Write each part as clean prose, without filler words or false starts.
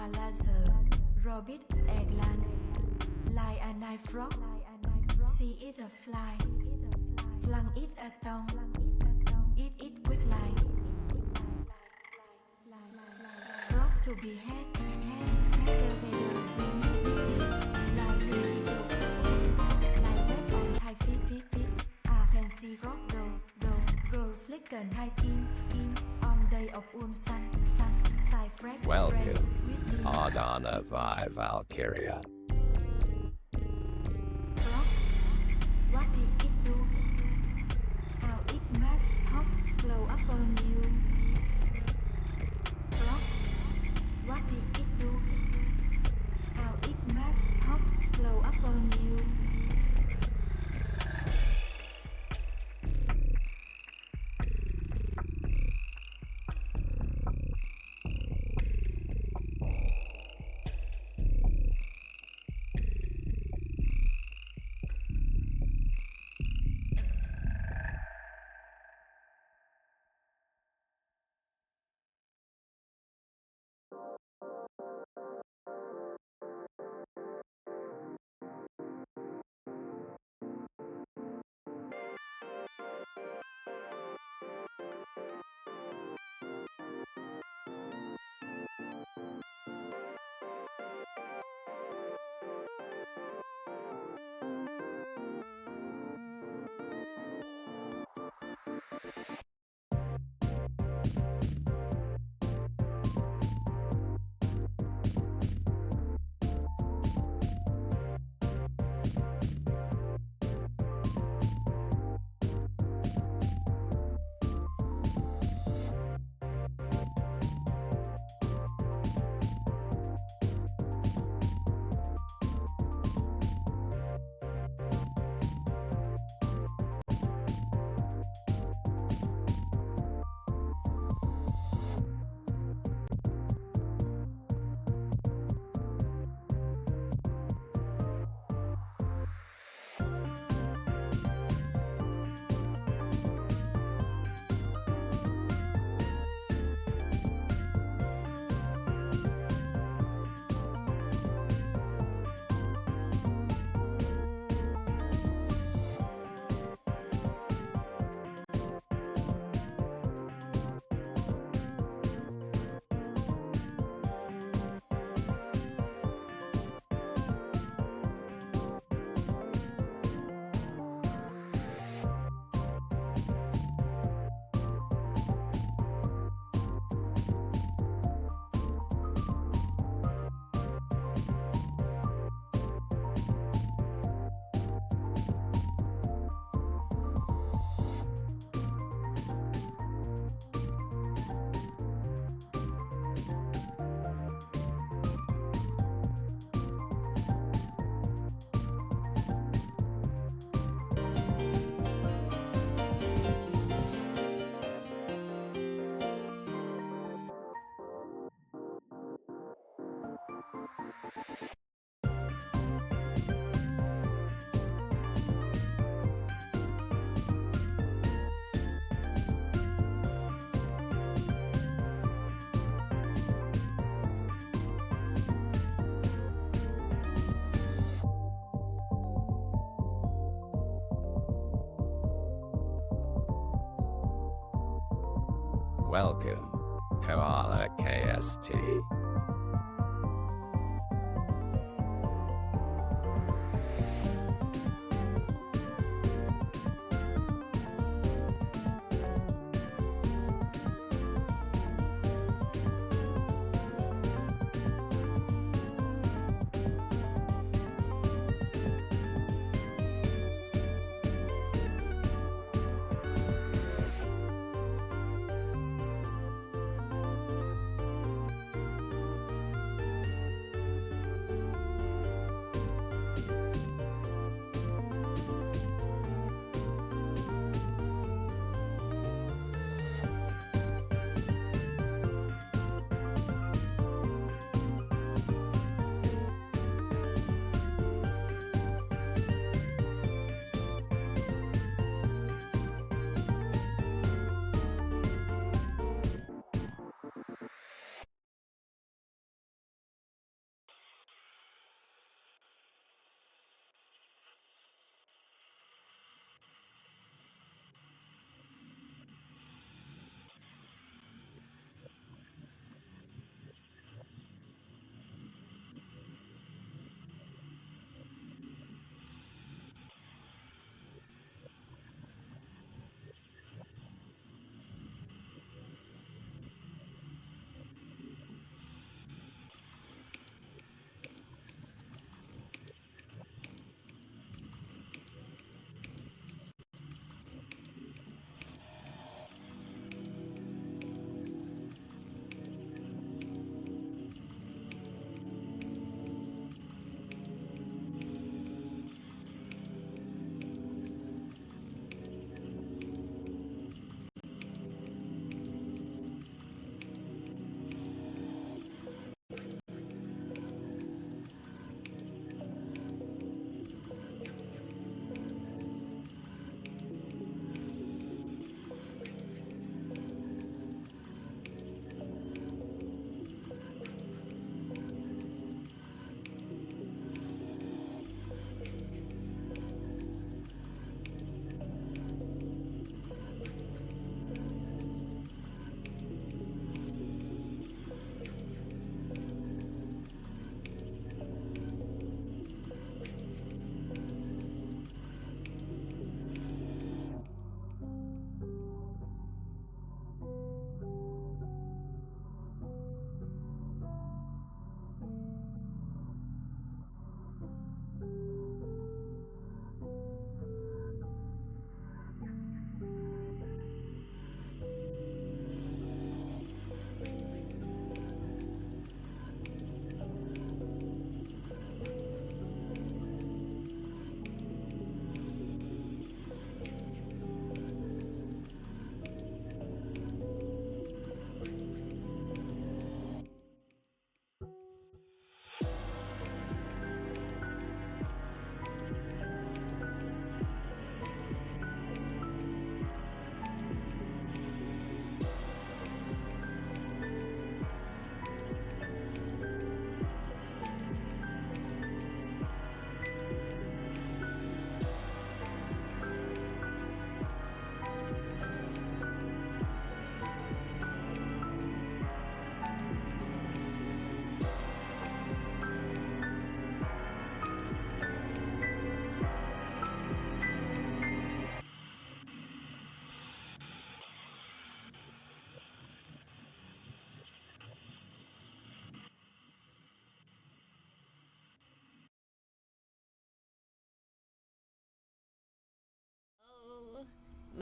a laser, rabbit, eggplant, lie a night frog, see it a fly, flung it a tongue, eat it quick like, frog to be had, tell vader, lie you lie web on high feet, a fancy frog go slick and high skin, on day of sun, side fresh. Welcome, Adana Vi Valkyria. Frog, what did it do? How it must hop, glow up on you. Frog, what did it do? How it must hop, glow up on you. Welcome, Koala KST.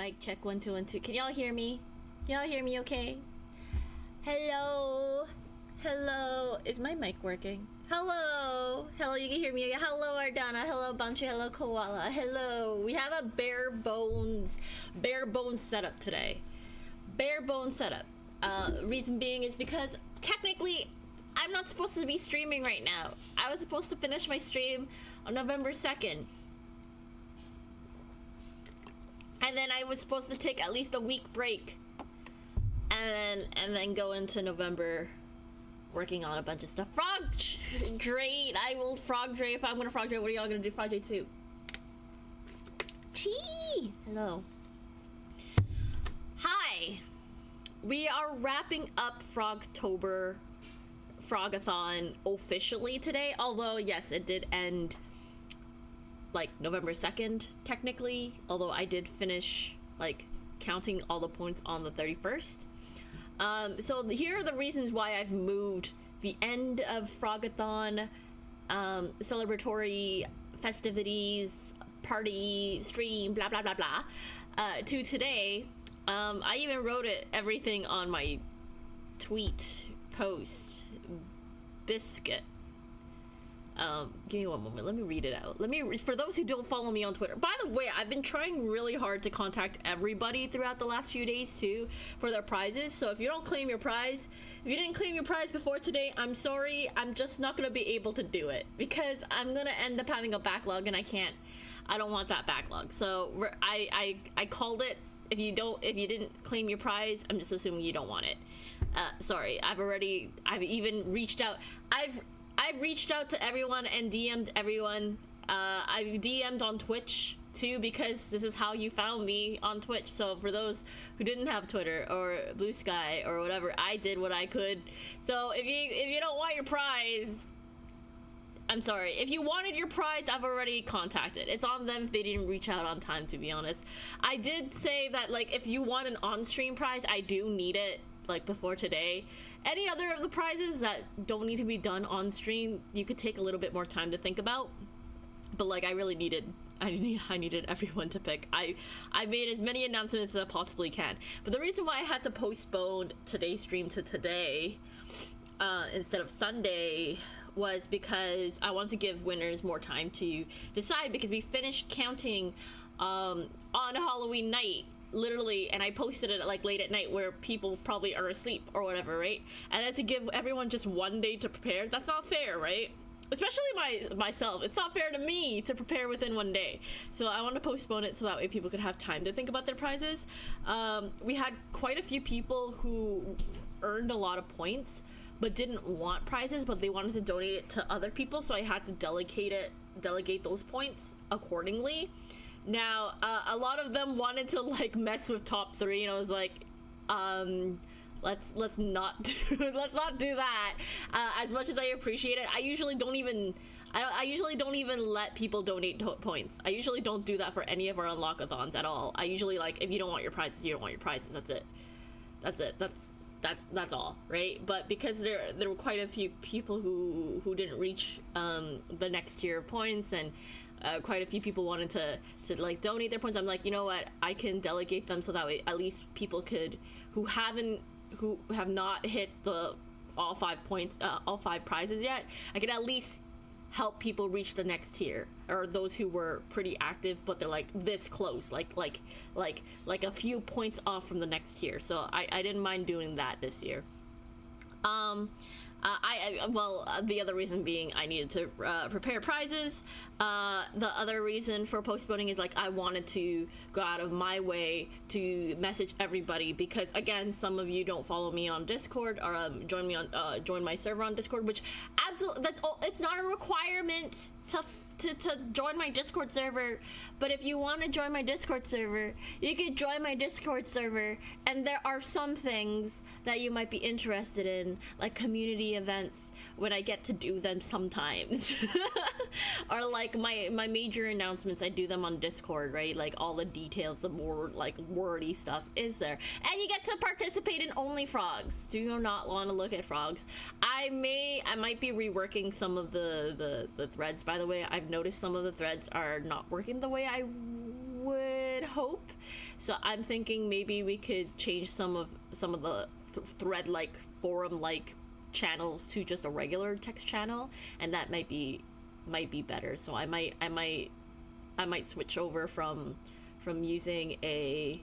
Mic check 1 2 1 2. Can y'all hear me? Y'all hear me okay? Hello? Hello? Is my mic working? Hello? Hello, you can hear me. Hello, Ardana. Hello, Bamchi. Hello, Koala. Hello. We have a bare bones setup today. Bare bones setup. Reason being is because technically I'm not supposed to be streaming right now. I was supposed to finish my stream on November 2nd. And then I was supposed to take at least a week break. And then go into November working on a bunch of stuff. Frog Drade! I will frog Dray. If I'm gonna frog Dray, what are y'all gonna do frog Dray too? Chee! Hello. Hi! We are wrapping up Frog-a-Thon officially today. Although, yes, it did end like November 2nd, technically. Although I did finish like counting all the points on the 31st. So here are the reasons why I've moved the end of Frog-a-Thon celebratory festivities, party, stream, blah blah blah blah, to today. I even wrote everything on my tweet post. Biscuit. Give me one moment. Let me read it out. For those who don't follow me on Twitter. By the way, I've been trying really hard to contact everybody throughout the last few days too for their prizes. So if you don't claim your prize, if you didn't claim your prize before today, I'm sorry. I'm just not gonna be able to do it because I'm gonna end up having a backlog and I don't want that backlog. So I called it. If you didn't claim your prize, I'm just assuming you don't want it. Sorry. I've even reached out. I've reached out to everyone and DM'd everyone. I've DM'd on Twitch too because this is how you found me on Twitch. So for those who didn't have Twitter or Blue Sky or whatever, I did what I could. So if you don't want your prize, I'm sorry. If you wanted your prize, I've already contacted. It's on them if they didn't reach out on time, to be honest. I did say that like if you want an on-stream prize, I do need it like before today. Any other of the prizes that don't need to be done on stream, you could take a little bit more time to think about. But like I needed everyone to pick. I made as many announcements as I possibly can. But the reason why I had to postpone today's stream to today instead of Sunday was because I wanted to give winners more time to decide, because we finished counting on Halloween night. Literally, and I posted it like late at night where people probably are asleep or whatever, right? And then to give everyone just one day to prepare, that's not fair, right? Especially myself. It's not fair to me to prepare within one day. So I want to postpone it so that way people could have time to think about their prizes. We had quite a few people who earned a lot of points but didn't want prizes, but they wanted to donate it to other people, so I had to delegate those points accordingly. Now, a lot of them wanted to like mess with top 3, and I was like, let's not do that. As much as I appreciate it, I usually don't even let people donate points. I usually don't do that for any of our unlock-a-thons at all. I usually like, if you don't want your prizes, you don't want your prizes. That's it. That's all, right? But because there were quite a few people who didn't reach the next tier of points, and quite a few people wanted to like donate their points, I'm like, you know what, I can delegate them so that way at least people could who have not hit the all 5 prizes yet, I could at least help people reach the next tier, or those who were pretty active but they're like this close, like a few points off from the next tier. So I didn't mind doing that this year. The other reason being I needed to prepare prizes. The other reason for postponing is like I wanted to go out of my way to message everybody, because again, some of you don't follow me on Discord or join my server on Discord, which absolutely, that's all. It's not a requirement to join my Discord server, but if you want to join my Discord server, you can join my Discord server, and there are some things that you might be interested in, like community events when I get to do them sometimes. Or like my major announcements, I do them on Discord, right? Like all the details, the more like wordy stuff is there, and you get to participate in only frogs. Do you not want to look at frogs? I might be reworking some of the threads. By the way, I've noticed some of the threads are not working the way I would hope. So I'm thinking maybe we could change some of the thread like forum like channels to just a regular text channel, and that might be better. So I might switch over from using a,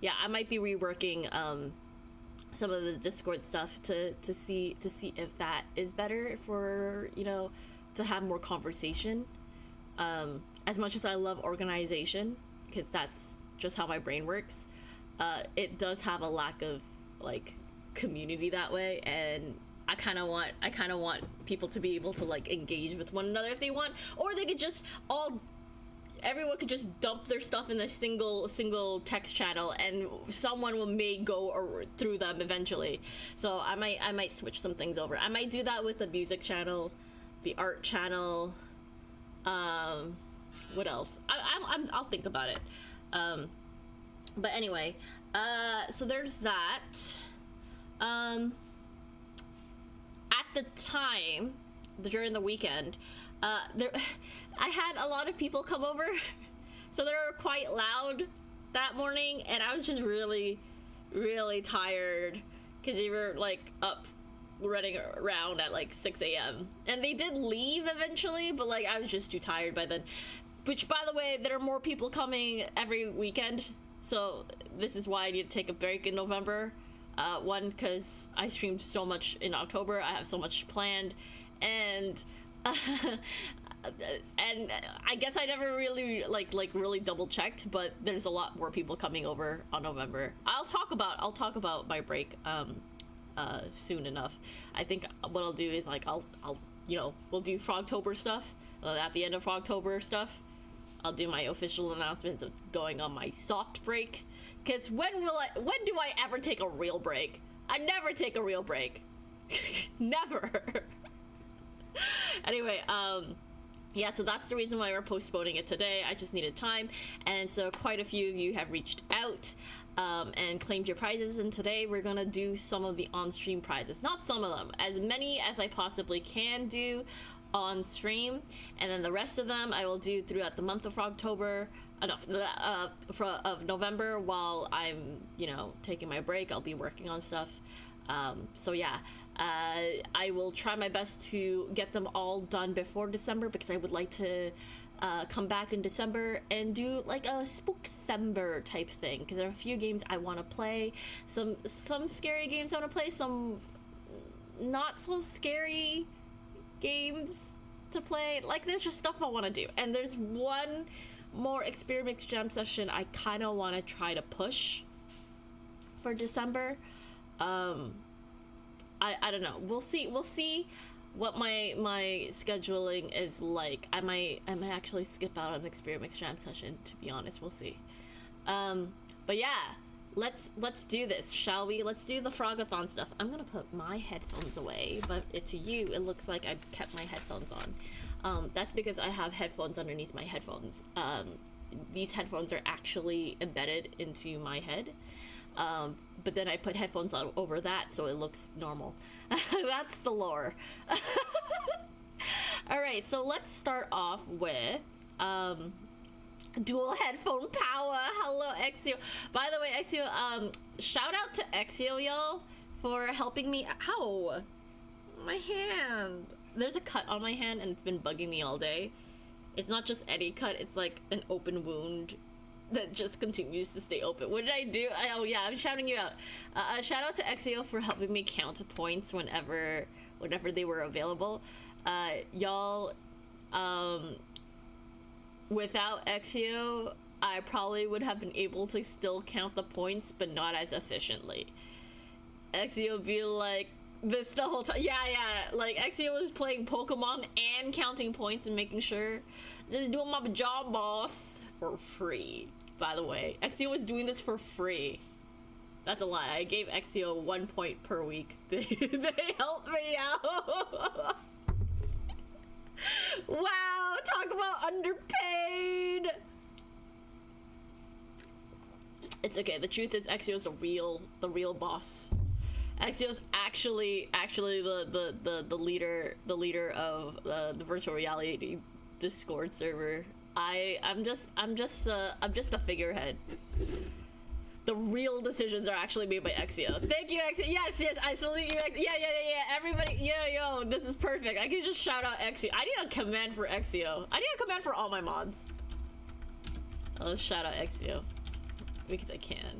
yeah, I might be reworking some of the Discord stuff to see if that is better for, you know, to have more conversation. As much as I love organization, because that's just how my brain works, it does have a lack of like community that way, and I kind of want people to be able to like engage with one another if they want, or they could just everyone could just dump their stuff in a single text channel, and someone may go through them eventually. So I might switch some things over. I might do that with the music channel, the art channel. What else? I'll think about it. But anyway, so there's that. At the time, during the weekend, I had a lot of people come over, so they were quite loud that morning, and I was just really, really tired because they were like up running around at like 6 a.m. and they did leave eventually, but like I was just too tired by then. Which, by the way, there are more people coming every weekend, so this is why I need to take a break in November. One, because I streamed so much in October, I have so much planned, and and I guess I never really really double checked, but there's a lot more people coming over on November. I'll talk about my break soon enough. I think what I'll do is like I'll we'll do Frogtober stuff at the end of Frogtober stuff. I'll do my official announcements of going on my soft break, because when do I ever take a real break? I never take a real break. Never. Anyway, yeah, so that's the reason why we're postponing it today. I just needed time, and so quite a few of you have reached out and claimed your prizes, and today we're gonna do some of the on-stream prizes. Not some of them, as many as I possibly can do on stream, and then the rest of them I will do throughout the month of October, of November, while I'm, taking my break. I'll be working on stuff. So yeah, I will try my best to get them all done before December, because I would like to come back in December and do like a Spookcember type thing, because there are a few games I want to play, some scary games I want to play, some not so scary games to play. Like, there's just stuff I want to do, and there's one more Experiments Jam session I kind of want to try to push for December. I don't know. We'll see what my scheduling is like. I might actually skip out on Experiments Jam session, to be honest. We'll see. But yeah, let's do this, shall we? Let's do the Frog-a-Thon stuff. I'm gonna put my headphones away, but to you it looks like I've kept my headphones on. That's because I have headphones underneath my headphones. These headphones are actually embedded into my head. But then I put headphones on over that, so it looks normal. That's the lore. Alright, so let's start off with dual headphone power. Hello, Exio. By the way, Exio, shout out to Exio, y'all, for helping me. Ow! My hand. There's a cut on my hand, and it's been bugging me all day. It's not just any cut, it's like an open wound that just continues to stay open. What did I do? Oh yeah, I'm shouting you out. Shout out to Exio for helping me count points whenever they were available. Y'all, without Exio, I probably would have been able to still count the points, but not as efficiently. Exio would be like this the whole time. Yeah, like Exio was playing Pokemon and counting points and making sure, just doing my job, boss, for free. By the way, Exio was doing this for free. That's a lie. I gave Exio 1 point per week. They helped me out. Wow, talk about underpaid. It's okay. The truth is, Exio's the real boss. Exio's actually the leader of the virtual reality Discord server. I'm just the figurehead. The real decisions are actually made by Exio. Thank you, Exio. Yes, I salute you, Exio. Yeah. Everybody, yo, this is perfect. I can just shout out Exio. I need a command for Exio. I need a command for all my mods. Let's shout out Exio because I can.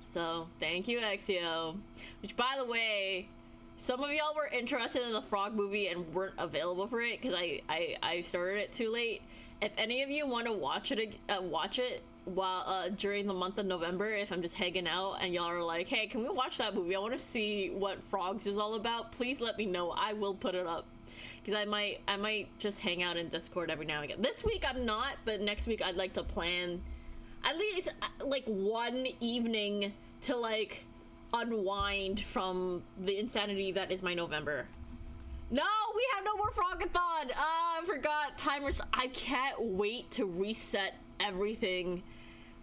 So thank you, Exio. Which, by the way, some of y'all were interested in the Frog movie and weren't available for it because I started it too late. If any of you want to watch it while during the month of November, if I'm just hanging out and y'all are like, hey, can we watch that movie? I want to see what Frogs is all about. Please let me know. I will put it up because I might just hang out in Discord every now and again. This week I'm not, but next week I'd like to plan at least like one evening to like unwind from the insanity that is my November. No, we have no more Frog-a-Thon. I forgot timers. I can't wait to reset everything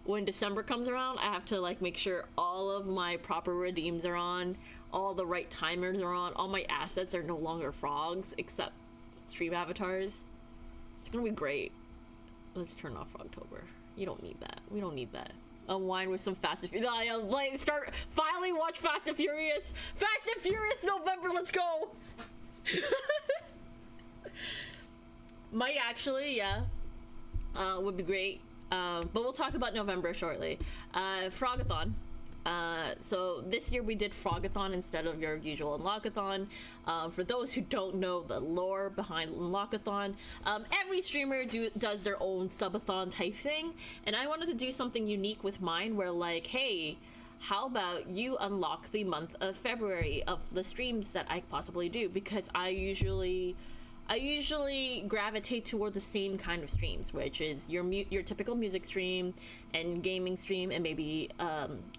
when December comes around. I have to like make sure all of my proper redeems are on, all the right timers are on, all my assets are no longer frogs except stream avatars. It's gonna be great. Let's turn off Frogtober. You don't need that. We don't need that. Unwind with some Fast and Furious. Like, finally watch Fast and Furious. Fast and Furious November. Let's go. Might actually, yeah, would be great, but we'll talk about November shortly. Frog-a-Thon. So this year we did Frog-a-Thon instead of your usual Unlock-a-Thon. For those who don't know the lore behind Unlock-a-Thon, every streamer does their own subathon type thing, and I wanted to do something unique with mine where like, hey, how about you unlock the month of February of the streams that I possibly do, because I usually gravitate toward the same kind of streams, which is your typical music stream and gaming stream and maybe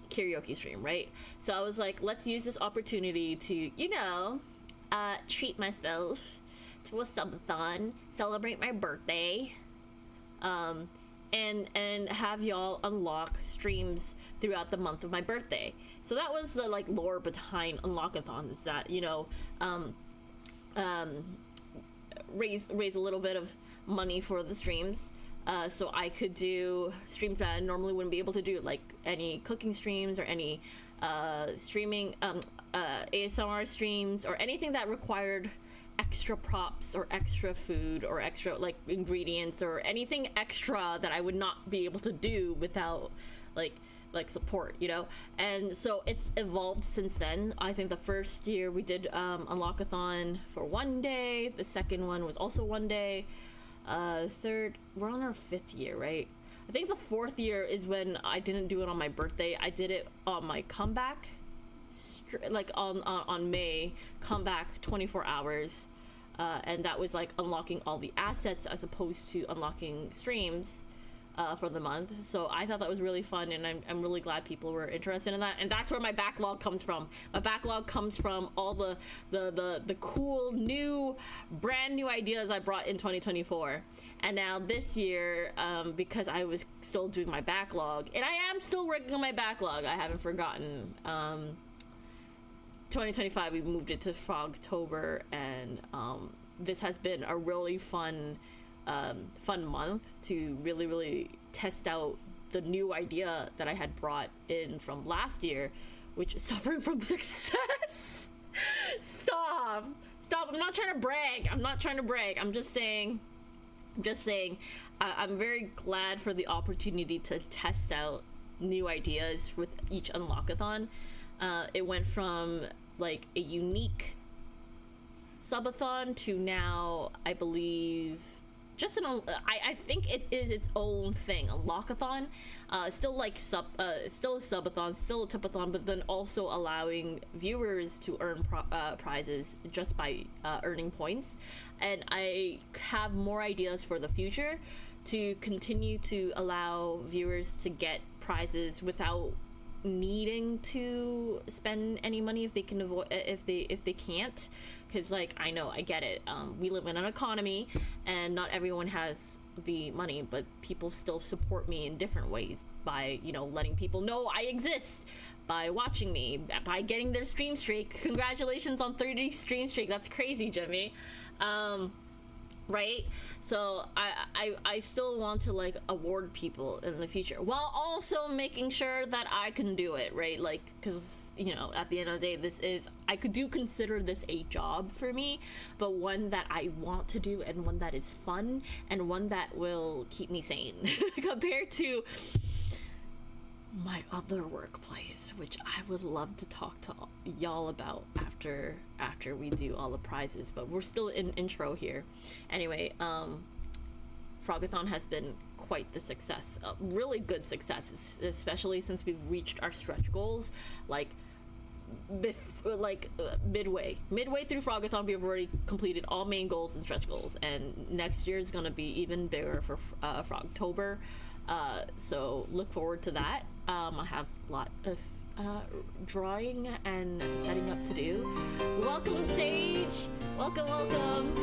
karaoke stream, right? So I was like, let's use this opportunity to, treat myself to a subathon, celebrate my birthday, and have y'all unlock streams throughout the month of my birthday. So that was the like lore behind Unlock-a-Thon, is that raise a little bit of money for the streams, so I could do streams that I normally wouldn't be able to do, like any cooking streams or any streaming ASMR streams or anything that required extra props or extra food or extra like ingredients or anything extra that I would not be able to do without like support, and so it's evolved since then. I think the first year we did Unlock-a-Thon for one day, the second one was also one day, third, we're on our 5th year, right? I think the 4th year is when I didn't do it on my birthday. I did it on my comeback, like on May, comeback 24 hours, and that was like unlocking all the assets as opposed to unlocking streams for the month. So I thought that was really fun, and I'm really glad people were interested in that, and that's where my backlog comes from. My backlog comes from all the cool brand new ideas I brought in 2024. And now this year, because I was still doing my backlog, and I am still working on my backlog, I haven't forgotten, 2025 we moved it to Frogtober, and this has been a really fun month to really test out the new idea that I had brought in from last year, which is suffering from success. Stop. I'm not trying to brag. I'm just saying I'm very glad for the opportunity to test out new ideas with each Unlock-a-Thon. It went from like a unique subathon to now, I believe, I think it is its own thing. Unlock-a-Thon, still like still a subathon, still a tipathon, but then also allowing viewers to earn prizes just by earning points. And I have more ideas for the future to continue to allow viewers to get prizes without needing to spend any money if they can avoid, if they can't, because like I get it, we live in an economy and not everyone has the money, but people still support me in different ways by letting people know I exist, by watching me, by getting their stream streak. Congratulations on 30 stream streak. That's crazy, Jimmy. right? So I still want to like award people in the future while also making sure that I can do it, right? Like, because you know, at the end of the day, I do consider this a job for me, but one that I want to do, and one that is fun, and one that will keep me sane compared to my other workplace, which I would love to talk to y'all about after we do all the prizes, but we're still in intro here. Anyway, Frog-a-Thon has been quite the success, really good success, especially since we've reached our stretch goals. Like midway through Frog-a-Thon, we've already completed all main goals and stretch goals, and next year is gonna be even bigger for Frogtober. So look forward to that. I have a lot of drawing and setting up to do. Welcome, Sage. Welcome.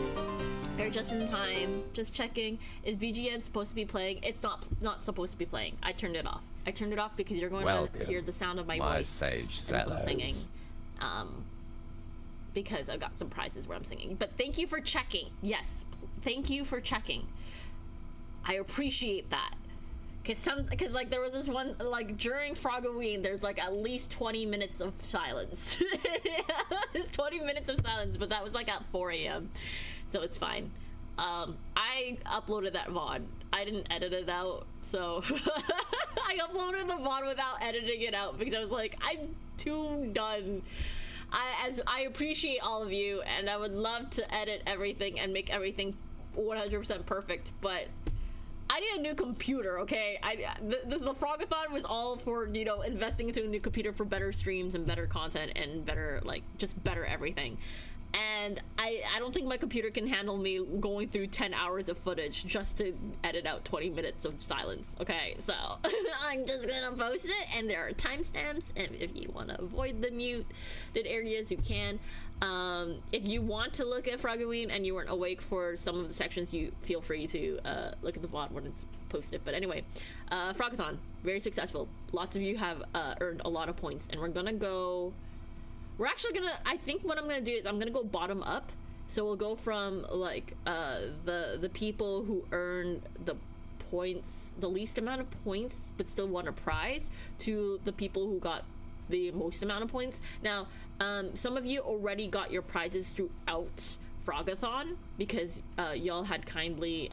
You're just in time. Just checking. Is BGN supposed to be playing? It's not supposed to be playing. I turned it off. I turned it off because you're going to hear the sound of my voice Sage and some singing. Because I've got some prizes where I'm singing. But thank you for checking. Yes, thank you for checking. I appreciate that. Because like there was this one, like during Frog-a-Ween, there's like at least 20 minutes of silence. There's 20 minutes of silence, but that was like at 4 a.m. So it's fine. I uploaded that VOD. I didn't edit it out, so I uploaded the VOD without editing it out because I was like, I'm too done. I appreciate all of you, and I would love to edit everything and make everything 100% perfect, but I need a new computer, okay? The Frog-a-Thon was all for, you know, investing into a new computer for better streams and better content and better, like, just better everything. And I don't think my computer can handle me going through 10 hours of footage just to edit out 20 minutes of silence, okay? So I'm just gonna post it, and there are timestamps, and if you want to avoid the muted areas, you can. If you want to look at Frog-a-Ween and you weren't awake for some of the sections, you feel free to look at the VOD when it's posted. But anyway, Frog-a-Thon, very successful. Lots of you have earned a lot of points, and I think what I'm gonna do is I'm gonna go bottom up. So we'll go from like the people who earn the points, the least amount of points but still won a prize, to the people who got the most amount of points. Now, some of you already got your prizes throughout Frog-a-Thon because y'all had kindly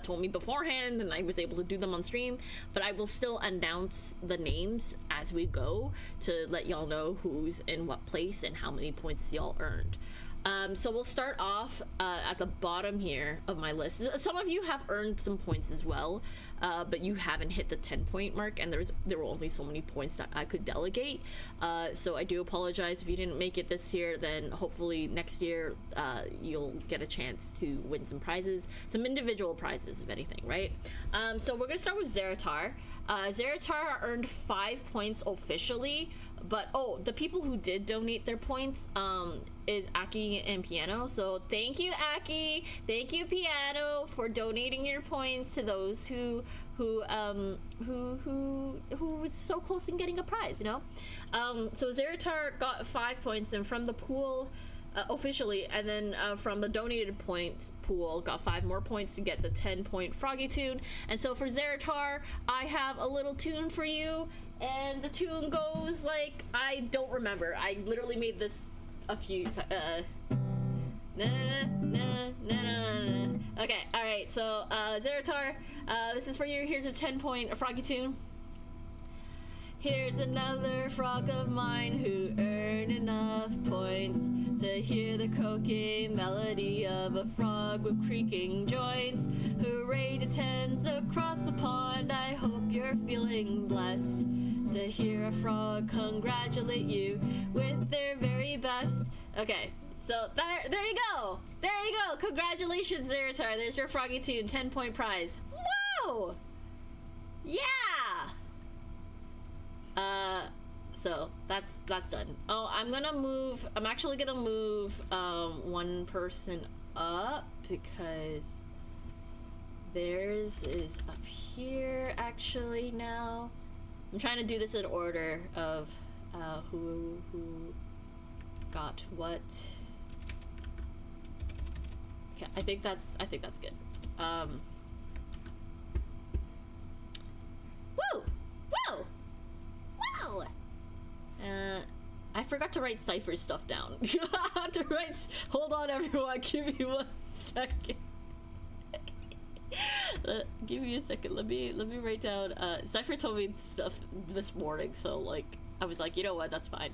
told me beforehand, and I was able to do them on stream, but I will still announce the names as we go to let y'all know who's in what place and how many points y'all earned. So we'll start off at the bottom here of my list. Some of you have earned some points as well, but you haven't hit the 10-point mark, and there were only so many points that I could delegate. So I do apologize if you didn't make it this year. Then hopefully next year you'll get a chance to win some prizes, some individual prizes, if anything, right? So we're gonna start with Zeratar. Zeratar earned 5 points officially, but the people who did donate their points is Aki and Piano. So thank you, Aki. Thank you, Piano, for donating your points to those who was so close in getting a prize, you know? So Zeratar got 5 points, and from the pool officially, and then from the donated points pool, got 5 more points to get the 10-point Froggy tune. And so for Zeratar, I have a little tune for you, and the tune goes like, I don't remember. I literally made this a few okay, all right, so Zeratar, this is for you. Here's a 10-point Froggy tune. Here's another frog of mine who earned enough points to hear the croaking melody of a frog with creaking joints. Hooray to tens across the pond, I hope you're feeling blessed to hear a frog congratulate you with their very best. Okay, so there you go. There you go. Congratulations, Zeratar. There's your Froggy tune, 10-point prize. Whoa! Yeah! So that's done. Oh, I'm actually gonna move one person up because theirs is up here actually now. I'm trying to do this in order of who got what. Okay, I think that's good. Woo! Woo! Woo! I forgot to write Cypher stuff down. Hold on, everyone. Give me 1 second. Give me a second. Let me write down. Cypher told me stuff this morning, so like I was like, you know what? That's fine.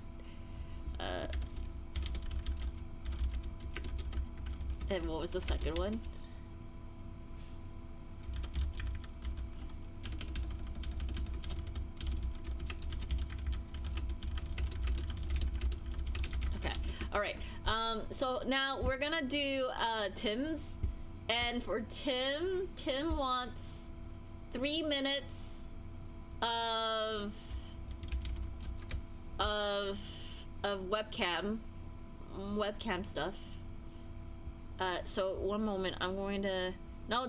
And what was the second one? Okay. All right. So now we're gonna do Tim's, and for Tim wants 3 minutes of webcam stuff. So 1 moment, I'm going to no,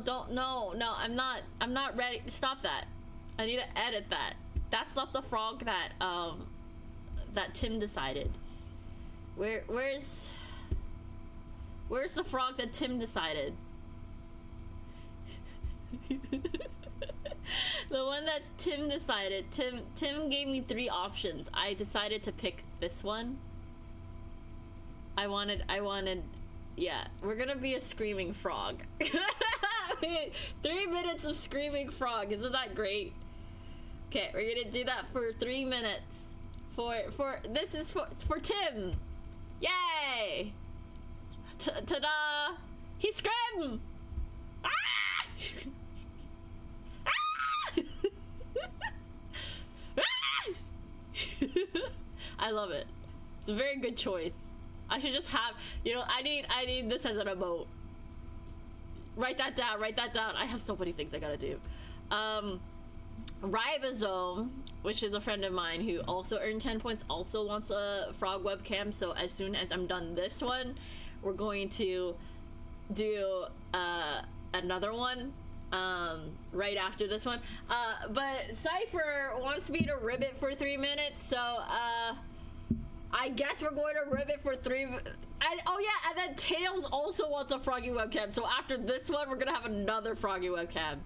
I'm not ready. Stop that. I need to edit that. That's not the frog that that Tim decided. Where's the frog that Tim decided? The one that Tim decided. Tim gave me 3 options. I decided to pick this one. I wanted yeah, we're gonna be a screaming frog. 3 minutes of screaming frog, isn't that great? Okay, we're gonna do that for 3 minutes. This is for Tim. Yay! Ta-da! He screamed! Ah! I love it. It's a very good choice. I should just have, you know, I need this as an emote. Write that down. I have so many things I gotta do. Ribosome, which is a friend of mine who also earned 10 points, also wants a frog webcam. So as soon as I'm done this one, we're going to do another one right after this one. But Cypher wants me to ribbit for 3 minutes, so I guess we're going to ribbit for 3. And oh yeah, and then Tails also wants a froggy webcam. So after this one, we're gonna have another froggy webcam.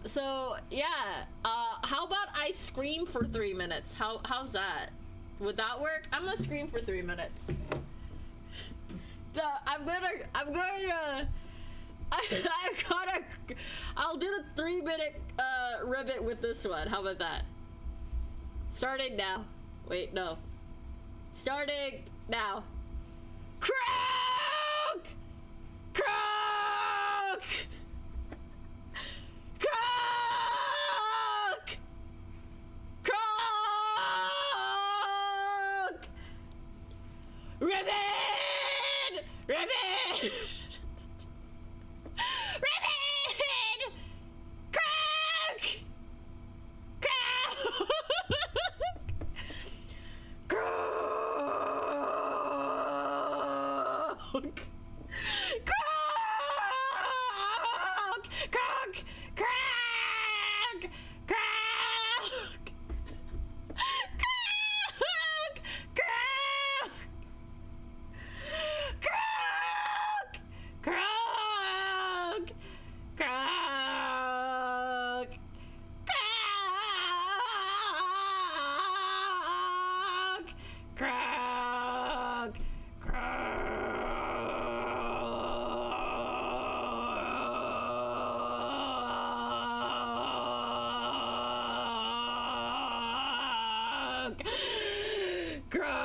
So yeah, how about I scream for 3 minutes? How's that? Would that work? I'm gonna scream for 3 minutes. I'll do the 3 minute ribbit with this one. How about that? Starting now. Wait, no. Starting now. Croak! Croak! Croak! Croak! Ribbon! Ribbon! Ribbon! Croak! Croak! Croak! Croak! Croak! Croak! Croak! Croak! Croak! Croak! Croak!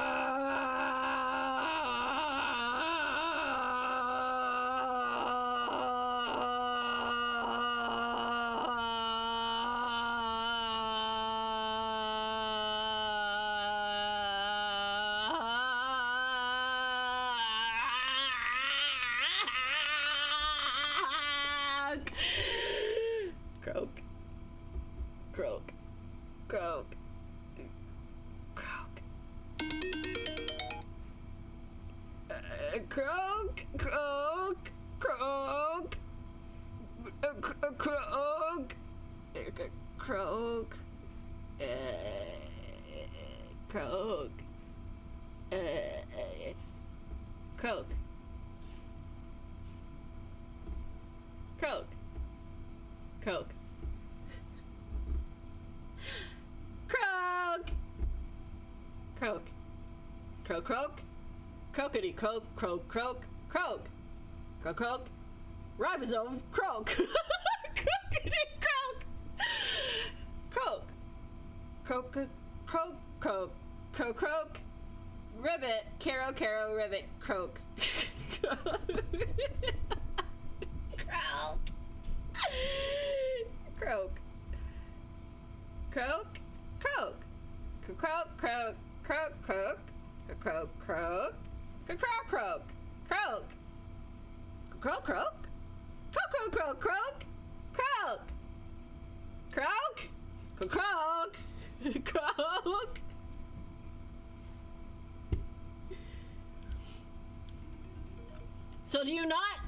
Croak. Croak. Croak. Croak. Croak. Croak. Croak. Croak. Croak. Croak. Croak. Croak. Croak, croak. Croakity croak, croak, croak, croak. Croak, croak. Ribosome, croak. Croakity croak. Croak. Croak, croak, croak, croak, croak. Ribbit, caro, caro, ribbit, croak. Croak. Croak. Croak. Croak. Croak, croak, croak, croak. Croak, croak. Croak, croak. Croak. Croak, croak. Croak, croak, croak, croak. Croak. Croak. Croak. Croak. So do you not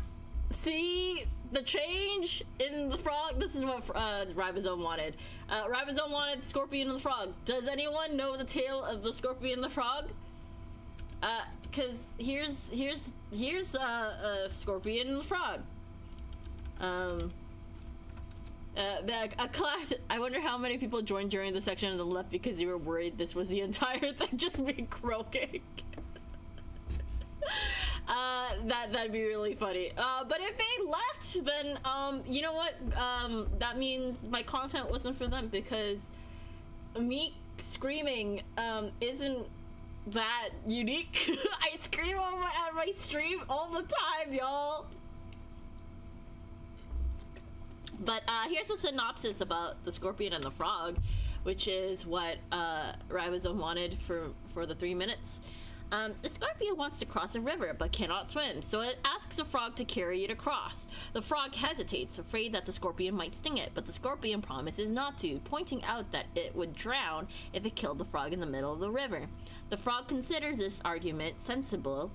see the change in the frog? This is what Ribosome wanted. Ribosome wanted Scorpion and the Frog. Does anyone know the tale of the Scorpion and the Frog? Cause here's Scorpion and the Frog. A class. I wonder how many people joined during the section on the left because you were worried this was the entire thing, just me croaking. That'd be really funny. But if they left, then you know what? That means my content wasn't for them because me screaming isn't that unique. I scream at my stream all the time, y'all. But here's a synopsis about the Scorpion and the Frog, which is what Ribosome wanted for the 3 minutes. The Scorpion wants to cross a river but cannot swim, so it asks the Frog to carry it across. The Frog hesitates, afraid that the Scorpion might sting it, but the Scorpion promises not to, pointing out that it would drown if it killed the Frog in the middle of the river. The Frog considers this argument sensible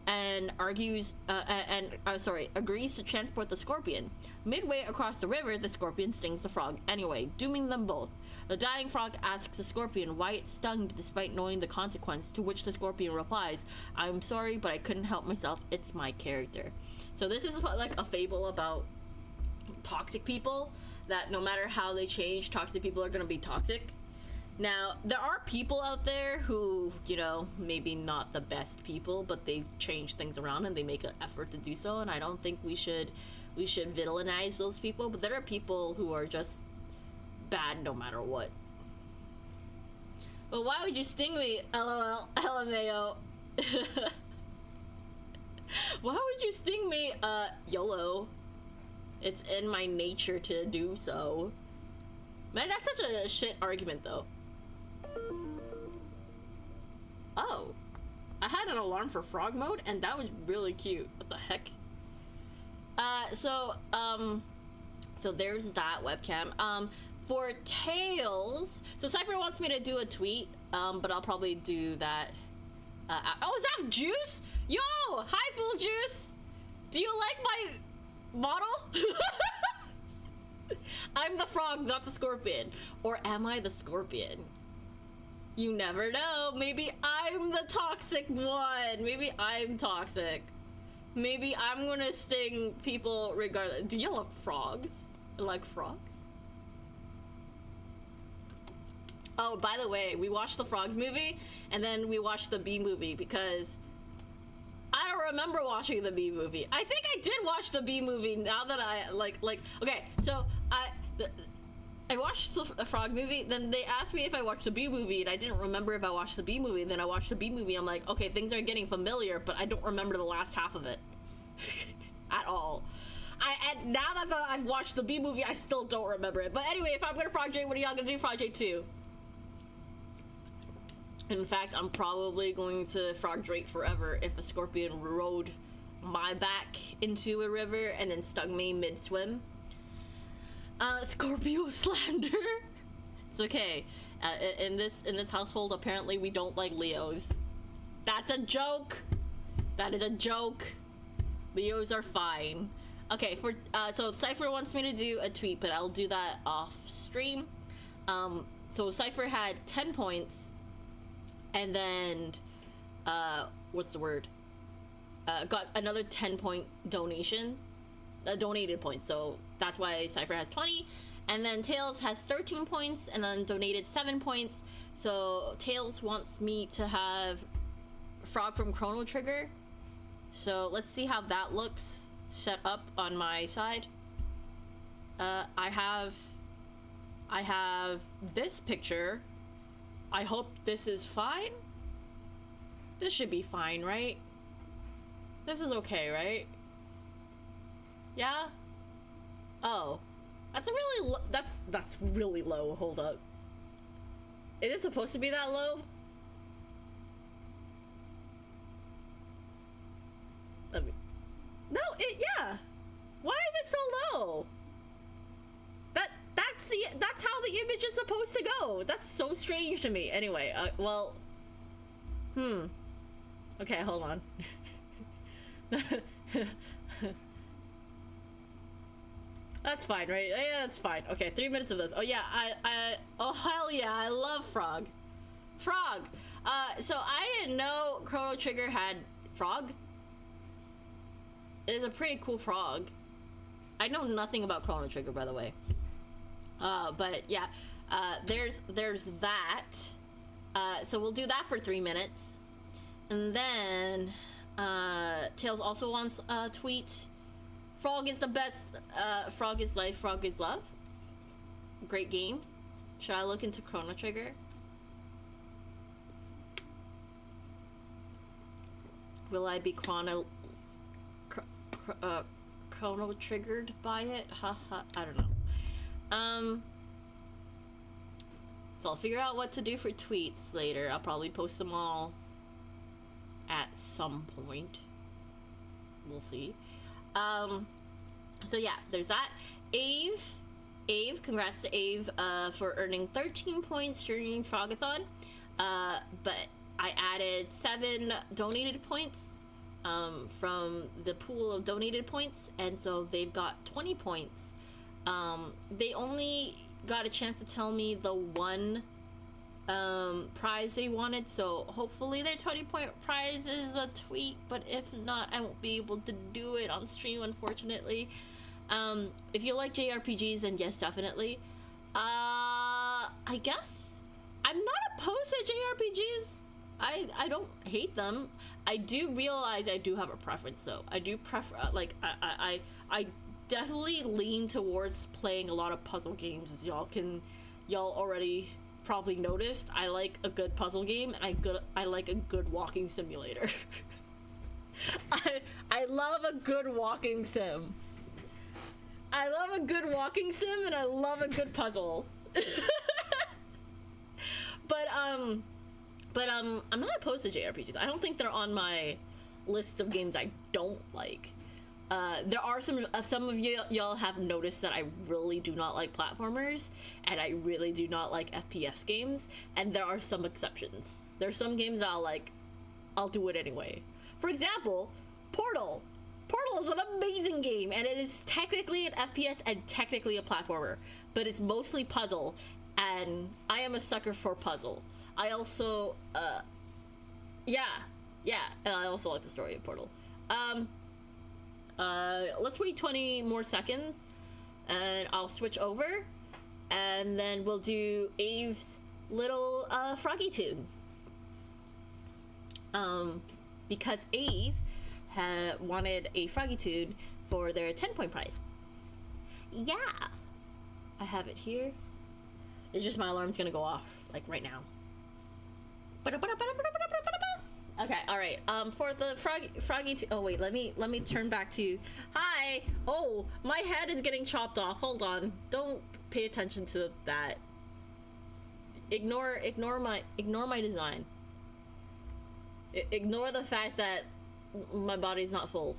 and agrees to transport the Scorpion. Midway across the river, the Scorpion stings the Frog anyway, dooming them both. The dying Frog asks the Scorpion why it stung despite knowing the consequence, to which the Scorpion replies, "I'm sorry, but I couldn't help myself, it's my character." So this is like a fable about toxic people, that no matter how they change, toxic people are gonna be toxic. Now, there are people out there who, you know, maybe not the best people, but they've changed things around and they make an effort to do so, and I don't think we should villainize those people, but there are people who are just bad no matter what. But why would you sting me? LOL. LMAO. Why would you sting me? YOLO. It's in my nature to do so. Man, that's such a shit argument though. Oh, I had an alarm for frog mode and that was really cute. What the heck? So there's that webcam. For Tails, so Cypher wants me to do a tweet, but I'll probably do that. Oh, is that Juice? Yo, hi, Full Juice. Do you like my model? I'm the frog, not the scorpion. Or am I the scorpion? You never know. Maybe I'm the toxic one. Maybe I'm toxic. Maybe I'm gonna sting people regardless. Do you love frogs? Like frogs? Oh, by the way, we watched the Frogs movie, and then we watched the Bee movie, because I don't remember watching the Bee movie. I think I did watch the Bee movie now that I, okay, so I watched the Frog movie, then they asked me if I watched the Bee movie, and I didn't remember if I watched the Bee movie, and then I watched the Bee movie, I'm like, okay, things are getting familiar, but I don't remember the last half of it. At all. And now that I've watched the Bee movie, I still don't remember it. But anyway, if I'm gonna Frog J, what are y'all gonna do? Frog J 2. In fact, I'm probably going to Frog Drake forever if a scorpion rode my back into a river and then stung me mid-swim. Scorpio slander. It's okay. In this household, apparently we don't like Leos. That's a joke. That is a joke. Leos are fine. Okay, so Cypher wants me to do a tweet, but I'll do that off stream. So Cypher had 10 points. And then, what's the word? Got another 10-point donation, donated points. So that's why Cypher has 20. And then Tails has 13 points and then donated 7 points. So Tails wants me to have Frog from Chrono Trigger. So let's see how that looks set up on my side. I have this picture. I hope this is fine. This should be fine, right? This is okay, right? Yeah? Oh. That's a really that's really low. Hold up. Is it supposed to be that low? No, yeah. Why is it so low? That's how the image is supposed to go. That's so strange to me. Anyway, well, okay, hold on. That's fine, right? Yeah, that's fine. Okay, 3 minutes of this. Oh yeah, oh hell yeah, I love Frog. Frog. So I didn't know Chrono Trigger had Frog. It is a pretty cool frog. I know nothing about Chrono Trigger, by the way. But yeah, there's that. So we'll do that for 3 minutes. And then, Tails also wants a tweet. Frog is the best. Frog is life, Frog is love. Great game. Should I look into Chrono Trigger? Will I be chrono triggered by it? Haha, I don't know. So I'll figure out what to do for tweets later. I'll probably post them all at some point. We'll see. So yeah, there's that. Ave, congrats to Ave for earning 13 points during Frog-a-Thon. But I added 7 donated points from the pool of donated points, and so they've got 20 points. They only got a chance to tell me the one prize they wanted, so hopefully their 20-point prize is a tweet, but if not, I won't be able to do it on stream, unfortunately. If you like JRPGs, then yes, definitely. I guess I'm not opposed to JRPGs. I don't hate them. I do realize I do have a preference, though. I do prefer, like, I definitely lean towards playing a lot of puzzle games, as y'all already probably noticed. I like a good puzzle game, and I like a good walking simulator. I love a good walking sim. I love a good walking sim, and I love a good puzzle. But I'm not opposed to JRPGs. I don't think they're on my list of games I don't like. There are some of y'all have noticed that I really do not like platformers, and I really do not like FPS games, and there are some exceptions. There's some games I'll do it anyway. For example, Portal. Portal is an amazing game, and it is technically an FPS and technically a platformer, but it's mostly puzzle, and I am a sucker for puzzle. I also, yeah, and I also like the story of Portal. Let's wait 20 more seconds, and I'll switch over, and then we'll do Ave's little, Froggy tune. Because Ave wanted a Froggy tune for their 10-point prize. Yeah! I have it here. It's just my alarm's gonna go off, like, right now. Okay, alright. For the Froggy oh wait, let me turn back to hi! Oh, my head is getting chopped off. Hold on. Don't pay attention to that. Ignore my design. Ignore the fact that my body's not full.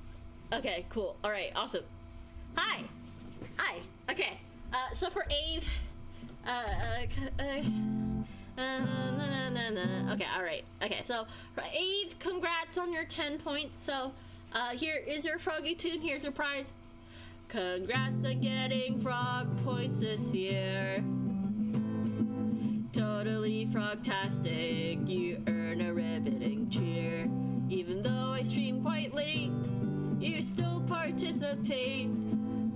Okay, cool. Alright, awesome. Hi! Okay. So for Ave, okay, alright. Okay, so Ave, congrats on your 10 points. So, here is your Froggy tune. Here's your prize. Congrats on getting frog points this year. Totally frogtastic. You earn a riveting cheer. Even though I stream quite late, you still participate.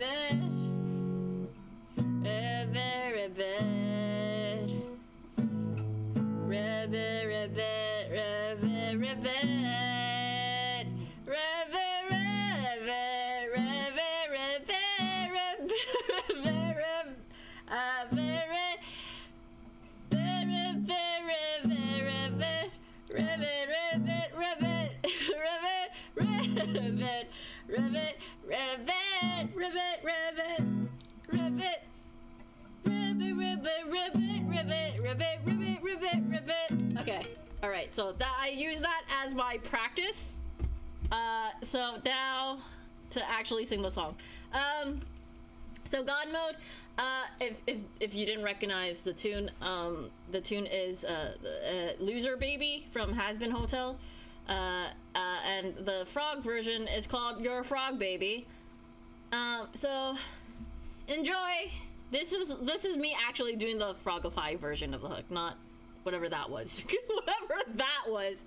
rabbit, rabbit, rabbit, rabbit, rabbit, rabbit, rabbit, rabbit, rabbit, rabbit, rabbit, Okay, all right, so that I use that as my practice. So now to actually sing the song. So God Mode, if you didn't recognize the tune is Loser Baby from Has Been Hotel, and the frog version is called You're a Frog Baby. So enjoy. This is me actually doing the Frog-a-Thon version of the hook, not whatever that was. Whatever that was.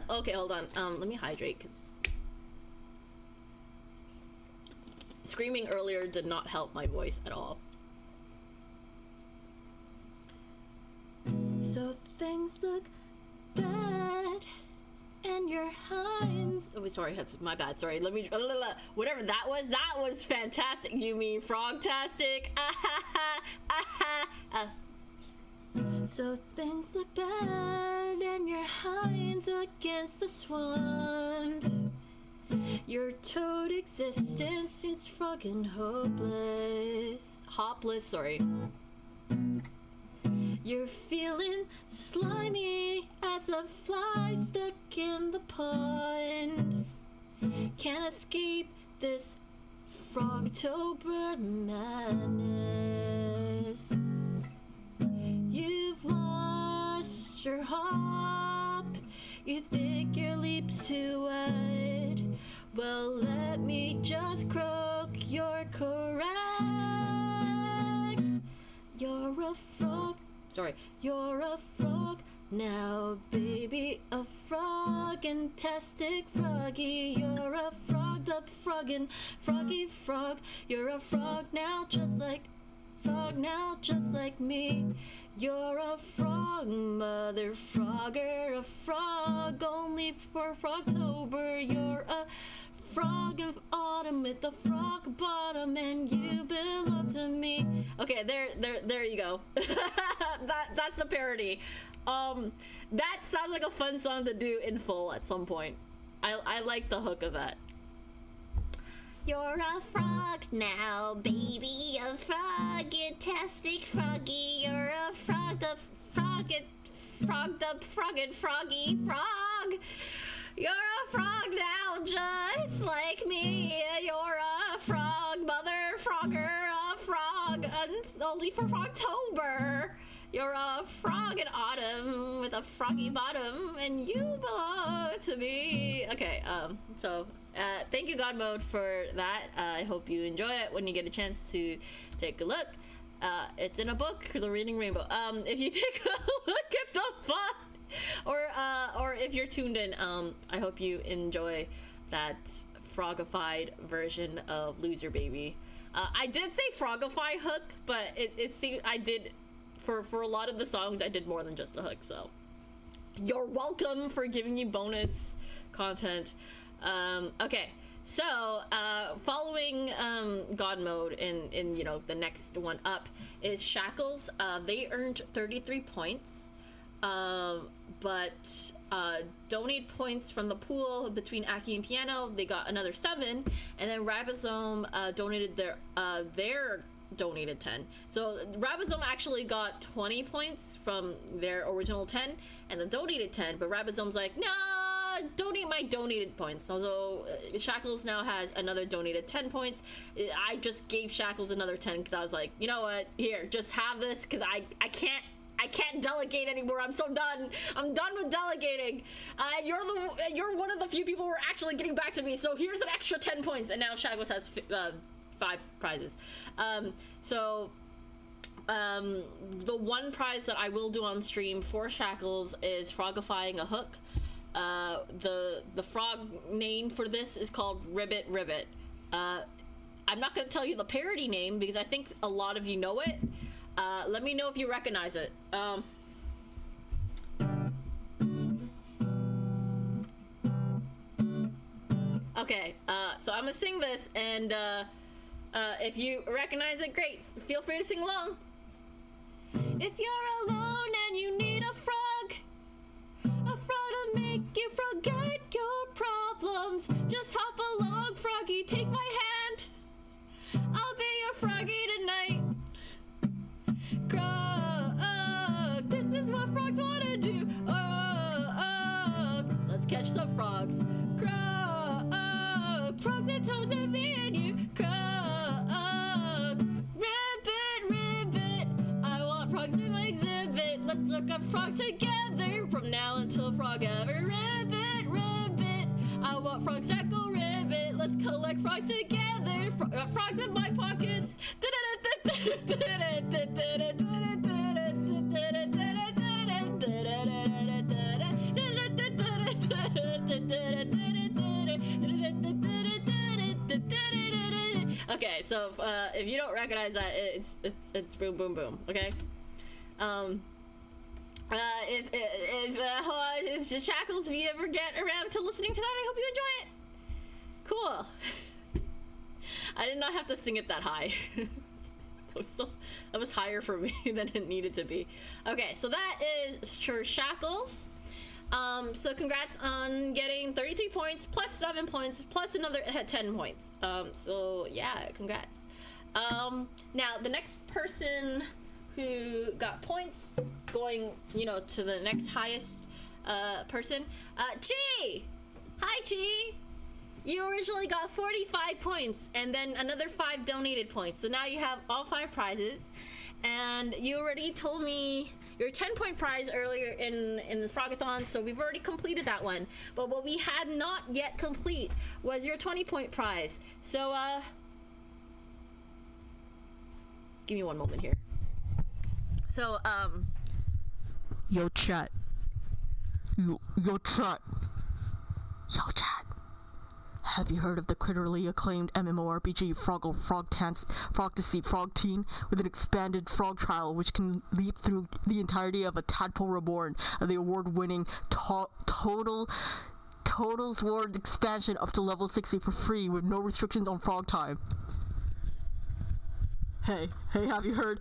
Okay, hold on. Let me hydrate, because screaming earlier did not help my voice at all. So things look bad and your hinds. Oh, sorry, that's my bad. Sorry. Let me. Whatever that was fantastic. You mean frogtastic? So things look bad and your hinds against the swamp. Your toad existence seems fucking hopless, sorry. You're feeling slimy as a fly stuck in the pond. Can't escape this Frogtober madness. You've lost your hop. You think your leap's too wide. Well, let me just croak. You're correct. You're a frog. Sorry, you're a frog now, baby. A frog-tastic froggy. You're a frogged up froggin' froggy frog. You're a frog now, just like me. You're a frog, mother frogger, a frog only for Frogtober. You're a frog of autumn with a frog bottom, and you belong to me. Okay, there you go. That's the parody. That sounds like a fun song to do in full at some point. I like the hook of that. You're a frog now, baby, a frog-tastic froggy. You're a frogged up froggy frog. You're a frog now, just like me. You're a frog, mother frogger, a frog, only for Frogtober. You're a frog in autumn with a froggy bottom, and you belong to me. Okay, so thank you, God Mode, for that. I hope you enjoy it when you get a chance to take a look. It's in a book, The Reading Rainbow. If you take a look at the font, or if you're tuned in, I hope you enjoy that frogified version of Loser Baby. I did say frogify hook, but it seemed I did for a lot of the songs I did more than just a hook, so you're welcome for giving you bonus content. Okay, so following God Mode in you know, the next one up is Shackles. They earned 33 points, but donate points from the pool between Aki and Piano, they got another 7, and then Rabazome donated their donated 10. So Rabazome actually got 20 points from their original 10 and then donated 10, but Rabazome's like, nah, donate my donated points. Although Shackles now has another donated 10 points. I just gave Shackles another 10 because I was like, you know what, here, just have this, because I can't delegate anymore. I'm so done. I'm done with delegating. You're one of the few people who are actually getting back to me, so here's an extra 10 points. And now Shackles has 5 prizes. The one prize that I will do on stream for Shackles is frogifying a hook. The frog name for this is called Ribbit Ribbit. I'm not gonna tell you the parody name because I think a lot of you know it. Let me know if you recognize it. Okay, so I'm gonna sing this, and if you recognize it, great. Feel free to sing along. If you're alone and you need a frog to make you forget your problems, just hop along, froggy, take my hand. I'll be your froggy tonight. Frog, this is what frogs wanna do. Let's catch some frogs. Frogs and toads and me and you. Ribbit, ribbit, I want frogs in my exhibit. Let's look up frogs together from now until frog ever. Ribbit, ribbit, I want frogs that go ribbit. Let's collect frogs together. Frogs in my pockets. Okay, so if you don't recognize that, it's boom boom boom. Okay. If the shackles, if you ever get around to listening to that, I hope you enjoy it. Cool. I did not have to sing it that high. That was higher for me than it needed to be. Okay, so that is Sure Shackles. So congrats on getting 33 points, plus 7 points, plus another 10 points. So yeah, congrats. Now the next person who got points going, to the next highest person, Chi! Hi, Chi! You originally got 45 points and then another 5 donated points. So now you have all 5 prizes, and you already told me your 10-point prize earlier in Frog-a-Thon, so we've already completed that one. But what we had not yet complete was your 20-point prize. So, give me one moment here. So, Yo, chat. Yo, chat. Have you heard of the critically acclaimed MMORPG Frog-a-Thon with an expanded frog trial which can leap through the entirety of a Tadpole Reborn and the award-winning Total Sword expansion up to level 60 for free with no restrictions on frog time? Hey, have you heard?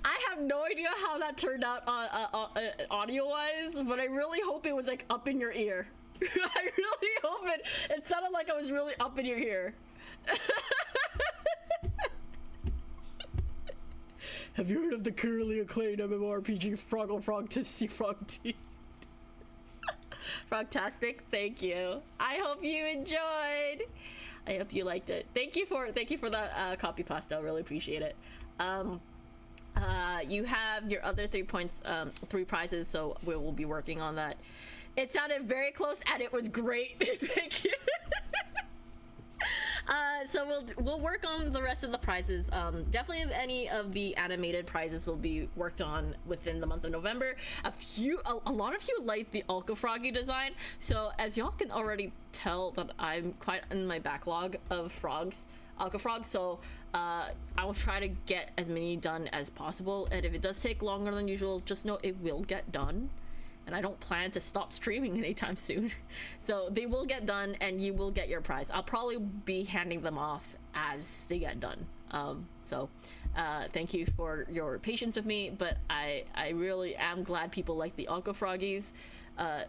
I have no idea how that turned out audio-wise, but I really hope it was like up in your ear. I really hope it sounded like I was really up in your ear. Have you heard of the currently acclaimed MMORPG Frog-a-Thon? Frogtastic, thank you. I hope you enjoyed. I hope you liked it. Thank you for that copy pasta. I really appreciate it. You have your other 3 points, 3 prizes, so we will be working on that. It sounded very close and it was great. Thank you. So we'll work on the rest of the prizes. Definitely any of the animated prizes will be worked on within the month of November. A lot of you like the Alka Froggy design, so as y'all can already tell that I'm quite in my backlog of Alka Frogs, so I will try to get as many done as possible, and if it does take longer than usual, just know it will get done, and I don't plan to stop streaming anytime soon. So they will get done and you will get your prize. I'll probably be handing them off as they get done. Thank you for your patience with me, but I really am glad people like the Alka Froggies,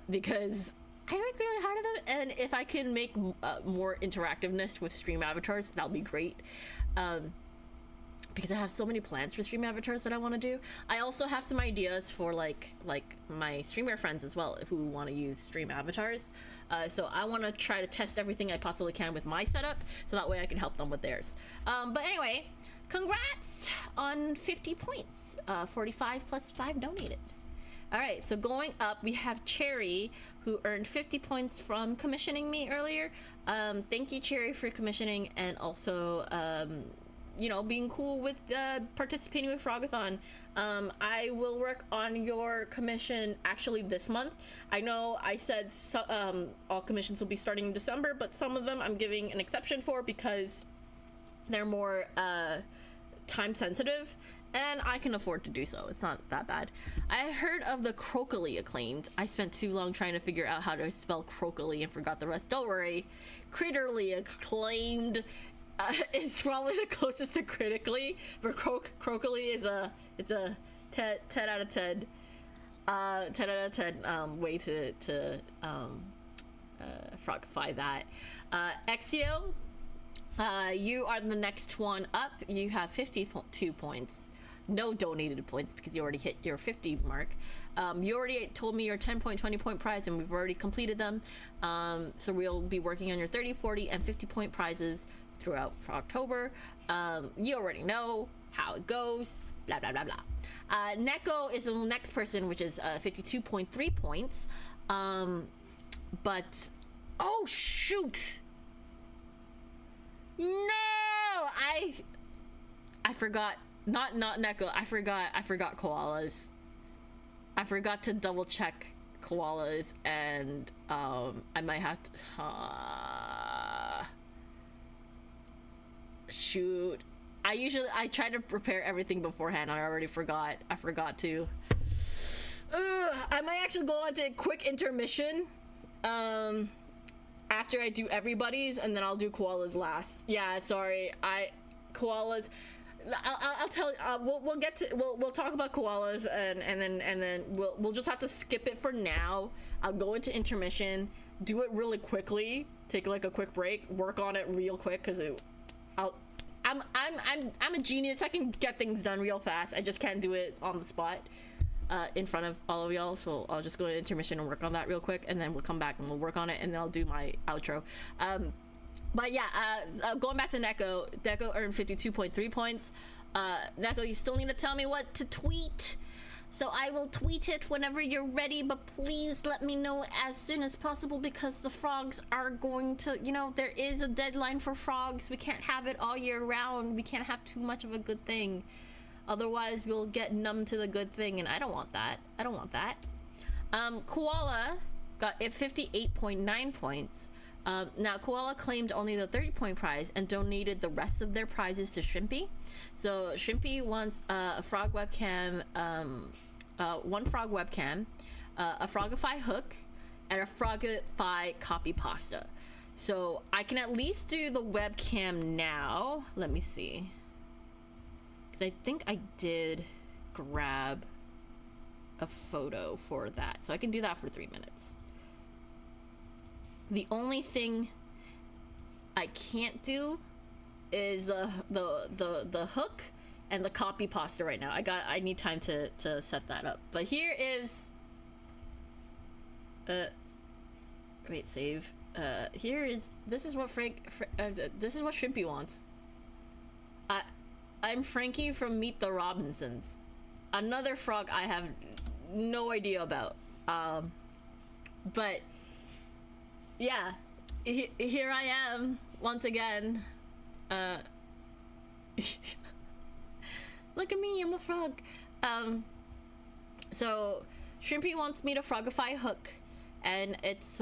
because I work really hard at them, and if I can make more interactiveness with stream avatars, that'll be great. Because I have so many plans for stream avatars that I want to do. I also have some ideas for like my streamer friends as well, who want to use stream avatars. So I want to try to test everything I possibly can with my setup, so that way I can help them with theirs. But anyway, congrats on 50 points. 45 plus 5 donated. All right, so going up, we have Cherry, who earned 50 points from commissioning me earlier. Thank you, Cherry, for commissioning, and also you know, being cool with participating with Frog-a-Thon. I will work on your commission actually this month. I know I said all commissions will be starting in December, but some of them I'm giving an exception for because they're more time sensitive, and I can afford to do so. It's not that bad. I heard of the Crocally acclaimed. I spent too long trying to figure out how to spell Crocally and forgot the rest. Don't worry. Critterly acclaimed is probably the closest to critically, but Crocally is a 10 out of 10 10 out of 10 way to frogify that. Exio, you are the next one up. You have 52 points. No donated points because you already hit your 50 mark. You already told me your 10 point, 20 point prize, and we've already completed them. So we'll be working on your 30, 40, and 50 point prizes throughout for October. You already know how it goes. Blah, blah, blah, blah. Neko is the next person, which is 52.3 points. But, oh, shoot. No, I forgot. Not Neko. I forgot koalas. I forgot to double check koalas, and I might have to. Shoot. I try to prepare everything beforehand. I already forgot. I forgot to. I might actually go on to quick intermission. After I do everybody's, and then I'll do koalas last. Yeah, sorry. Koalas. I'll tell. We'll talk about koalas, and then we'll just have to skip it for now. I'll go into intermission, do it really quickly, take like a quick break, work on it real quick, because I'm a genius. I can get things done real fast. I just can't do it on the spot in front of all of y'all. So I'll just go into intermission and work on that real quick, and then we'll come back and we'll work on it, and then I'll do my outro. But yeah, going back to Neko. Neko earned 52.3 points. Neko, you still need to tell me what to tweet. So I will tweet it whenever you're ready, but please let me know as soon as possible, because the frogs are going to, you know, there is a deadline for frogs. We can't have it all year round. We can't have too much of a good thing. Otherwise, we'll get numb to the good thing, and I don't want that. I don't want that. Koala got 58.9 points. Now, Koala claimed only the 30-point prize and donated the rest of their prizes to Shrimpy. So Shrimpy wants a frog webcam, one frog webcam, a Frogify hook, and a Frogify copy pasta. So I can at least do the webcam now. Let me see. Because I think I did grab a photo for that. So I can do that for 3 minutes. The only thing I can't do is the hook and the copy pasta right now. I need time to set that up. But here is wait, save. This is what this is what Shrimpy wants. I'm Frankie from Meet the Robinsons. Another frog I have no idea about. But yeah, here I am once again. Look at me, I'm a frog. So Shrimpy wants me to frogify hook, and it's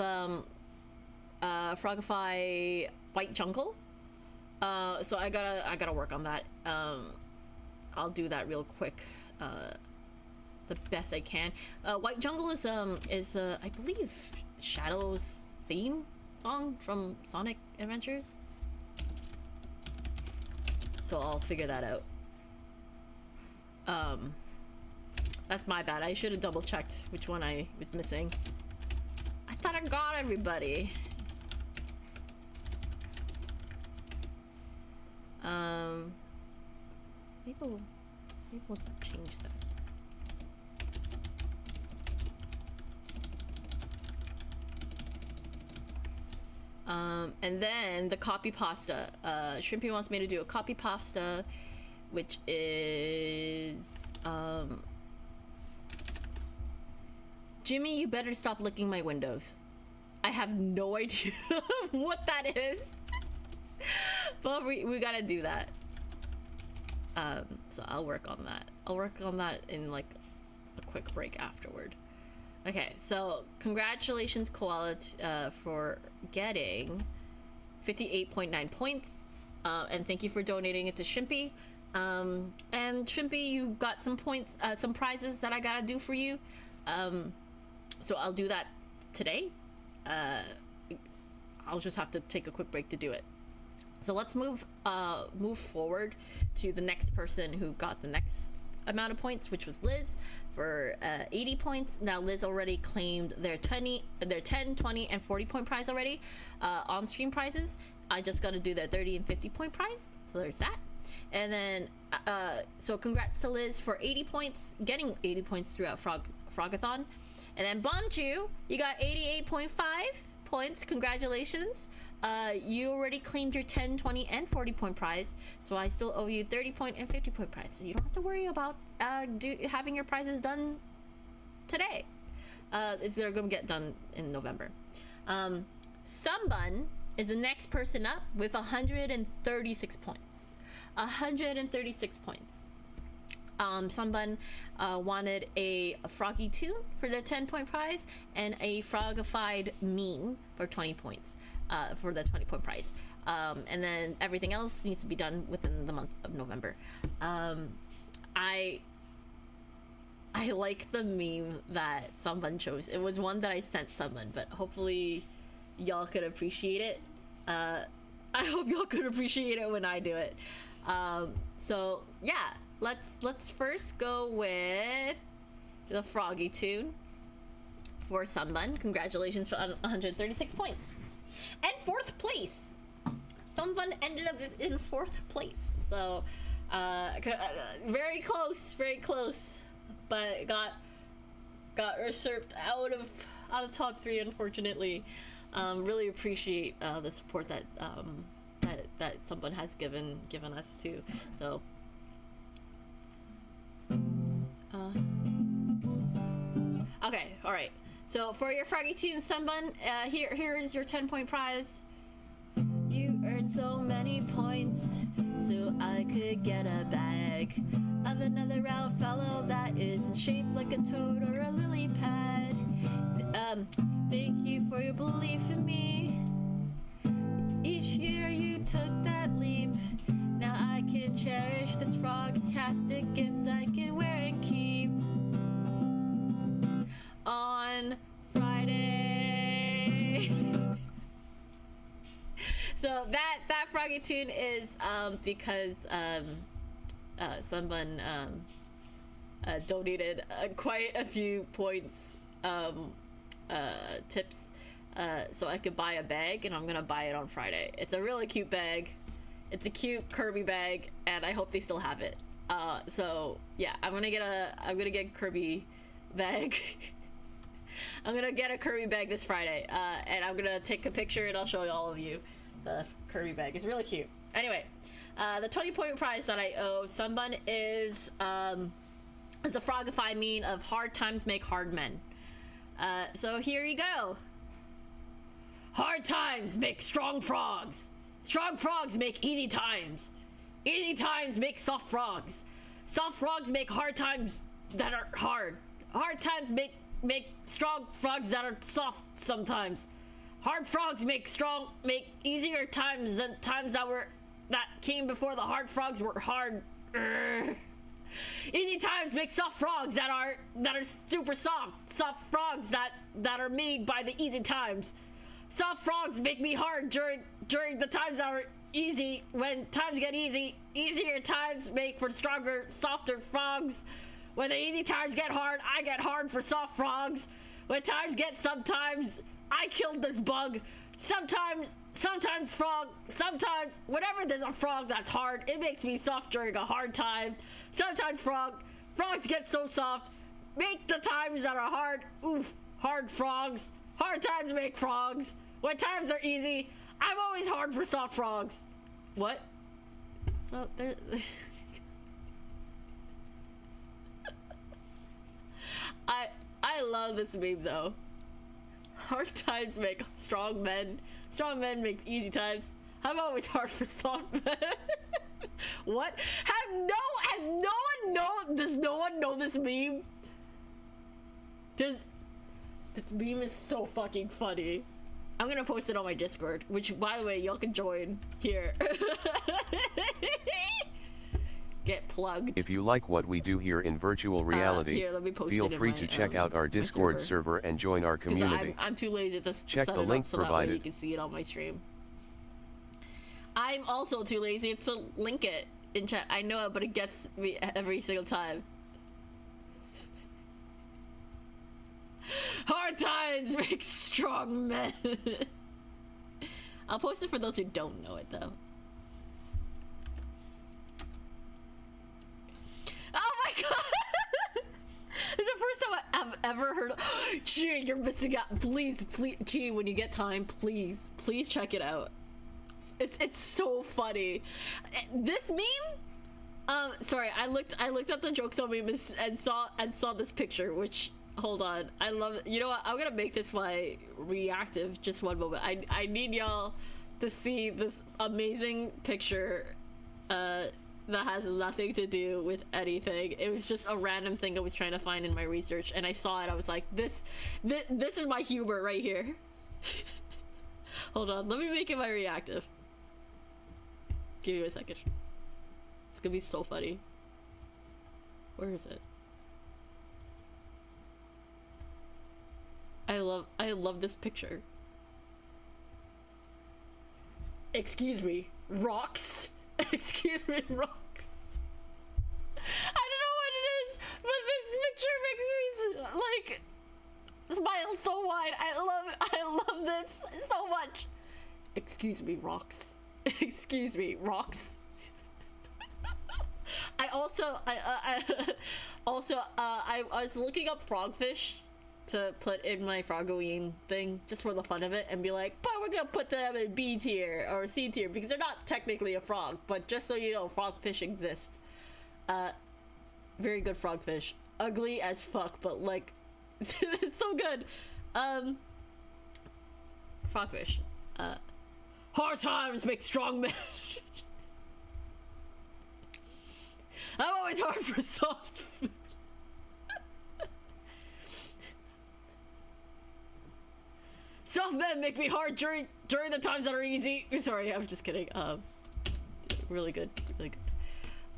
frogify white jungle. So I gotta work on that. I'll do that real quick, the best I can. White jungle is I believe Shadow's theme song from Sonic Adventures. So I'll figure that out. That's my bad. I should have double checked which one I was missing. I thought I got everybody. Maybe we'll change that. And then the copy pasta. Shrimpy wants me to do a copy pasta, which is Jimmy, you better stop licking my windows. I have no idea what that is. But we gotta do that. So I'll work on that. I'll work on that in like a quick break afterward. Okay, so congratulations, Koala, for getting 58.9 points. And thank you for donating it to Shrimpy. And Shrimpy, you got some points, some prizes that I gotta do for you. So I'll do that today. I'll just have to take a quick break to do it. So let's move forward to the next person who got the next amount of points, which was Liz for 80 points. Now Liz already claimed their 10, 20, and 40 point prize already, on stream prizes. I just got to do their 30 and 50 point prize. So there's that. And then so congrats to Liz for 80 points, getting 80 points throughout Frog-a-Thon. And then Bomchu, you got 88.5 points. Congratulations. You already claimed your 10, 20, and 40 point prize, so I still owe you 30 point and 50 point prize. So you don't have to worry about having your prizes done today. They're gonna get done in November. Sunbun is the next person up with 136 points. 136 points. Sunbun wanted a Frog-a-Thon for their 10 point prize and a Frog-a-fied meme for 20 points. For the 20 point prize, and then everything else needs to be done within the month of November. I like the meme that someone chose. It was one that I sent someone, but hopefully y'all could appreciate it. I hope y'all could appreciate it when I do it. So yeah, let's first go with the Frog-a-Thon for Sunbun. Congratulations for 136 points. And 4th place. Someone ended up in 4th place. So, very close, but got usurped out of top 3, unfortunately. Really appreciate the support that someone has given us too. So, okay, all right. So for your Frog-a-Thon, Sunbun, here is your 10 point prize. You earned so many points, so I could get a bag of another round fellow that isn't shaped like a toad or a lily pad. Thank you for your belief in me. Each year you took that leap. Now I can cherish this frog-tastic gift I can wear and keep. On Friday. So that Frog-a-Thon is because someone donated quite a few points, tips, so I could buy a bag, and I'm gonna buy it on Friday. It's a really cute bag. It's a cute Kirby bag, and I hope they still have it. So yeah, I'm gonna get a Kirby bag. I'm gonna get a Kirby bag this Friday, and I'm gonna take a picture and I'll show all of you the Kirby bag. It's really cute. Anyway, the 20 point prize that I owe Sunbun is a Frog-a-Thon meme of hard times make hard men. So here you go. Hard times make strong frogs. Strong frogs make easy times. Easy times make soft frogs. Soft frogs make hard times that are hard. Hard times make strong frogs that are soft sometimes. Hard frogs make easier times than times that came before the hard frogs were hard. Easy times make soft frogs that are super soft. Soft frogs that are made by the easy times. Soft frogs make me hard during the times that are easy. When times get easy, easier times make for stronger, softer frogs. When the easy times get hard, I get hard for soft frogs. When times get sometimes, I killed this bug. Sometimes whenever there's a frog that's hard, it makes me soft during a hard time. Sometimes frogs get so soft, make the times that are hard, oof, hard frogs. Hard times make frogs. When times are easy, I'm always hard for soft frogs. What? So there. I love this meme though. Hard times make strong men. Strong men makes easy times. I'm always hard for soft men. What? What? Has no one know? Does no one know this meme? This meme is so fucking funny. I'm gonna post it on my Discord, which, by the way, y'all can join here. Get plugged. If you like what we do here in virtual reality, here, let me post feel it in free my, to check out our Discord server and join our community. I'm too lazy to Check set the it link up so that way provided. you can see it on my stream. I'm also too lazy to link it in chat. I know it, but it gets me every single time. Hard times make strong men. I'll post it for those who don't know it, though. Oh my god! It's the first time I've ever heard of. Gee, you're missing out. Please, Gee, when you get time, please check it out. It's so funny. This meme. Sorry, I looked at the jokes on meme and saw this picture, which. Hold on, I love it. You know what? I'm gonna make this my reactive. Just one moment. I need y'all to see this amazing picture that has nothing to do with anything. It was just a random thing I was trying to find in my research, and I saw it. I was like, this is my humor right here. Hold on, let me make it my reactive. Give me a second. It's gonna be so funny. Where is it? I love this picture. Excuse me, rocks? Excuse me, rocks. I don't know what it is, but this picture makes me like smile so wide. I love this so much. Excuse me, rocks. Excuse me, rocks. I was looking up frogfish to put in my Frog-a-Thon thing just for the fun of it and be like, but we're gonna put them in B tier or C tier because they're not technically a frog, but just so you know, frogfish exist. Very good frogfish. Ugly as fuck, but like it's so good. Frogfish. Hard times make strong men. I'm always hard for soft food. Soft men make me hard during the times that are easy. Sorry, I was just kidding. Really good, really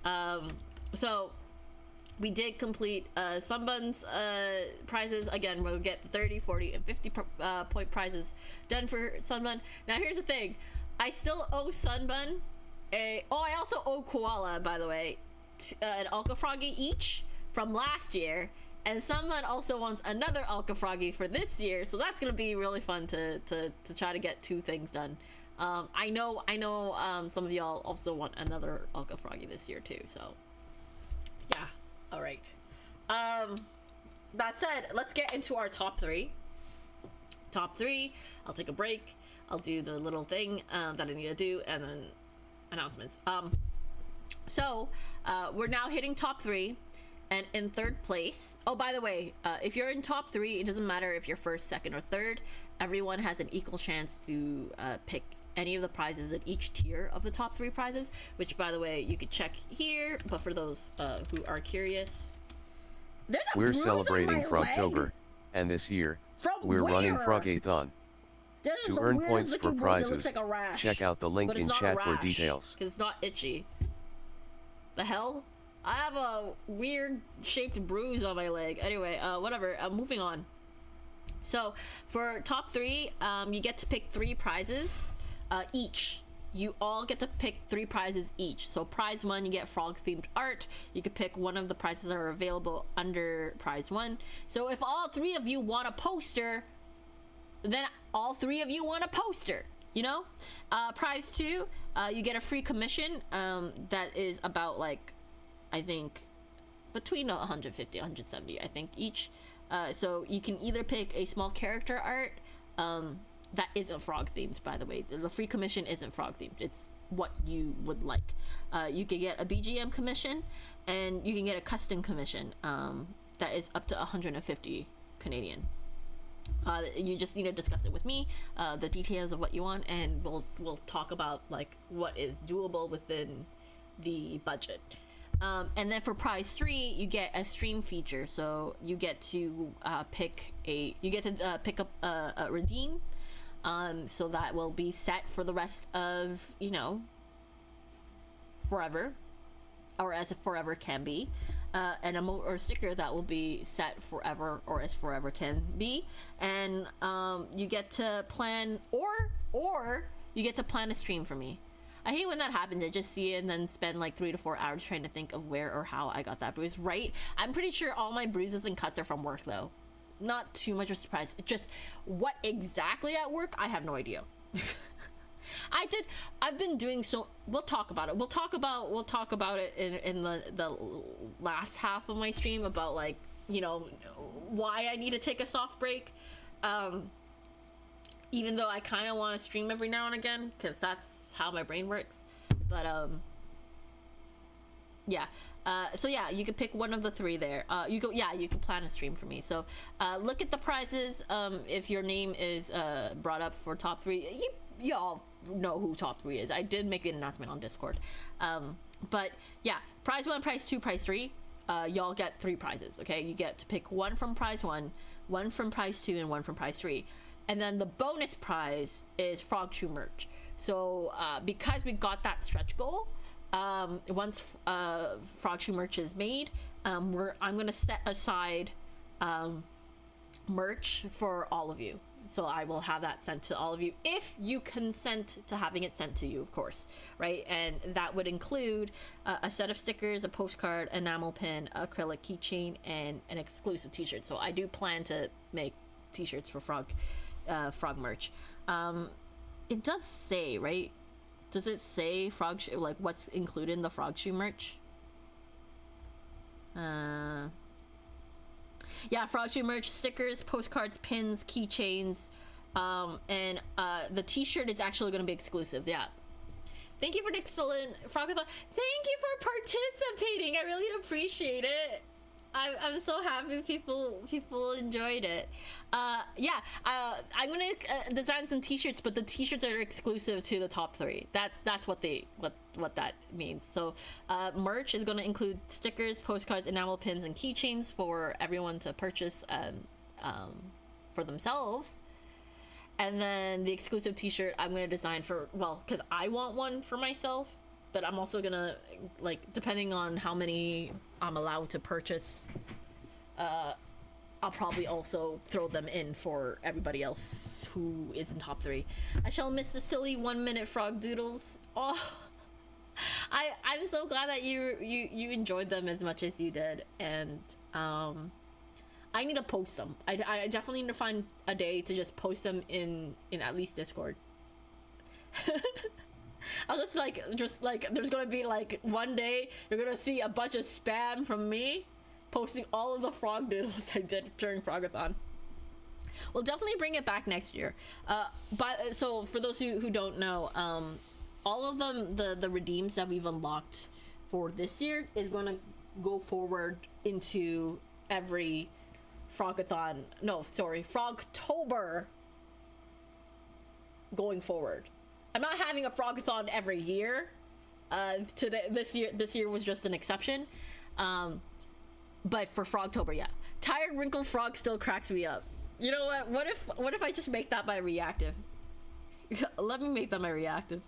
good. So we did complete Sunbun's prizes. Again, we'll get 30, 40, and 50 point prizes done for Sunbun. Now here's the thing. I still owe Sunbun I also owe Koala, by the way, an Alka Froggy each from last year. And someone also wants another Alka Froggy for this year, so that's gonna be really fun to try to get 2 things done. I know some of y'all also want another Alka Froggy this year too, so yeah. All right. That said, let's get into our top 3. Top 3. I'll take a break. I'll do the little thing that I need to do, and then announcements. So we're now hitting top 3. And in 3rd place, oh, by the way, if you're in top 3, it doesn't matter if you're 1st, 2nd, or 3rd. Everyone has an equal chance to pick any of the prizes in each tier of the top 3 prizes, which, by the way, you could check here. But for those who are curious, we're celebrating Frogtober, and this year we're running Frog-a-Thon. To earn points for prizes, check out the link in chat for details. Because it's not itchy. The hell? I have a weird shaped bruise on my leg. Anyway, whatever. Moving on. So for top 3, you get to pick 3 prizes each. You all get to pick 3 prizes each. So prize 1, you get frog themed art. You can pick one of the prizes that are available under prize 1. So if all 3 of you want a poster, then all 3 of you want a poster. You know? Prize 2, you get a free commission that is about, like, I think between 150 170 I think each. So you can either pick a small character art that isn't frog themed, by the way. The free commission isn't frog themed, it's what you would like. You can get a BGM commission, and you can get a custom commission that is up to 150 Canadian. You just need to discuss it with me, the details of what you want, and we'll talk about like what is doable within the budget. And then for prize 3, you get a stream feature. So you get to pick up a redeem. So that will be set for the rest of, you know, forever, or as forever can be. An emote or sticker that will be set forever, or as forever can be. And you get to plan, or you get to plan a stream for me. I hate when that happens. I just see it and then spend like 3 to 4 hours trying to think of where or how I got that bruise. Right? I'm pretty sure all my bruises and cuts are from work though. Not too much of a surprise. Just what exactly at work, I have no idea. I've been doing so. We'll talk about it. We'll talk about it in the last half of my stream about, like, you know, why I need to take a soft break. Even though I kind of want to stream every now and again, because that's how my brain works. But yeah. So yeah, you can pick one of the 3 there. You can plan a stream for me. So look at the prizes. If your name is brought up for top 3, y'all know who top 3 is. I did make an announcement on Discord. But yeah, prize 1, prize 2, prize 3. Y'all get 3 prizes. Okay, you get to pick 1 from prize 1, 1 from prize 2, and 1 from prize 3. And then the bonus prize is Frog Shoe merch. So because we got that stretch goal, once Frog Shoe merch is made, I'm gonna set aside merch for all of you. So I will have that sent to all of you if you consent to having it sent to you, of course, right? And that would include a set of stickers, a postcard, enamel pin, acrylic keychain, and an exclusive t-shirt. So I do plan to make t-shirts for Frog merch. It does say, right? Does it say Frog Shoe, like what's included in the Frog Shoe merch? Yeah, Frog Shoe merch, stickers, postcards, pins, keychains, and the t-shirt is actually going to be exclusive. Yeah. Thank you for the excellent Frog-a-Thon. Thank you for participating. I really appreciate it. I'm so happy people enjoyed it. Yeah, I'm gonna design some t-shirts, but the t-shirts are exclusive to the top 3. That's what that means. So merch is going to include stickers, postcards, enamel pins, and keychains for everyone to purchase for themselves. And then the exclusive t-shirt I'm going to design for, well, because I want one for myself, but I'm also gonna, like, depending on how many I'm allowed to purchase, I'll probably also throw them in for everybody else who is in top 3. I shall miss the silly 1-minute frog doodles. Oh, I'm so glad that you enjoyed them as much as you did, and I need to post them. I definitely need to find a day to just post them in at least Discord. I'll just like there's gonna be like one day you're gonna see a bunch of spam from me posting all of the frog doodles I did during Frog-a-Thon. We'll definitely bring it back next year. But so for those who don't know, all of them, the redeems that we've unlocked for this year is gonna go forward into every Frog-a-Thon. No, sorry, Frogtober going forward. I'm not having a Frog-a-Thon every year. This year was just an exception. But for Frogtober, yeah. Tired wrinkled frog still cracks me up. You know what? What if I just make that my reactive? Let me make that my reactive.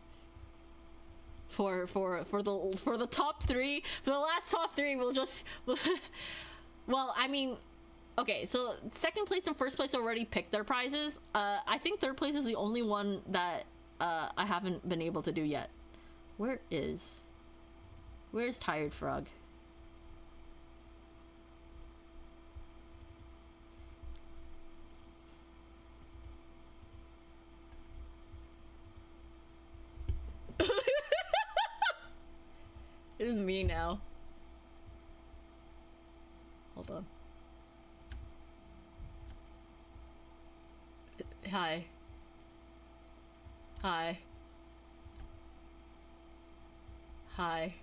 For the top 3, for the last top 3, we'll just. Well, I mean, okay. So second place and first place already picked their prizes. I think third place is the only one that I haven't been able to do yet. Where's Tired Frog? It is me now. Hold on. Hi. Hi. Hi.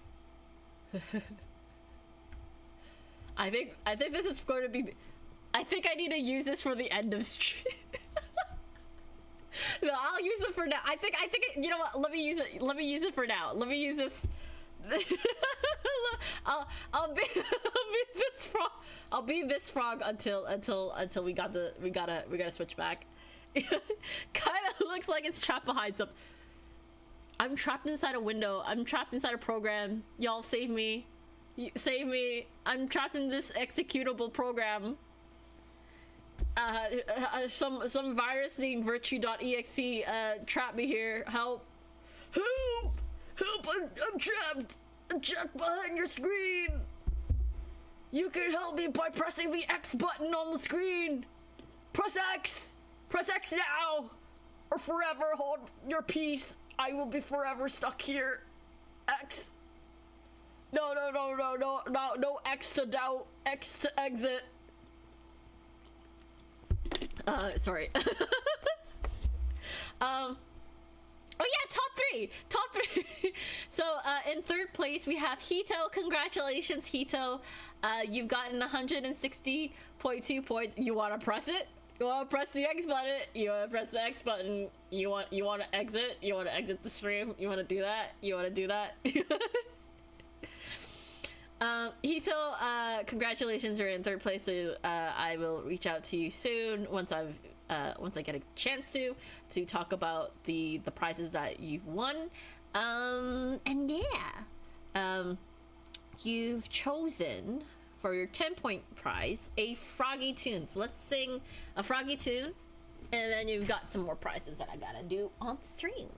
I think this is going to be. I think I need to use this for the end of stream. No, I'll use it for now. I think you know what? Let me use it. Let me use it for now. Let me use I'll be this frog. I'll be this frog until we gotta switch back. Kind of looks like it's trapped behind some. I'm trapped inside a window. I'm trapped inside a program. Y'all save me. Save me. I'm trapped in this executable program. Some virus named virtue.exe trapped me here. Help. Help, I'm trapped. I'm trapped behind your screen. You can help me by pressing the X button on the screen. Press X. Press X now. Or forever hold your peace. I will be forever stuck here. X. No, X to doubt. X to exit. Sorry. Oh yeah, top three. So in third place we have Hito. Congratulations, Hito. You've gotten 160.2 points. You want to press it? You want to press the X button? You want to press the X button? You want to exit? You want to exit the stream? You want to do that? You want to do that? Hito, congratulations, you're in third place. So I will reach out to you soon once I get a chance to talk about the prizes that you've won. And yeah, you've chosen for your 10-point prize a Frog-a-Thon. So let's sing a Frog-a-Thon, and then you've got some more prizes that I gotta do on stream.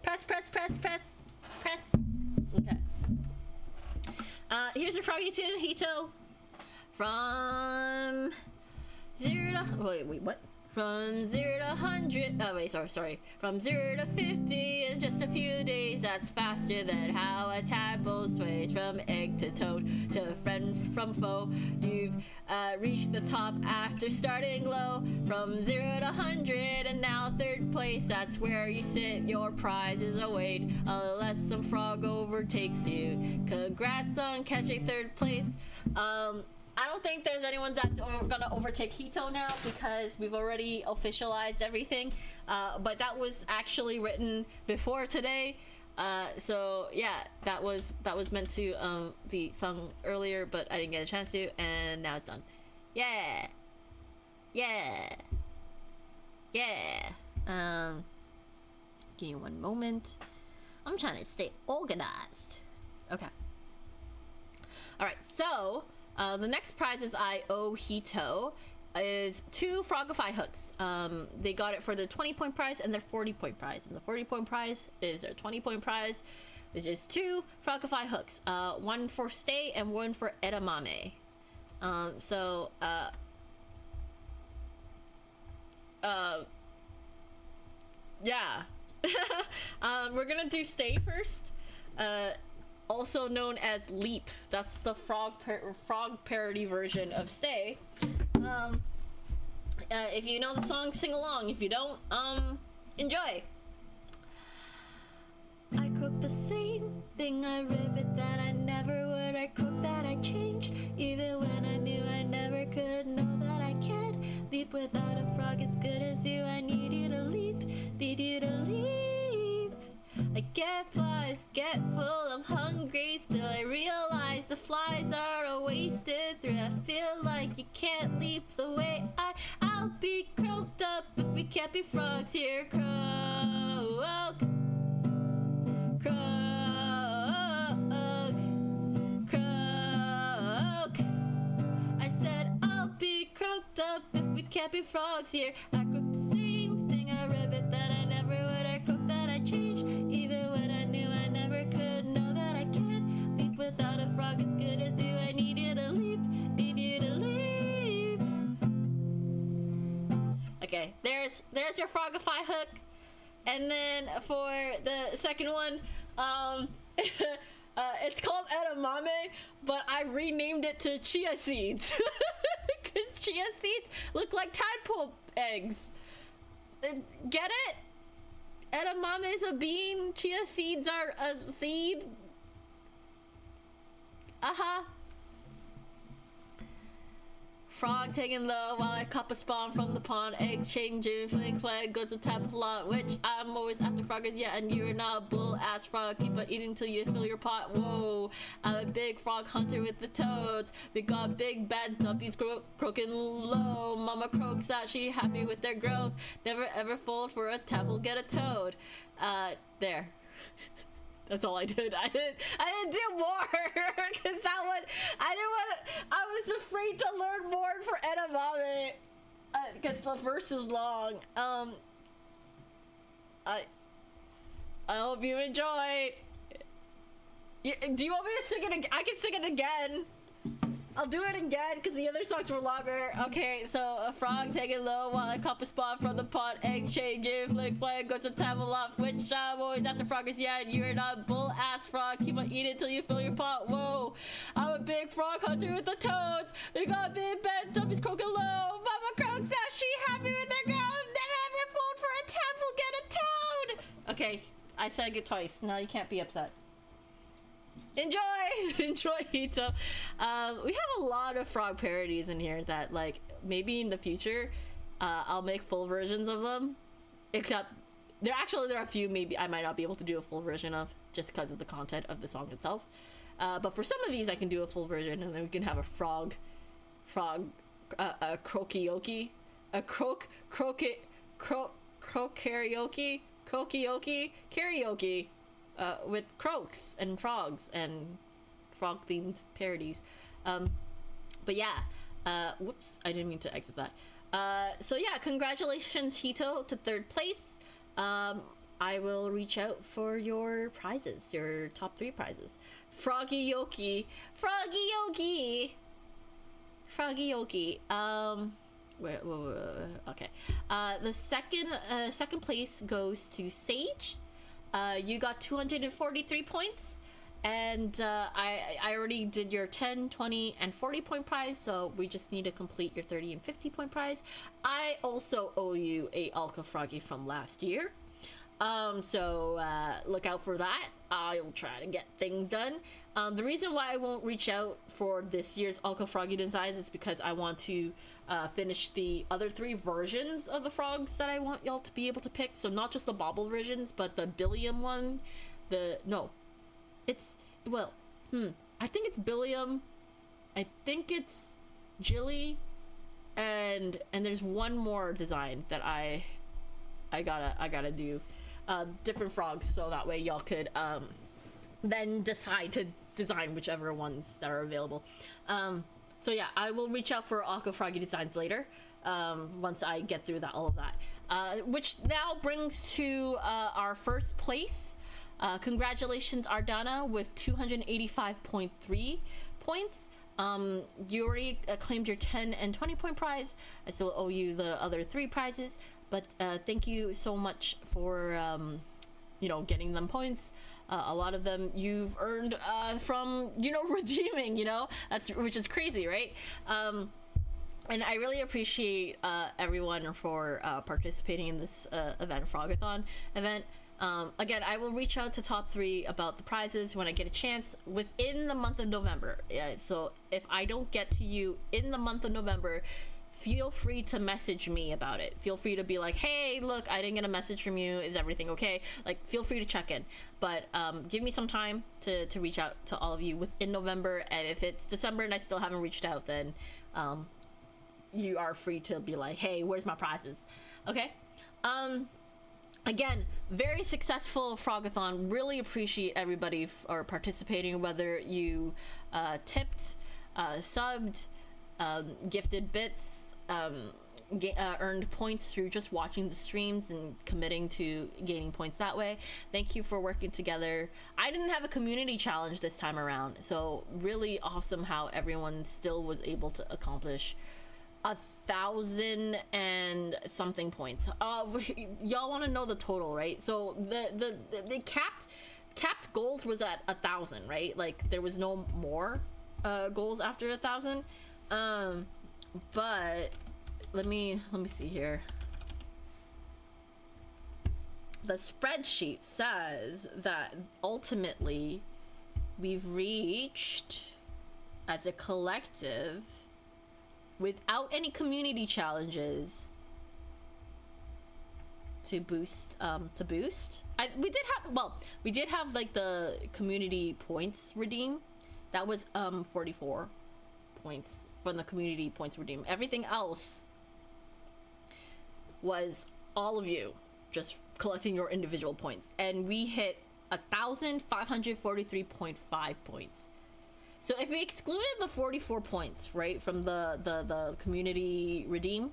Press. Okay. Here's your Frog-a-Thon, Hito. From 0 to... Wait, what? From 0 to 100... Oh, wait, sorry. From 0 to 50 in just a few days. That's faster than how a tadpole sways. From egg to toad to friend from foe. You've reached the top after starting low. From 0 to 100 and now third place. That's where you sit. Your prizes await unless some frog overtakes you. Congrats on catching third place. I don't think there's anyone that's gonna overtake Hito now because we've already officialized everything. But that was actually written before today. So yeah, that was meant to be sung earlier, but I didn't get a chance to, and now it's done. Yeah. Give me one moment. I'm trying to stay organized. Okay. All right, so. The next prizes I owe Hito is 2 Frog-a-Thon hooks. They got it for their 20-point prize and their 40-point prize. And the 40-point prize is their 20-point prize, which is 2 Frog-a-Thon hooks. One for Stay and one for Edamame. Yeah. We're gonna do Stay first. Also known as Leap. That's the frog parody version of Stay. If you know the song, sing along. If you don't, enjoy. I croaked the same thing, I ribbit that I never would. I croaked that I changed, even when I knew I never could. Know that I can't leap without a frog as good as you. I need you to leap, need you to leap. I get flies, get full, I'm hungry. Still I realize the flies are a wasted thread. I feel like you can't leap the way I'll be croaked up if we can't be frogs here. Croak. I said I'll be croaked up if we can't be frogs here. I croaked the same thing, I ribbit that I never would. I croaked that I changed, even when I knew I never could. Know that I can't leap without a frog as good as you. I need you to leap, need you to leap. Okay, there's your Frog-a-Thon hook. And then for the second one, it's called edamame, but I renamed it to chia seeds. Because chia seeds look like tadpole eggs. Get it? Edamame is a bean, chia seeds are a seed. frog taking low while I cup a spawn from the pond. Eggs changing, fling flag goes to tap a lot. Which I'm always after froggers, yeah, and you're not a bull ass frog. Keep on eating till you fill your pot. Whoa, I'm a big frog hunter with the toads. We got big bad duppies croaking low. Mama croaks out, she happy with their growth. Never ever fold for a tap, get a toad. There. That's all I did. I didn't do more because that one I was afraid to learn more for edamame because the verse is long. I hope you enjoy. Do you want me to sing it again? I can sing it again. I'll do it again because the other songs were longer. Okay, so a frog taking low while I cup a spot from the pot. Eggs changing, flick flag goes to table off. Which I'm always after froggers, yeah, and you're not a bull ass frog. Keep on eating till you fill your pot. Whoa, I'm a big frog hunter with the toads. We got big bad duppies croaking low. Mama croaks out, she happy with their growth. Never ever fold for a tadpole, get a toad. Okay, I said it twice. Now you can't be upset. Enjoy Hito. We have a lot of frog parodies in here that, like, maybe in the future I'll make full versions of them, except there are a few maybe I might not be able to do a full version of just because of the content of the song itself, but for some of these I can do a full version, and then we can have a frog karaoke karaoke with croaks and frogs and frog themed parodies. But yeah, whoops, I didn't mean to exit that. So yeah, congratulations Hito to 3rd place. I will reach out for your prizes, your top 3 prizes. Froggy Yoki. Okay. The second place goes to Sage. You got 243 points, and I already did your 10, 20, and 40 point prize, so we just need to complete your 30 and 50 point prize. I also owe you a Alka Froggy from last year, so look out for that. I'll try to get things done. The reason why I won't reach out for this year's Alka Froggy designs is because I want to finish the other 3 versions of the frogs that I want y'all to be able to pick. So not just the bobble versions, but the Billiam one. I think it's Billiam. I think it's Jilly, and there's one more design that I gotta do, different frogs, so that way y'all could then decide to design whichever ones that are available. So yeah, I will reach out for Alka Froggy designs later, once I get through all of that. Which now brings to our first place. Congratulations, Ardana, with 285.3 points. You already claimed your 10 and 20 point prize. I still owe you the other 3 prizes, but thank you so much for getting them points. A lot of them you've earned from redeeming, which is crazy, right? And I really appreciate everyone for participating in this event, Frog-a-Thon event. Again, I will reach out to top 3 about the prizes when I get a chance within the month of November. So if I don't get to you in the month of November, feel free to message me about it. Feel free to be like, hey, look, I didn't get a message from you. Is everything okay? Like, feel free to check in. But give me some time to reach out to all of you within November. And if it's December and I still haven't reached out, then you are free to be like, hey, where's my prizes? Okay? Again, very successful Frog-a-Thon. Really appreciate everybody for participating, whether you tipped, subbed, gifted bits, earned points through just watching the streams and committing to gaining points that way. Thank you for working together. I didn't have a community challenge this time around, so really awesome how everyone still was able to accomplish 1,000 and something points. Y'all want to know the total, right? So the capped goals was at 1,000, right? Like there was no more goals after 1,000. But let me see here. The spreadsheet says that ultimately we've reached as a collective without any community challenges to boost. We did have like the community points redeem. That was 44 points from the community points redeem. Everything else was all of you just collecting your individual points, and we hit 1,543.5 points. So if we excluded the 44 points, right, from the community redeem,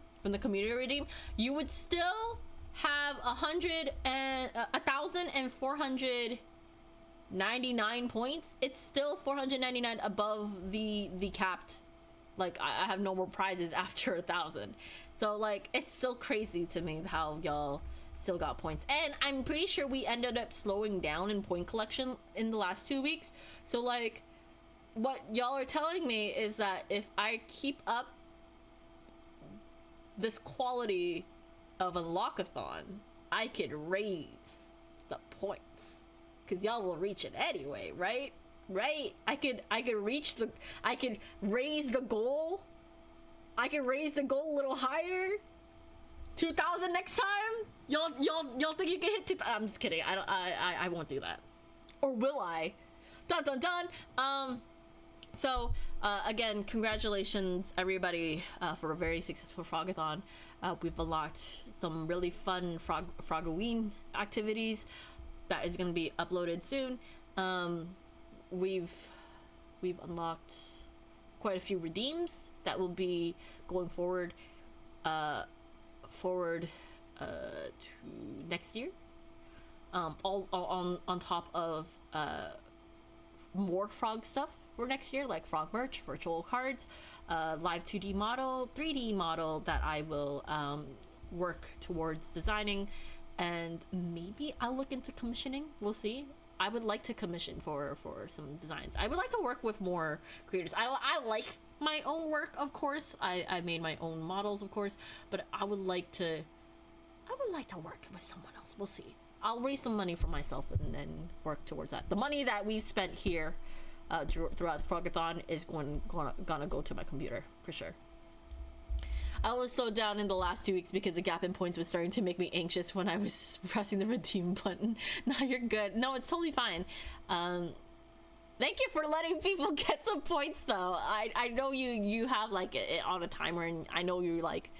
you would still have 1,499 points. It's still 499 above the capped. Like, I have no more prizes after 1,000. So like, it's still crazy to me how y'all still got points. And I'm pretty sure we ended up slowing down in point collection in the last 2 weeks. So like, what y'all are telling me is that if I keep up this quality of Unlock-a-thon, I could raise the points, because y'all will reach it anyway, right? I could raise the goal. I could raise the goal a little higher. 2,000 next time. Y'all think you can hit 2,000? I'm just kidding. I won't do that. Or will I? Dun dun dun. So again, congratulations everybody for a very successful Frog-a-thon. We've unlocked some really fun Frog-a-ween activities that is going to be uploaded soon. We've unlocked quite a few redeems that will be going forward to next year. All on top of more Frog stuff for next year, like Frog merch, virtual cards, live 2D model, 3D model that I will work towards designing, and maybe I'll look into commissioning. We'll see. I would like to commission for some designs. I would like to work with more creators. I like my own work, of course. I made my own models, of course, but I would like to work with someone else. We'll see. I'll raise some money for myself and then work towards that. The money that we've spent here throughout the Frog-a-thon is gonna go to my computer for sure. I was so down in the last 2 weeks because the gap in points was starting to make me anxious when I was pressing the redeem button. No, you're good. No, it's totally fine. Thank you for letting people get some points though. I know you have like it on a timer, and I know you're like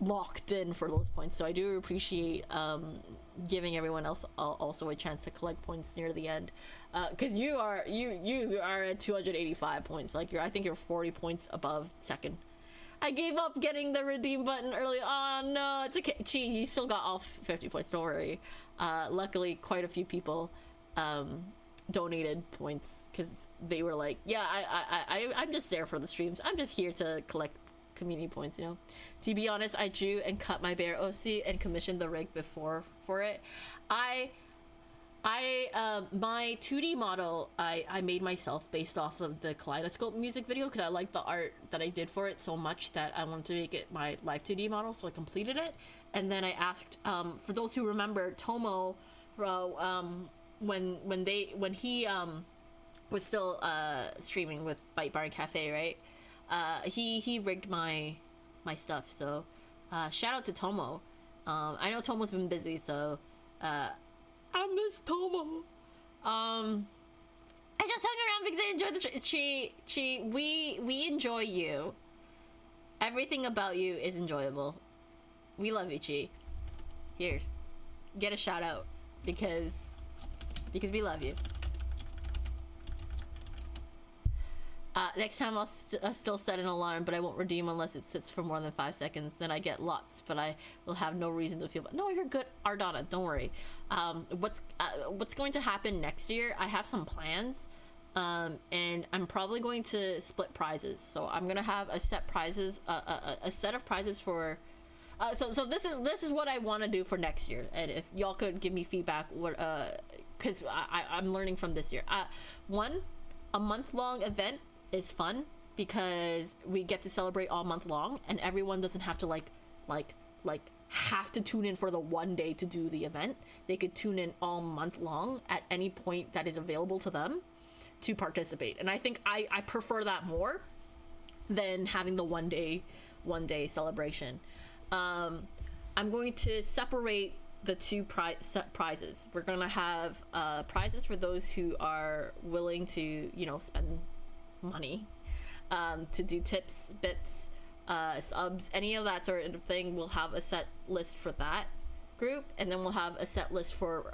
locked in for those points, so I do appreciate giving everyone else also a chance to collect points near the end, because you are at 285 points. Like I think you're 40 points above second. I gave up getting the redeem button early. Oh no, it's okay. Chi, you still got all 50 points, don't worry. Luckily quite a few people donated points because they were like, yeah, I'm just there for the streams. I'm just here to collect community points, you know. To be honest, I drew and cut my bear OC and commissioned the rig before for it. My 2D model I made myself based off of the Kaleidoscope music video because I liked the art that I did for it so much that I wanted to make it my live 2D model, so I completed it. And then I asked, for those who remember Tomo, when he was still streaming with Bite Bar and Cafe, right? He rigged my stuff, so shout out to Tomo. I know Tomo's been busy, so I miss Tomo. I just hung around because I enjoyed the Chi, we enjoy you. Everything about you is enjoyable. We love you, Chi. Here, get a shout out because we love you. Next time I'll still set an alarm, but I won't redeem unless it sits for more than 5 seconds. Then I get lots, but I will have no reason to feel bad. No, you're good, Ardana. Don't worry. What's going to happen next year? I have some plans, and I'm probably going to split prizes. So I'm gonna have a set prizes, a set of prizes for. So this is what I want to do for next year, and if y'all could give me feedback, what because I'm learning from this year. A month-long event is fun because we get to celebrate all month long, and everyone doesn't have to like have to tune in for the one day to do the event. They could tune in all month long at any point that is available to them to participate, and I think I prefer that more than having the one day celebration. I'm going to separate the two prizes. We're gonna have prizes for those who are willing to, you know, spend money, to do tips, bits, subs, any of that sort of thing. We'll have a set list for that group, and then we'll have a set list for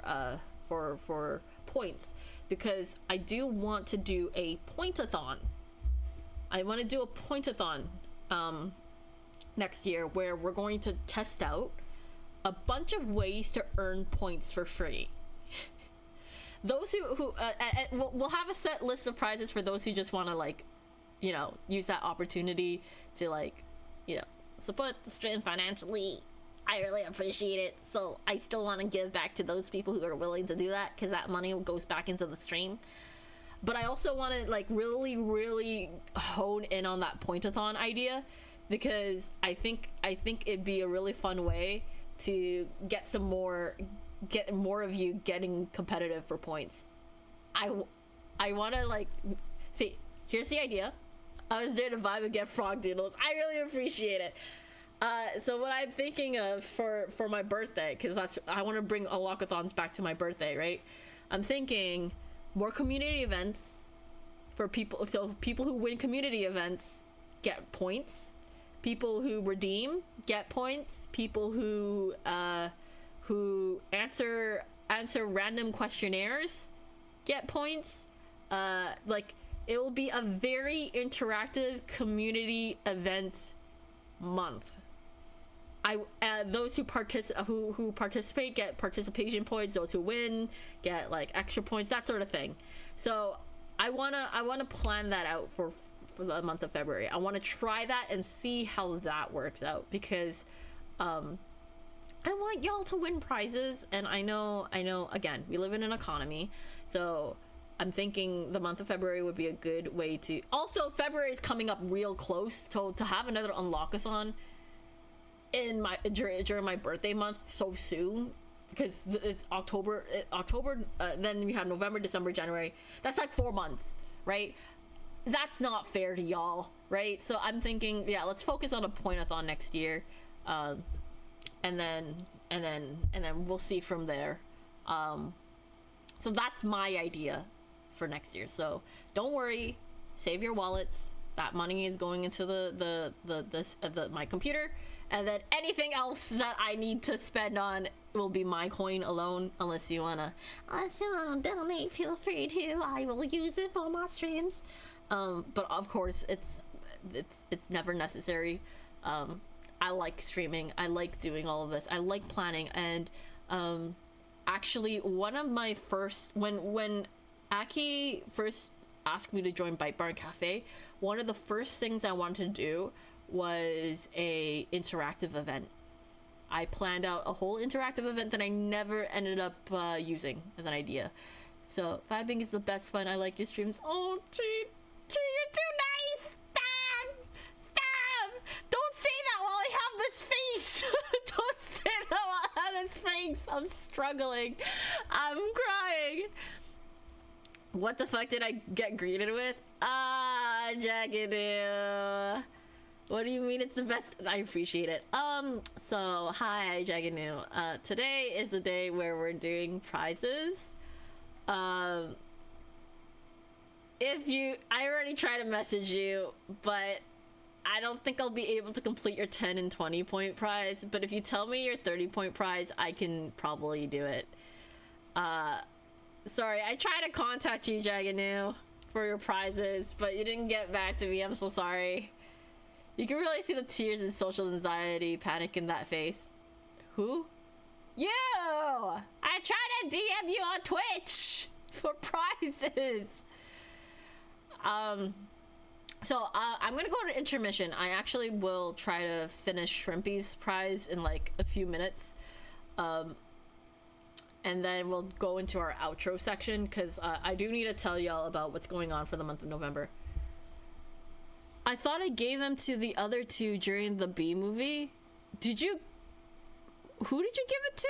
points, because I do want to do a point-a-thon. I want to do a point-a-thon next year, where we're going to test out a bunch of ways to earn points for free. Those who we'll have a set list of prizes for those who just want to, like, you know, use that opportunity to, like, you know, support the stream financially. I really appreciate it, so I still want to give back to those people who are willing to do that, because that money goes back into the stream. But I also want to, like, really hone in on that point-a-thon idea, because I think it'd be a really fun way to get more of you getting competitive for points. I want to, like, see, here's the idea. I was there to vibe and get frog doodles. I really appreciate it. So what I'm thinking of for my birthday, because I want to bring Unlockathons back to my birthday, right? I'm thinking more community events for people. So people who win community events get points. People who redeem get points. People who answer random questionnaires get points. Like, it will be a very interactive community event month. Those who participate get participation points. Those who win get, like, extra points, that sort of thing. So I wanna plan that out for the month of February. I want to try that and see how that works out, because I want y'all to win prizes. And I know again, we live in an economy, so I'm thinking the month of February would be a good way to. Also, February is coming up real close, to have another Unlockathon during my birthday month so soon, because it's October, then we have November, December, January. That's like 4 months, right? That's not fair to y'all, right? So I'm thinking, yeah, let's focus on a point-a-thon next year, and then we'll see from there. So that's my idea for next year. So don't worry, save your wallets. That money is going into my computer, and then anything else that I need to spend on will be my coin alone. Unless you wanna donate, feel free to. I will use it for my streams. But of course, it's never necessary. I like streaming. I like doing all of this. I like planning. And actually, one of my first, when Aki first asked me to join Bite Bar Cafe, one of the first things I wanted to do was a interactive event. I planned out a whole interactive event that I never ended up using as an idea. So vibing is the best fun. I like your streams. Oh, gee, you're too nice. Stop. Don't say that while I have this face. Don't say that while I have this face. I'm struggling. I'm crying. What the fuck did I get greeted with? Jaggedoo. What do you mean it's the best? I appreciate it. So hi, Jaggedoo. Today is the day where we're doing prizes. I already tried to message you, but I don't think I'll be able to complete your 10 and 20 point prize. But if you tell me your 30 point prize, I can probably do it. Sorry, I tried to contact you, Jaggedoo, for your prizes, but you didn't get back to me. I'm so sorry. You can really see the tears and social anxiety, panic in that face. Who? You! I tried to DM you on Twitch for prizes. So I'm gonna go to intermission. I actually will try to finish Shrimpy's prize in like a few minutes. And then we'll go into our outro section, because I do need to tell y'all about what's going on for the month of November. I thought I gave them to the other two during the B movie. Did you? Who did you give it to?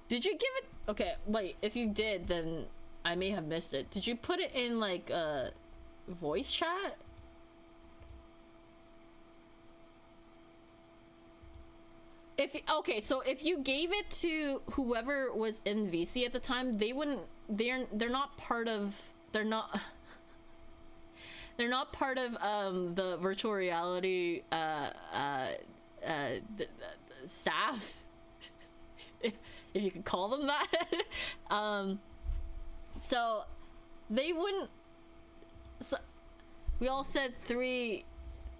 Did you give it? Okay, wait, if you did, then I may have missed it. Did you put it in like voice chat? Okay, so if you gave it to whoever was in VC at the time, they wouldn't. They're not part of. They're not. They're not part of the virtual reality staff, if you could call them that. So they wouldn't. So we all said three.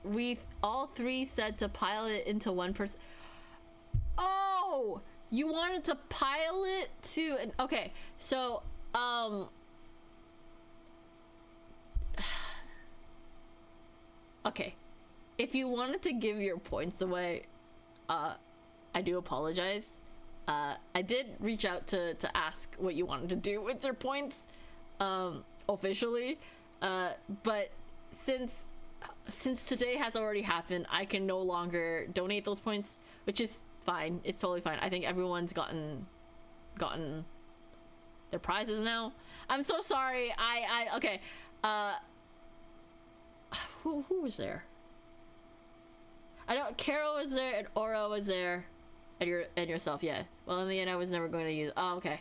We all three said to pile it into one person. Oh, you wanted to pile it to an, okay, so okay, if you wanted to give your points away, I do apologize. I did reach out to ask what you wanted to do with your points officially, but since today has already happened, I can no longer donate those points, which is fine. It's totally fine. I think everyone's gotten their prizes now. I'm so sorry. I okay. Who was there? I don't. Carol was there and Aura was there, and yourself. Yeah. Well, in the end, I was never going to use. Oh, okay.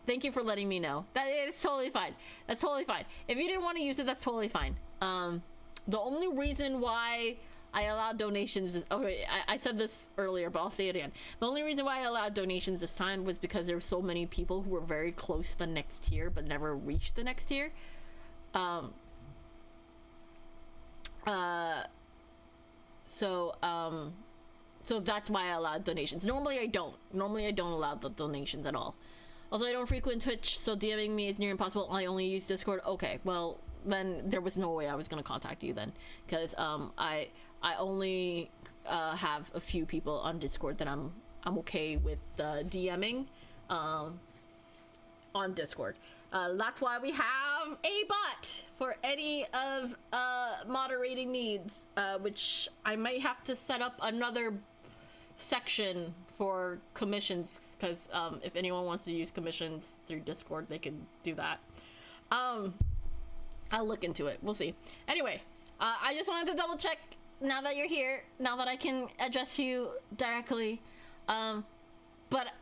Thank you for letting me know. That is totally fine. That's totally fine. If you didn't want to use it, that's totally fine. The only reason why I allowed donations is, okay, I said this earlier, but I'll say it again. The only reason why I allowed donations this time was because there were so many people who were very close to the next tier but never reached the next tier. So that's why I allowed donations. Normally I don't allow the donations at all. Also, I don't frequent Twitch, so DMing me is near impossible. I only use Discord. Okay, well, then there was no way I was gonna contact you then, because I only have a few people on Discord that I'm okay with DMing on Discord. That's why we have a bot for any of moderating needs, which I might have to set up another section for commissions, because if anyone wants to use commissions through Discord, they can do that. I'll look into it. We'll see. Anyway, I just wanted to double check now that you're here, now that I can address you directly. But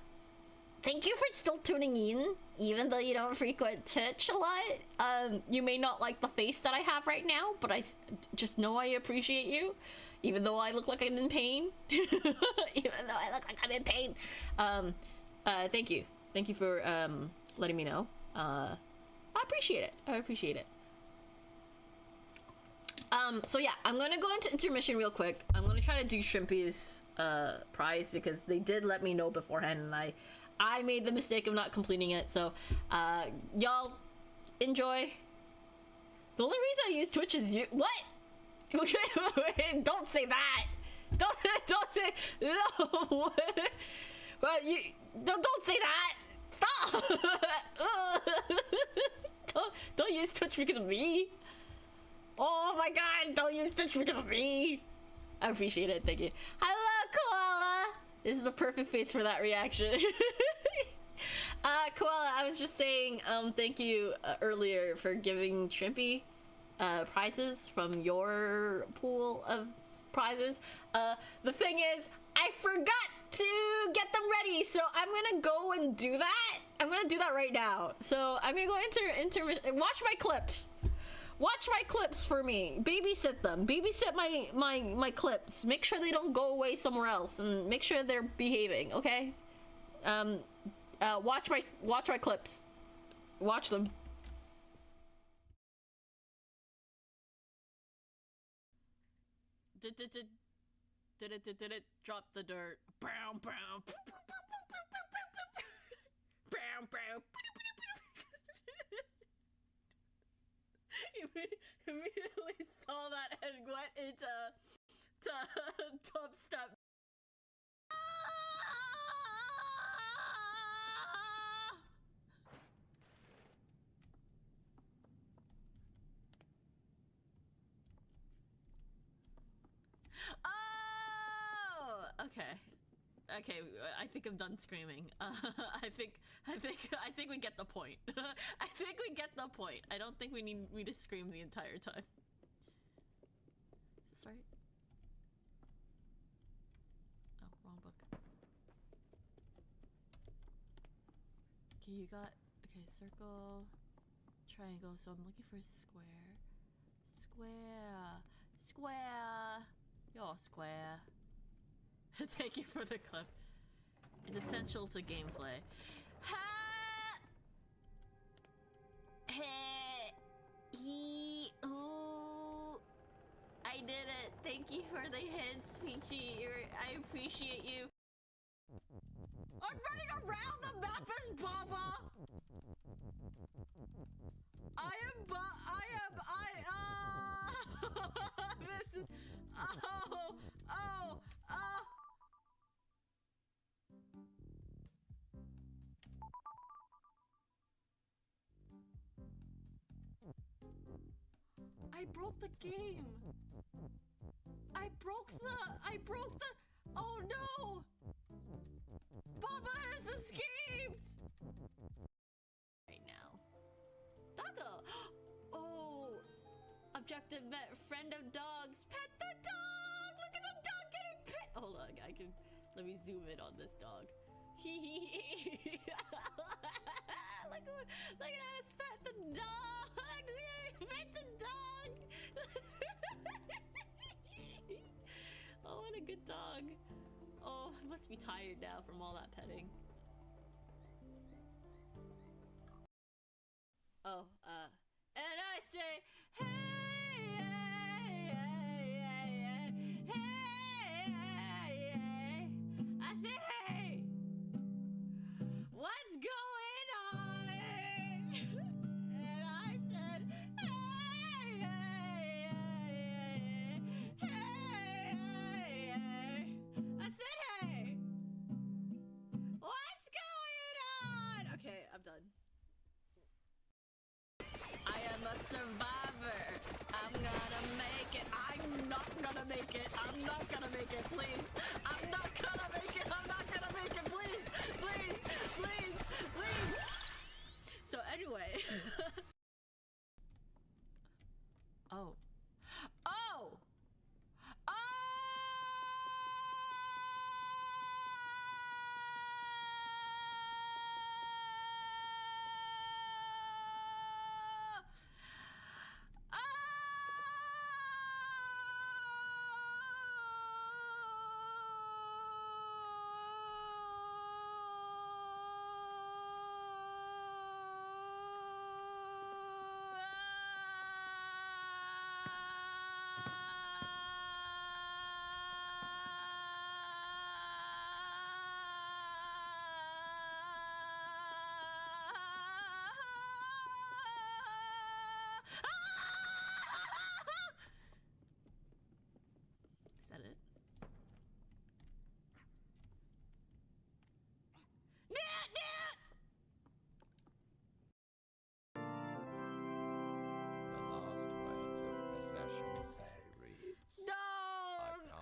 thank you for still tuning in, even though you don't frequent Twitch a lot. You may not like the face that I have right now, but I just know I appreciate you, even though I look like I'm in pain. Thank you. Thank you for letting me know. I appreciate it. So yeah, I'm gonna go into intermission real quick. I'm gonna try to do Shrimpy's prize, because they did let me know beforehand, and I made the mistake of not completing it. So y'all enjoy. The only reason I use Twitch is you. What? Don't say that. Don't say no. Well, you don't say that. Stop. don't use Twitch because of me. Oh my god, don't use Twitch because of me. I appreciate it, thank you. Hello, Koala. This is the perfect face for that reaction. Koala, I was just saying thank you earlier for giving Shrimpy prizes from your pool of prizes. The thing is, I forgot to get them ready, so I'm gonna go and do that. I'm gonna do that right now. So I'm gonna go watch my clips. Watch my clips for me. Babysit them. Babysit my clips. Make sure they don't go away somewhere else, and make sure they're behaving. Okay. Watch my clips. Watch them. Did it drop the dirt? Brown. Immediately saw that and went into dubstep. Oh, okay. Okay, I think I'm done screaming. I think we get the point. I think we get the point. I don't think we need me to scream the entire time. Is this right? Oh, wrong book. Okay, you got... Okay, circle, triangle, so I'm looking for a square. Square. Square. You're square. Thank you for the clip. It's essential to gameplay. Ha! Hey! He... Who... I did it. Thank you for the hints, Peachy. I appreciate you. I'm running around the map as Baba! This is... Oh! I broke the game! I broke the... Oh no! Baba has escaped! Right now. Doggo! Oh! Objective met friend of dogs. Pet the dog! Look at the dog getting pet! Hold on, I can... Let me zoom in on this dog. Look at us pet the dog! Pet the dog! Oh, what a good dog. Oh, I must be tired now from all that petting. Oh, and I say, hey, hey, hey, hey, hey, hey. I say, hey, what's going on? And I said, hey, hey, hey, hey, hey, hey. I said, hey, what's going on? Okay, I'm done. I am a survivor. I'm gonna make it. I'm not gonna make it. I'm not gonna make it, please. I'm not gonna make it. I'm not gonna make it, please. Please, please, please. So anyway. Oh. Oh! Oh! Is that it? The last words of possession say reads. No!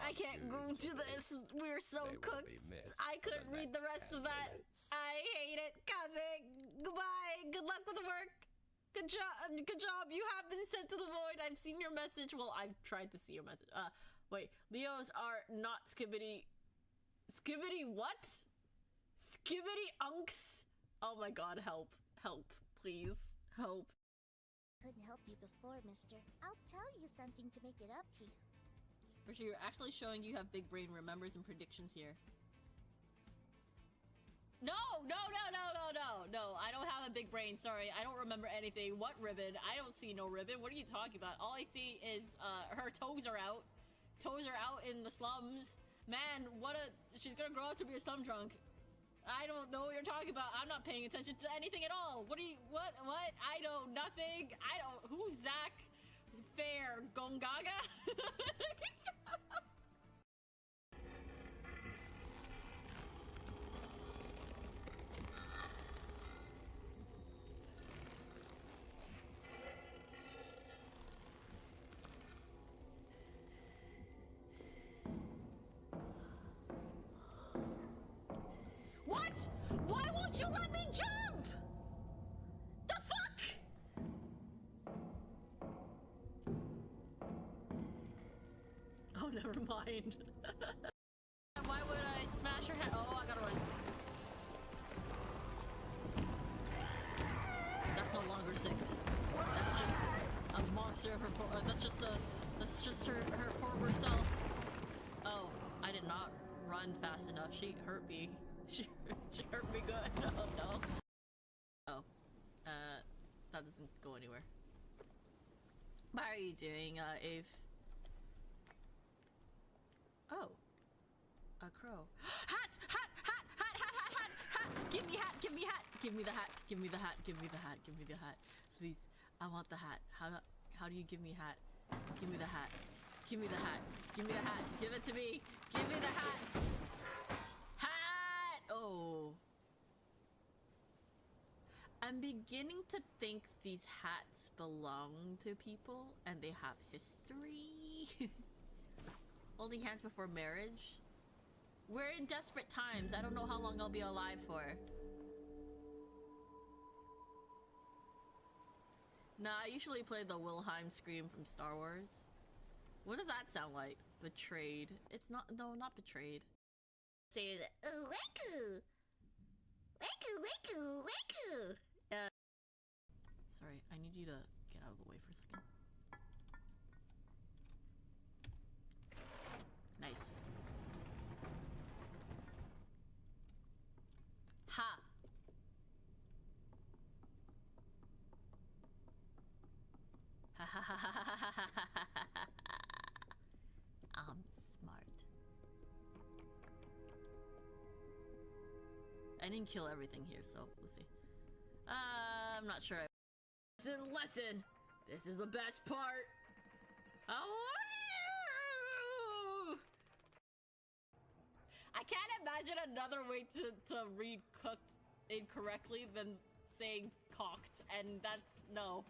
I can't go to this. We're so They will cooked. be missed I for the couldn't read the next rest 10 of that. minutes. I hate it. Cousin. Goodbye. Good luck with the work. Good job. Good job. You have been sent to the void. I've seen your message. Well, I've tried to see your message. Wait. Leos are not skibbity. Skibbity what? Skibbity unks? Oh my god, help. Help. Please. Help. Couldn't help you before, mister. I'll tell you something to make it up to you. Richard, you're actually showing you have big brain remembers and predictions here. No, I don't have a big brain, sorry. I don't remember anything. What ribbon? I don't see no ribbon. What are you talking about? All I see is, her toes are out. Toes are out in the slums. Man, she's gonna grow up to be a slum drunk. I don't know what you're talking about. I'm not paying attention to anything at all. What? I know nothing. Who's Zach? Fair Gongaga? mind. Why would I smash her head? Oh, I gotta run. That's no longer 6. That's just a monster of her. That's just her former self. Oh, I did not run fast enough. She hurt me. She hurt me good. Oh no. Oh, that doesn't go anywhere. How are you doing, Ave? Oh, a crow. Hat! Hat! Hat! Hat! Hat! Hat! Hat! Hat! Give me hat! Give me hat! Give me the hat! Give me the hat! Give me the hat! Give me the hat! Please, I want the hat. How do you give me hat? Give me the hat. Give me the hat. Give me the hat. Give it to me. Give me the hat. Hat! Oh. I'm beginning to think these hats belong to people and they have history. Holding hands before marriage. We're in desperate times. I don't know how long I'll be alive for. Nah, I usually play the Wilhelm scream from Star Wars. What does that sound like? Betrayed. It's not, no, not betrayed. Say it. Weku! Weku, weku, weku! Sorry, I need you to get out of the way for a second. Nice. Ha! Ha ha ha ha ha ha ha ha ha. I'm smart. I didn't kill everything here, so we'll see. I'm not sure. Listen! This is the best part! Oh! I can't imagine another way to read cooked incorrectly than saying cocked, and that's no.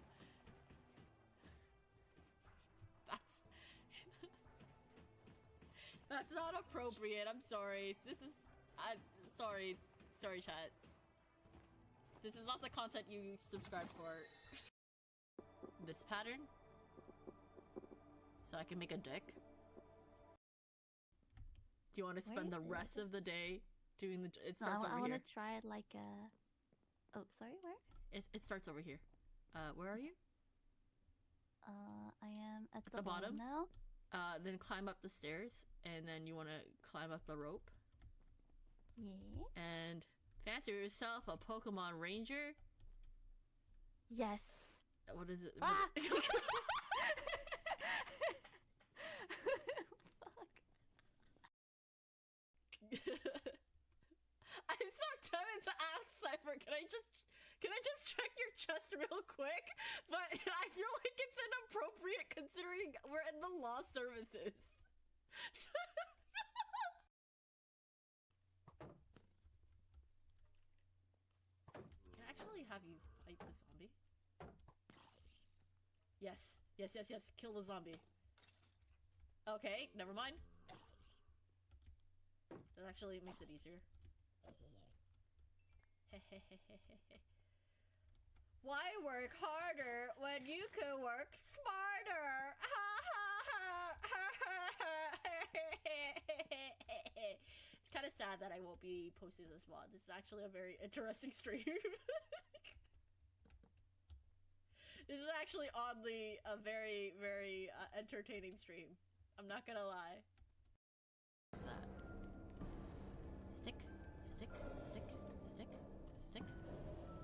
That's not appropriate. I'm sorry. This is sorry, chat. This is not the content you subscribed for. This pattern, so I can make a dick. Do you want to spend the rest of the day doing the? It starts over here. I want to try it like a. Oh, sorry. Where? It starts over here. Where are you? I am at the bottom now. Then climb up the stairs, and then you want to climb up the rope. Yeah. And fancy yourself a Pokemon Ranger. Yes. What is it? Ah! Fuck. I'm so tempted to ask Cypher, can I just check your chest real quick? But I feel like it's inappropriate considering we're in the law services. Can I actually have you fight the zombie? Yes. Yes, yes, yes. Kill the zombie. Okay, never mind. That actually makes it easier. Why work harder when you could work smarter? It's kind of sad that I won't be posting this VOD. This is actually a very interesting stream. This is actually oddly a very, very entertaining stream. I'm not gonna lie. That. Stick, stick, stick, stick, stick,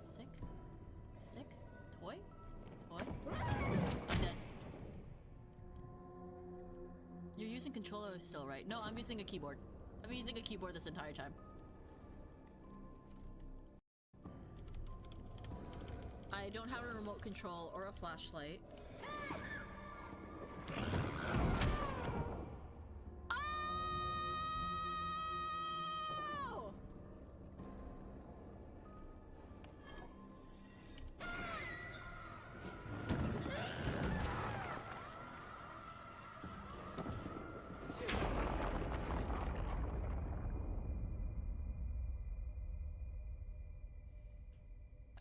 stick, stick. Toy? Toy? I'm dead. You're using controller still, right? No, I'm using a keyboard. I've been using a keyboard this entire time. I don't have a remote control or a flashlight. Oh!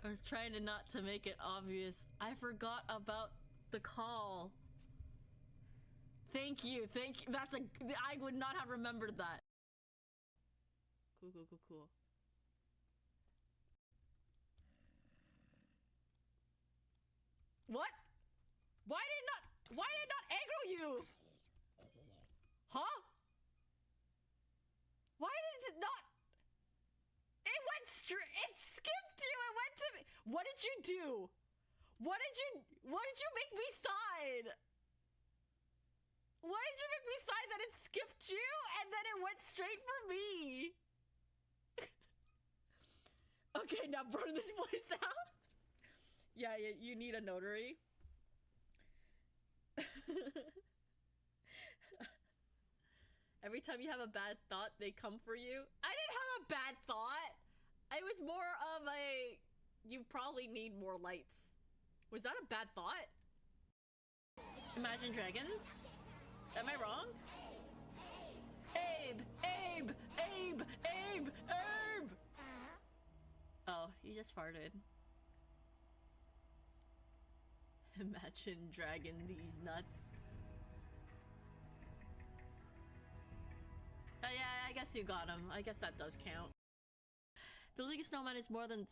I was trying to not to make it obvious. I forgot about the call. Thank you. That's a. I would not have remembered that. Cool. What? Why did it not aggro you? Huh? Why did it not? It went straight. It skipped you. It went to me. What did you do? What did you make me sign? Why did you make me sign that it skipped you and then it went straight for me? Okay, now burn this voice out. Yeah, you need a notary. Every time you have a bad thought, they come for you. I didn't have a bad thought. It was more of a, you probably need more lights. Was that a bad thought? Imagine Dragons? Am I wrong? Abe! Oh, he just farted. Imagine Dragon these nuts. Oh yeah, I guess you got him. I guess that does count. Building a snowman is more than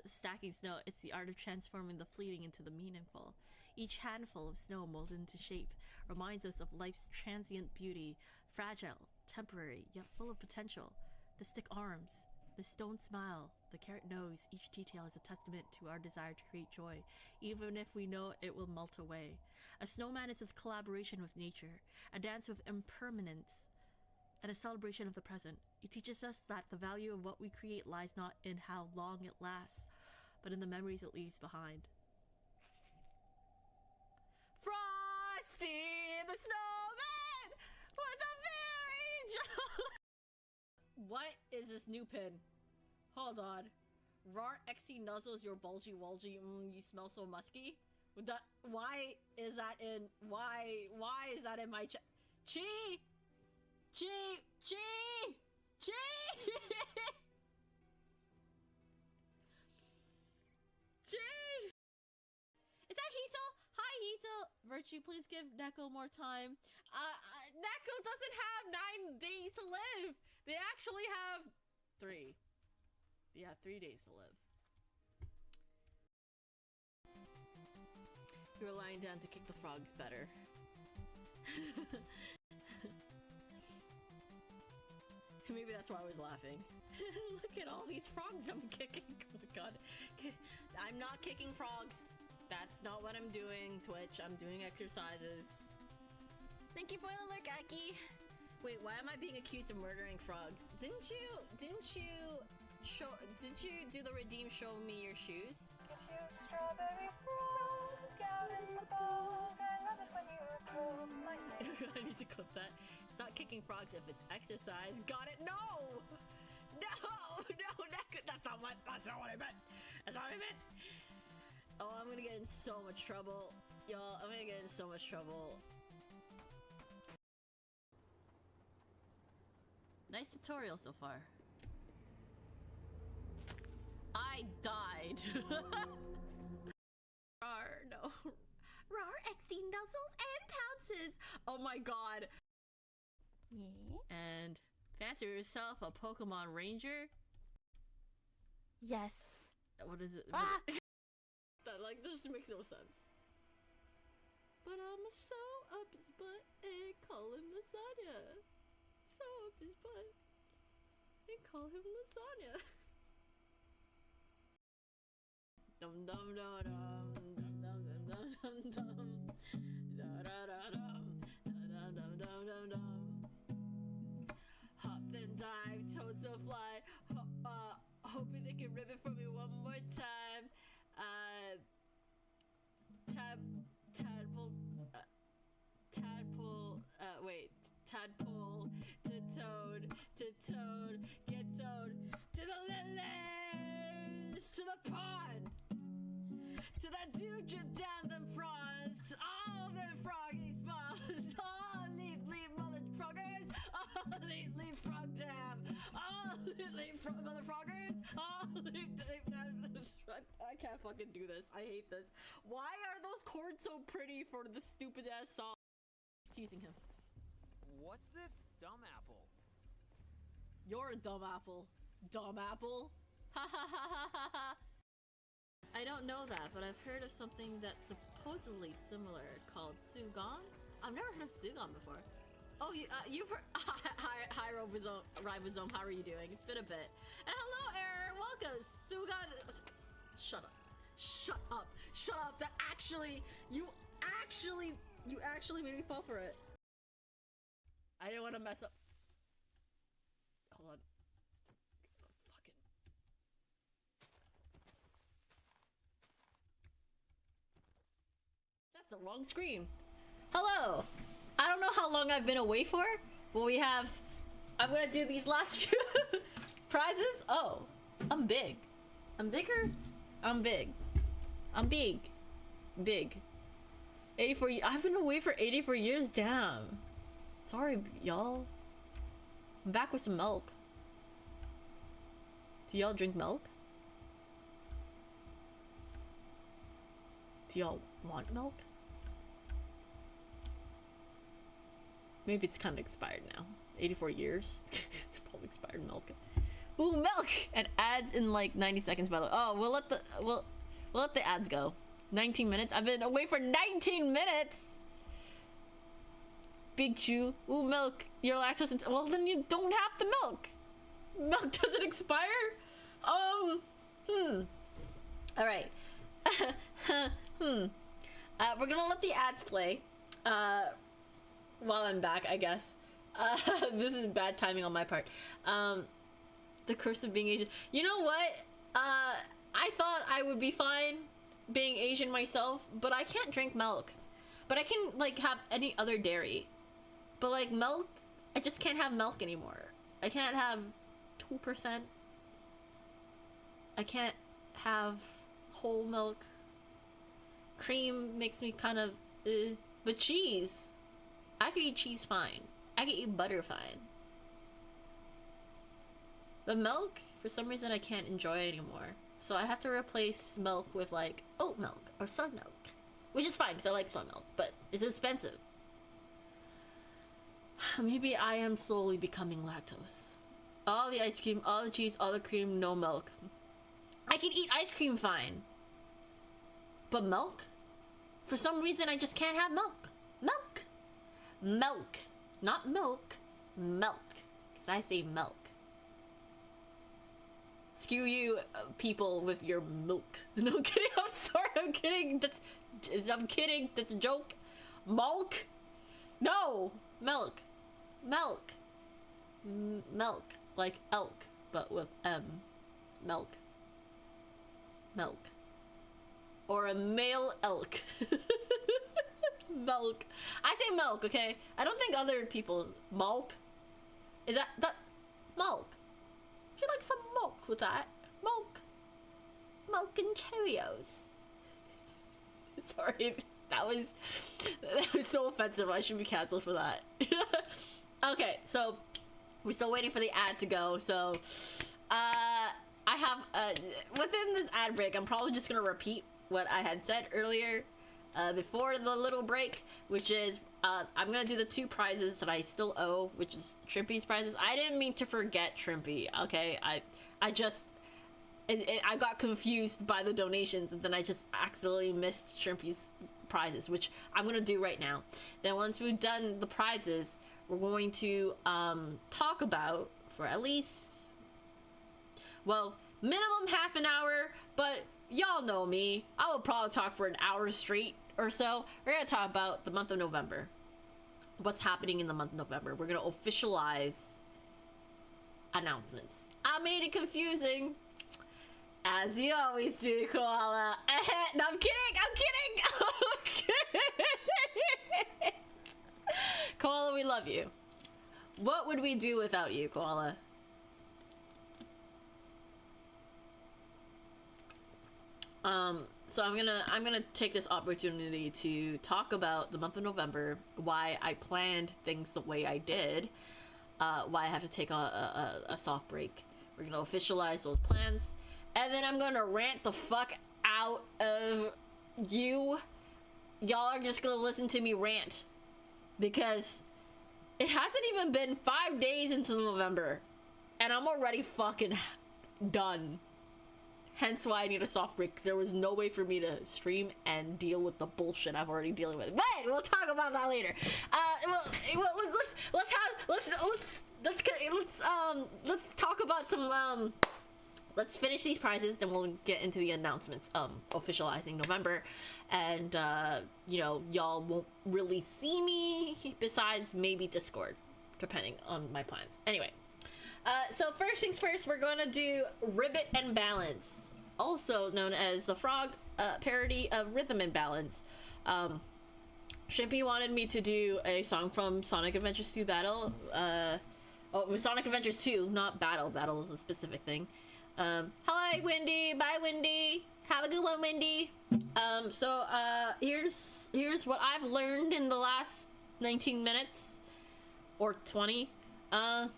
stacking snow. It's the art of transforming the fleeting into the meaningful. Each handful of snow molded into shape reminds us of life's transient beauty, fragile, temporary, yet full of potential. The stick arms, the stone smile, the carrot nose, each detail is a testament to our desire to create joy, even if we know it will melt away. A snowman is a collaboration with nature, a dance with impermanence, and a celebration of the present. It teaches us that the value of what we create lies not in how long it lasts, but in the memories it leaves behind. Frosty the Snowman was a very What is this new pin? Hold on. Rar Exy nuzzles your bulgy wulgy. You smell so musky. Why is that in my Chi? Is that Hito? Hi Hito. Virtue, please give Neko more time. Neko doesn't have 9 days to live. They actually have 3. Yeah, 3 days to live. You were lying down to kick the frogs better. Maybe that's why I was laughing. Look at all these frogs I'm kicking. Oh my god. I'm not kicking frogs. That's not what I'm doing, Twitch. I'm doing exercises. Thank you for the look, Aki. Wait, why am I being accused of murdering frogs? Didn't you do the redeem show me your shoes? I need to clip that. It's not kicking frogs if it's exercise. Got it? No! That's not what I meant. That's not what I meant. Oh, I'm gonna get in so much trouble. Y'all, I'm gonna get in so much trouble. Nice tutorial so far. I died. No. Rar XD nuzzles and pounces. Oh my god. Yeah. And fancy yourself a Pokemon Ranger? Yes. What is it? Ah! That just makes no sense. But I'm so up his butt and call him lasagna. So up his butt and call him lasagna. Dum dum dum dum dum dum dum dum da da da dum da dum dum dum dum. Hop and dive, toads so fly. Hoping they can rip it for me one more time. Tadpole to toad, get toad to the lilies, to the pond, to that dew drip down them fronds, all them froggy spawns, all leaf mother froggers, all leaf frog dam, all leaf mother froggers, all leaf I can't fucking do this. I hate this. Why are those chords so pretty for the stupid ass song? Just teasing him. What's this dumb apple? You're a dumb apple. Dumb apple? Ha ha ha ha ha ha. I don't know that, but I've heard of something that's supposedly similar called Sugon. I've never heard of Sugon before. Oh, you've heard. Hi, Ribosome. How are you doing? It's been a bit. And hello, Error. Welcome, Sugon. Shut up. Shut up. Shut up. That actually, you actually made me fall for it. I didn't want to mess up. Hold on. Fucking. That's the wrong screen. Hello. I don't know how long I've been away for, but I'm gonna do these last few prizes. Oh, I'm big. I'm bigger. I'm big. I'm big. Big. 84. I've been away for 84 years. Damn. Sorry, y'all. I'm back with some milk. Do y'all drink milk? Do y'all want milk? Maybe it's kind of expired now. 84 years. It's probably expired milk. Ooh, milk! And ads in like 90 seconds, by the way. Oh, we'll let the ads go. 19 minutes. I've been away for 19 minutes. Big Chew. Ooh, milk. You're lactose intolerant. Well, then you don't have the milk. Milk doesn't expire? All right. We're gonna let the ads play. While I'm back, I guess. This is bad timing on my part. The curse of being Asian. You know what? I thought I would be fine being Asian myself, but I can't drink milk. But I can, like, have any other dairy. But, like, milk, I just can't have milk anymore. I can't have 2%. I can't have whole milk. Cream makes me kind of, but cheese. I could eat cheese fine. I could eat butter fine. But milk, for some reason, I can't enjoy anymore. So I have to replace milk with like oat milk or soy milk. Which is fine because I like soy milk, but it's expensive. Maybe I am slowly becoming lactose. All the ice cream, all the cheese, all the cream, no milk. I can eat ice cream fine. But milk? For some reason, I just can't have milk. Milk. Milk. Not milk. Milk. Because I say milk. Screw you, people, with your milk. No, I'm kidding. I'm sorry. I'm kidding. I'm kidding. That's a joke. Milk? No. Milk. Milk. Milk. Like elk, but with M. Milk. Milk. Or a male elk. Milk. I say milk, okay? I don't think other people... Milk? Is that... Milk. Would you like some milk with that? Milk. Milk and Cheerios. Sorry, that was so offensive. I should be canceled for that. Okay, so we're still waiting for the ad to go. So, I have within this ad break, I'm probably just gonna repeat what I had said earlier, before the little break, which is I'm gonna do the 2 prizes that I still owe, which is Shrimpy's prizes. I didn't mean to forget Shrimpy. Okay, I just. I got confused by the donations, and then I just accidentally missed Shrimpy's prizes, which I'm gonna do right now. Then once we've done the prizes, we're going to talk about, for at least, well, minimum half an hour, but y'all know me. I will probably talk for an hour straight or so. We're gonna talk about the month of November. What's happening in the month of November. We're gonna officialize announcements. I made it confusing. As you always do, Koala. No, I'm kidding! I'm kidding! Koala, we love you. What would we do without you, Koala? So I'm gonna take this opportunity to talk about the month of November, why I planned things the way I did, why I have to take a soft break. We're gonna officialize those plans. And then I'm gonna rant the fuck out of you. Y'all are just gonna listen to me rant. Because It hasn't even been 5 days into November, and I'm already fucking done. Hence why I need a soft break, because there was no way for me to stream and deal with the bullshit I'm already dealing with. But we'll talk about that later. Let's talk about some let's finish these prizes, then we'll get into the announcements officializing November. And you know, y'all won't really see me besides maybe Discord, depending on my plans. Anyway, so first things first, we're gonna do Ribbit and Balance, also known as the Frog parody of Rhythm and Balance. Shimpy wanted me to do a song from Sonic Adventures 2 Battle. Sonic Adventures 2, not Battle. Battle is a specific thing. Hi Wendy, bye Wendy, have a good one Wendy. Here's what I've learned in the last 19 minutes or 20. Oh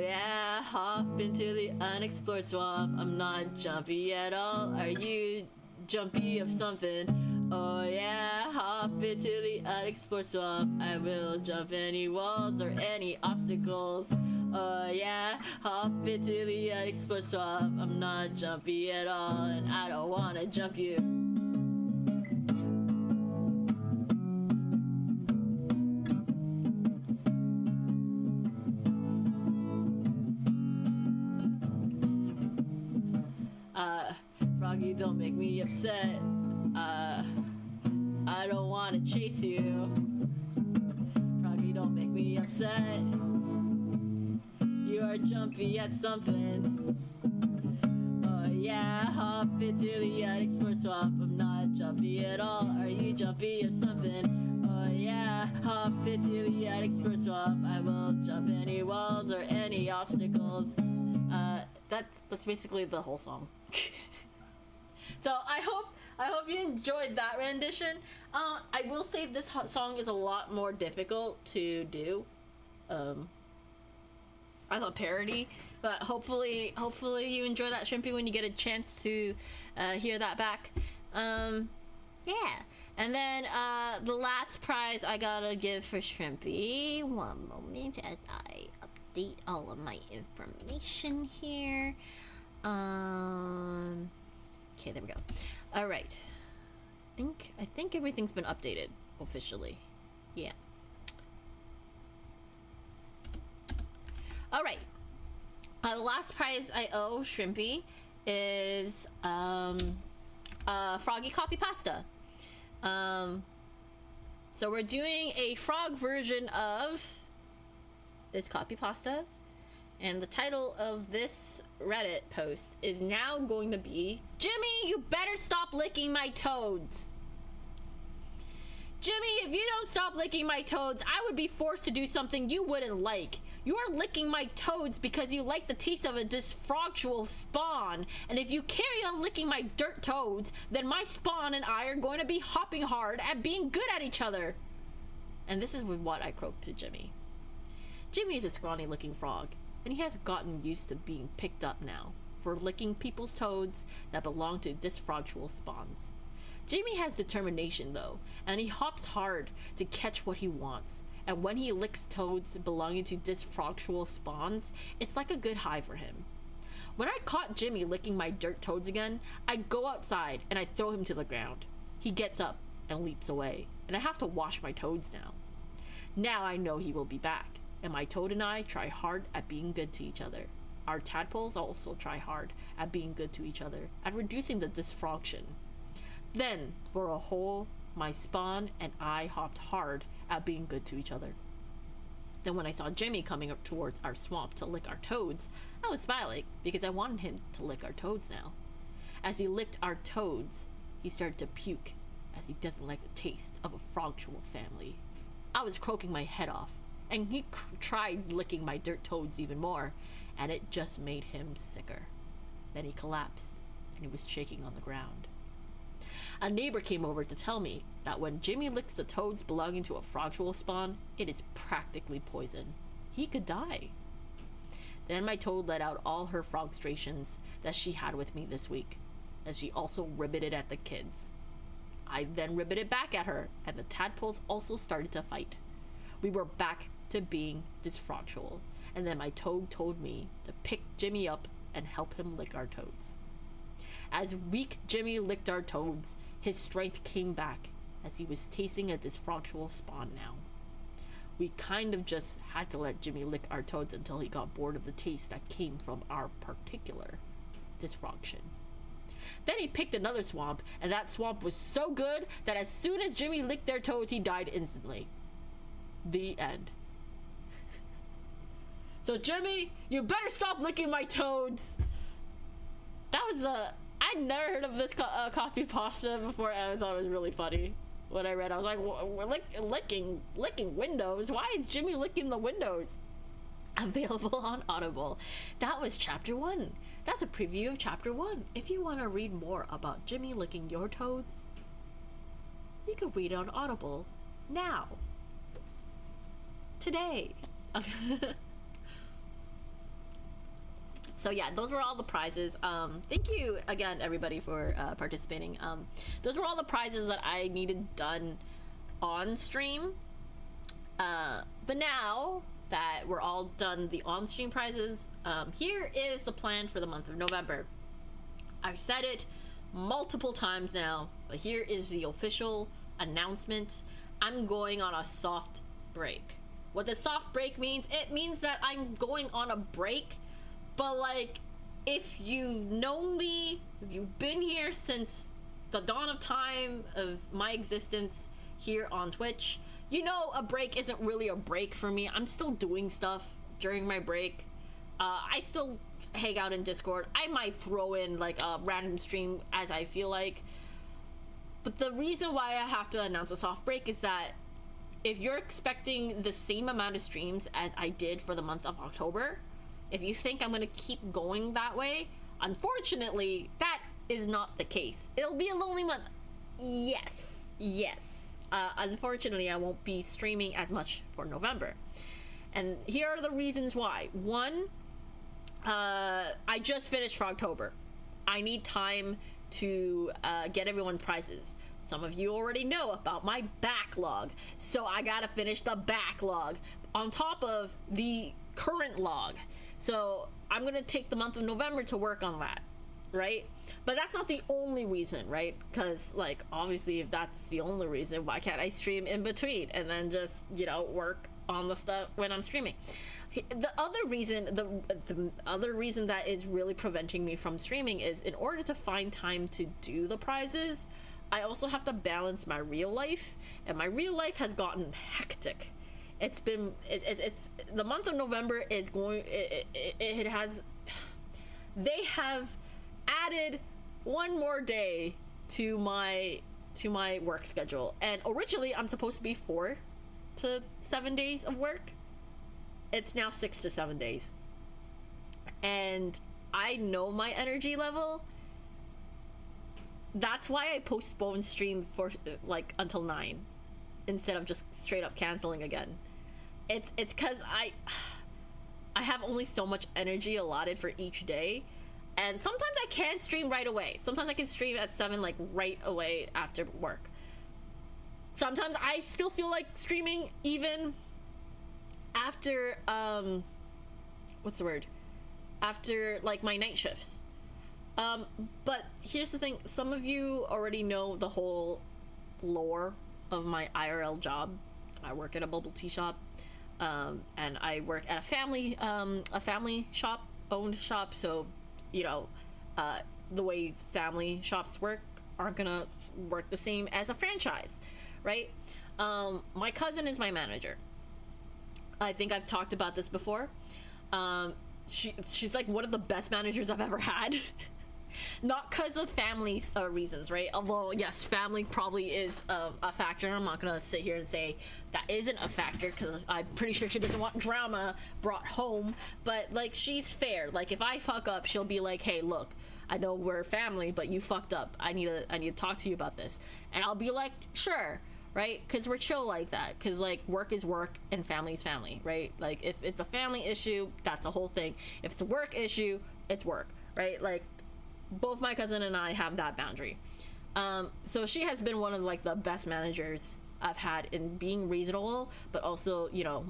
yeah, hop into the unexplored swamp. I'm not jumpy at all. Are you jumpy of something? Oh yeah, hop into the unexplored swamp. I will jump any walls or any obstacles. Oh yeah, hop into the unexplored swamp. I'm not jumpy at all, and I don't wanna jump you. Froggy, don't make me upset. I don't wanna chase you. Froggy, don't make me upset. You are jumpy at something. Oh yeah, hop into the unexplored swamp. I'm not jumpy at all. Are you jumpy or something? Oh yeah, hop into the unexplored swamp. I will jump any walls or any obstacles. That's basically the whole song. So I hope you enjoyed that rendition. I will say this song is a lot more difficult to do as a parody, but hopefully you enjoy that, Shrimpy, when you get a chance to hear that back. Yeah. And then the last prize I gotta give for Shrimpy. One moment as I update all of my information here. Okay, there we go. All right. I think everything's been updated officially. Yeah. All right. The last prize I owe Shrimpy is Froggy Copy Pasta. So we're doing a frog version of this copy pasta, and the title of this Reddit post is now going to be, Jimmy, you better stop licking my toads. Jimmy, if you don't stop licking my toads, I would be forced to do something you wouldn't like. You are licking my toads because you like the taste of a dysfunctional spawn. And if you carry on licking my dirt toads, then my spawn and I are going to be hopping hard at being good at each other. And this is what I croaked to Jimmy. Jimmy is a scrawny looking frog, and he has gotten used to being picked up now for licking people's toads that belong to dysfunctional spawns. Jimmy has determination though, and he hops hard to catch what he wants. And when he licks toads belonging to dysfunctional spawns, it's like a good high for him. When I caught Jimmy licking my dirt toads again, I go outside and I throw him to the ground. He gets up and leaps away, and I have to wash my toads now. Now I know he will be back, and my toad and I try hard at being good to each other. Our tadpoles also try hard at being good to each other, at reducing the dysfunction. Then, for a whole, my spawn and I hopped hard at being good to each other. Then when I saw Jimmy coming up towards our swamp to lick our toads, I was smiling because I wanted him to lick our toads now. As he licked our toads, he started to puke, as he doesn't like the taste of a frogtual family. I was croaking my head off, and he tried licking my dirt toads even more, and it just made him sicker. Then he collapsed, and he was shaking on the ground. A neighbor came over to tell me that when Jimmy licks the toads belonging to a frogtual spawn, it is practically poison. He could die. Then my toad let out all her frustrations that she had with me this week, as she also ribbited at the kids. I then ribbited back at her, and the tadpoles also started to fight. we were back to being dysfunctional. And then my toad told me to pick Jimmy up and help him lick our toads. As weak Jimmy licked our toads, his strength came back as he was tasting a dysfunctional spawn now. We kind of just had to let Jimmy lick our toads until he got bored of the taste that came from our particular dysfunction. Then he picked another swamp, and that swamp was so good that as soon as Jimmy licked their toads, he died instantly. The end. So Jimmy, you better stop licking my toads. That was I'd never heard of this coffee pasta before, and I thought it was really funny. When I read, I was like, we're licking windows? Why is Jimmy licking the windows? Available on Audible. That was chapter 1. That's a preview of chapter 1. If you want to read more about Jimmy licking your toads, you can read it on Audible now. Today. So yeah, those were all the prizes. Thank you again, everybody, for participating. Those were all the prizes that I needed done on stream. But now that we're all done the on-stream prizes, here is the plan for the month of November. I've said it multiple times now, but here is the official announcement. I'm going on a soft break. What the soft break means, it means that I'm going on a break. But like, if you've known me, if you've been here since the dawn of time of my existence here on Twitch, you know a break isn't really a break for me. I'm still doing stuff during my break. I still hang out in Discord. I might throw in like a random stream as I feel like. But the reason why I have to announce a soft break is that if you're expecting the same amount of streams as I did for the month of October, if you think I'm gonna keep going that way, unfortunately, that is not the case. It'll be a lonely month. Yes. Unfortunately, I won't be streaming as much for November. And here are the reasons why. One, I just finished Frogtober. I need time to get everyone prizes. Some of you already know about my backlog, so I gotta finish the backlog on top of the current log. So I'm gonna take the month of November to work on that, right? But that's not the only reason, right? Because like, obviously, if that's the only reason, why can't I stream in between and then just, you know, work on the stuff when I'm streaming? The other reason, the other reason that is really preventing me from streaming is, in order to find time to do the prizes, I also have to balance my real life, and my real life has gotten hectic. It's been it's the month of November is going, it has, they have added one more day to my work schedule, and originally I'm supposed to be 4 to 7 days of work. It's now 6 to 7 days, and I know my energy level. That's why I postponed stream for like until 9 instead of just straight up canceling again. It's because I have only so much energy allotted for each day, and sometimes I can't stream right away. Sometimes I can stream at 7 like right away after work. Sometimes I still feel like streaming even after what's the word? After like my night shifts. But here's the thing, some of you already know the whole lore of my IRL job. I work at a bubble tea shop, and I work at a family shop, owned shop, so, you know, the way family shops work aren't gonna work the same as a franchise, right? My cousin is my manager. I think I've talked about this before. She's like one of the best managers I've ever had. Not because of family reasons, right? Although, yes, family probably is a factor. I'm not gonna sit here and say that isn't a factor, because I'm pretty sure she doesn't want drama brought home. But like, she's fair. Like, if I fuck up, she'll be like, "Hey, look, I know we're family, but you fucked up. I need to talk to you about this." And I'll be like, "Sure." Right? Because we're chill like that. Because like, work is work and family is family, right? Like, if it's a family issue, that's the whole thing. If it's a work issue, it's work, right? Like, both my cousin and I have that boundary. So she has been one of like the best managers I've had in being reasonable, but also, you know,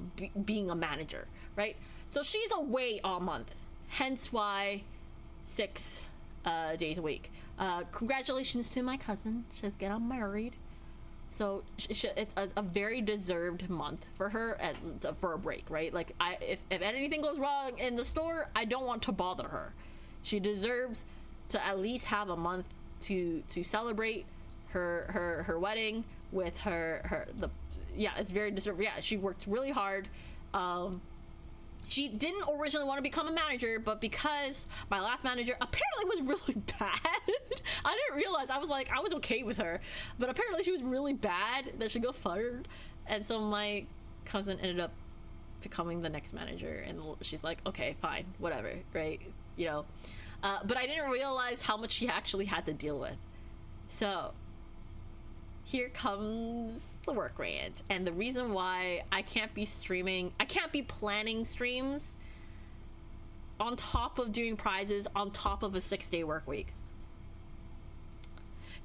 being a manager, right? So she's away all month, hence why 6 days a week. Congratulations to my cousin, she's getting married. So it's a very deserved month for her for a break, right? Like, if anything goes wrong in the store, I don't want to bother her. She deserves to at least have a month to celebrate her wedding with it's very deserved. Yeah, she worked really hard. She didn't originally want to become a manager, but because my last manager apparently was really bad, I didn't realize. I was okay with her, but apparently she was really bad that she got fired, and so my cousin ended up becoming the next manager, and she's like, okay, fine, whatever, right? You know, but I didn't realize how much she actually had to deal with. So here comes the work rant, and the reason why I can't be planning streams on top of doing prizes on top of a 6-day work week.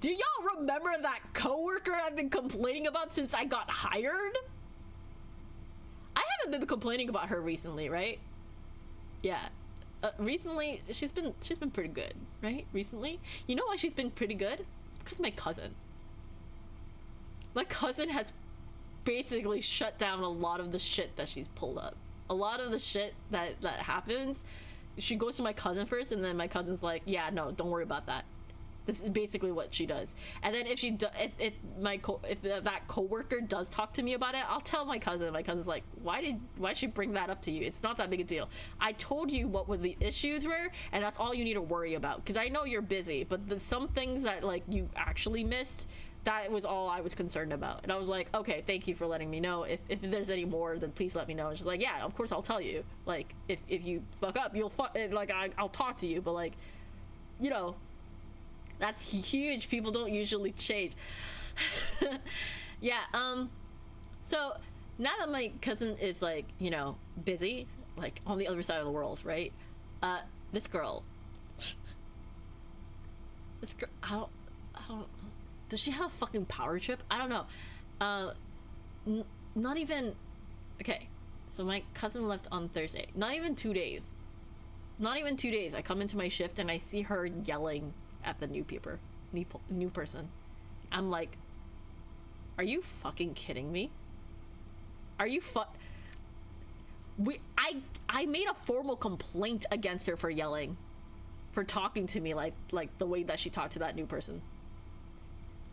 Do y'all remember that coworker I've been complaining about since I got hired? I haven't been complaining about her recently, right? Yeah. Recently, she's been pretty good, right? Recently. You know why she's been pretty good? It's because of my cousin. My cousin has basically shut down a lot of the shit that she's pulled up. A lot of the shit that happens, she goes to my cousin first, and then my cousin's like, yeah, no, don't worry about that. This is basically what she does. And then if that coworker does talk to me about it, I'll tell my cousin. My cousin's like, why she bring that up to you? It's not that big a deal. I told you what the issues were, and that's all you need to worry about. Because I know you're busy, but some things that like you actually missed, that was all I was concerned about. And I was like, okay, thank you for letting me know. If there's any more, then please let me know. And she's like, yeah, of course I'll tell you. Like, if you fuck up, I'll talk to you. But like, you know, that's huge. People don't usually change. Yeah, so now that my cousin is like, you know, busy, like on the other side of the world, right? This girl, I don't, does she have a fucking power trip? I don't know. Not even, okay, so my cousin left on Thursday. Not even 2 days. I come into my shift and I see her yelling at the new person. I'm like, are you fucking kidding me? Are you I made a formal complaint against her for yelling, for talking to me like the way that she talked to that new person.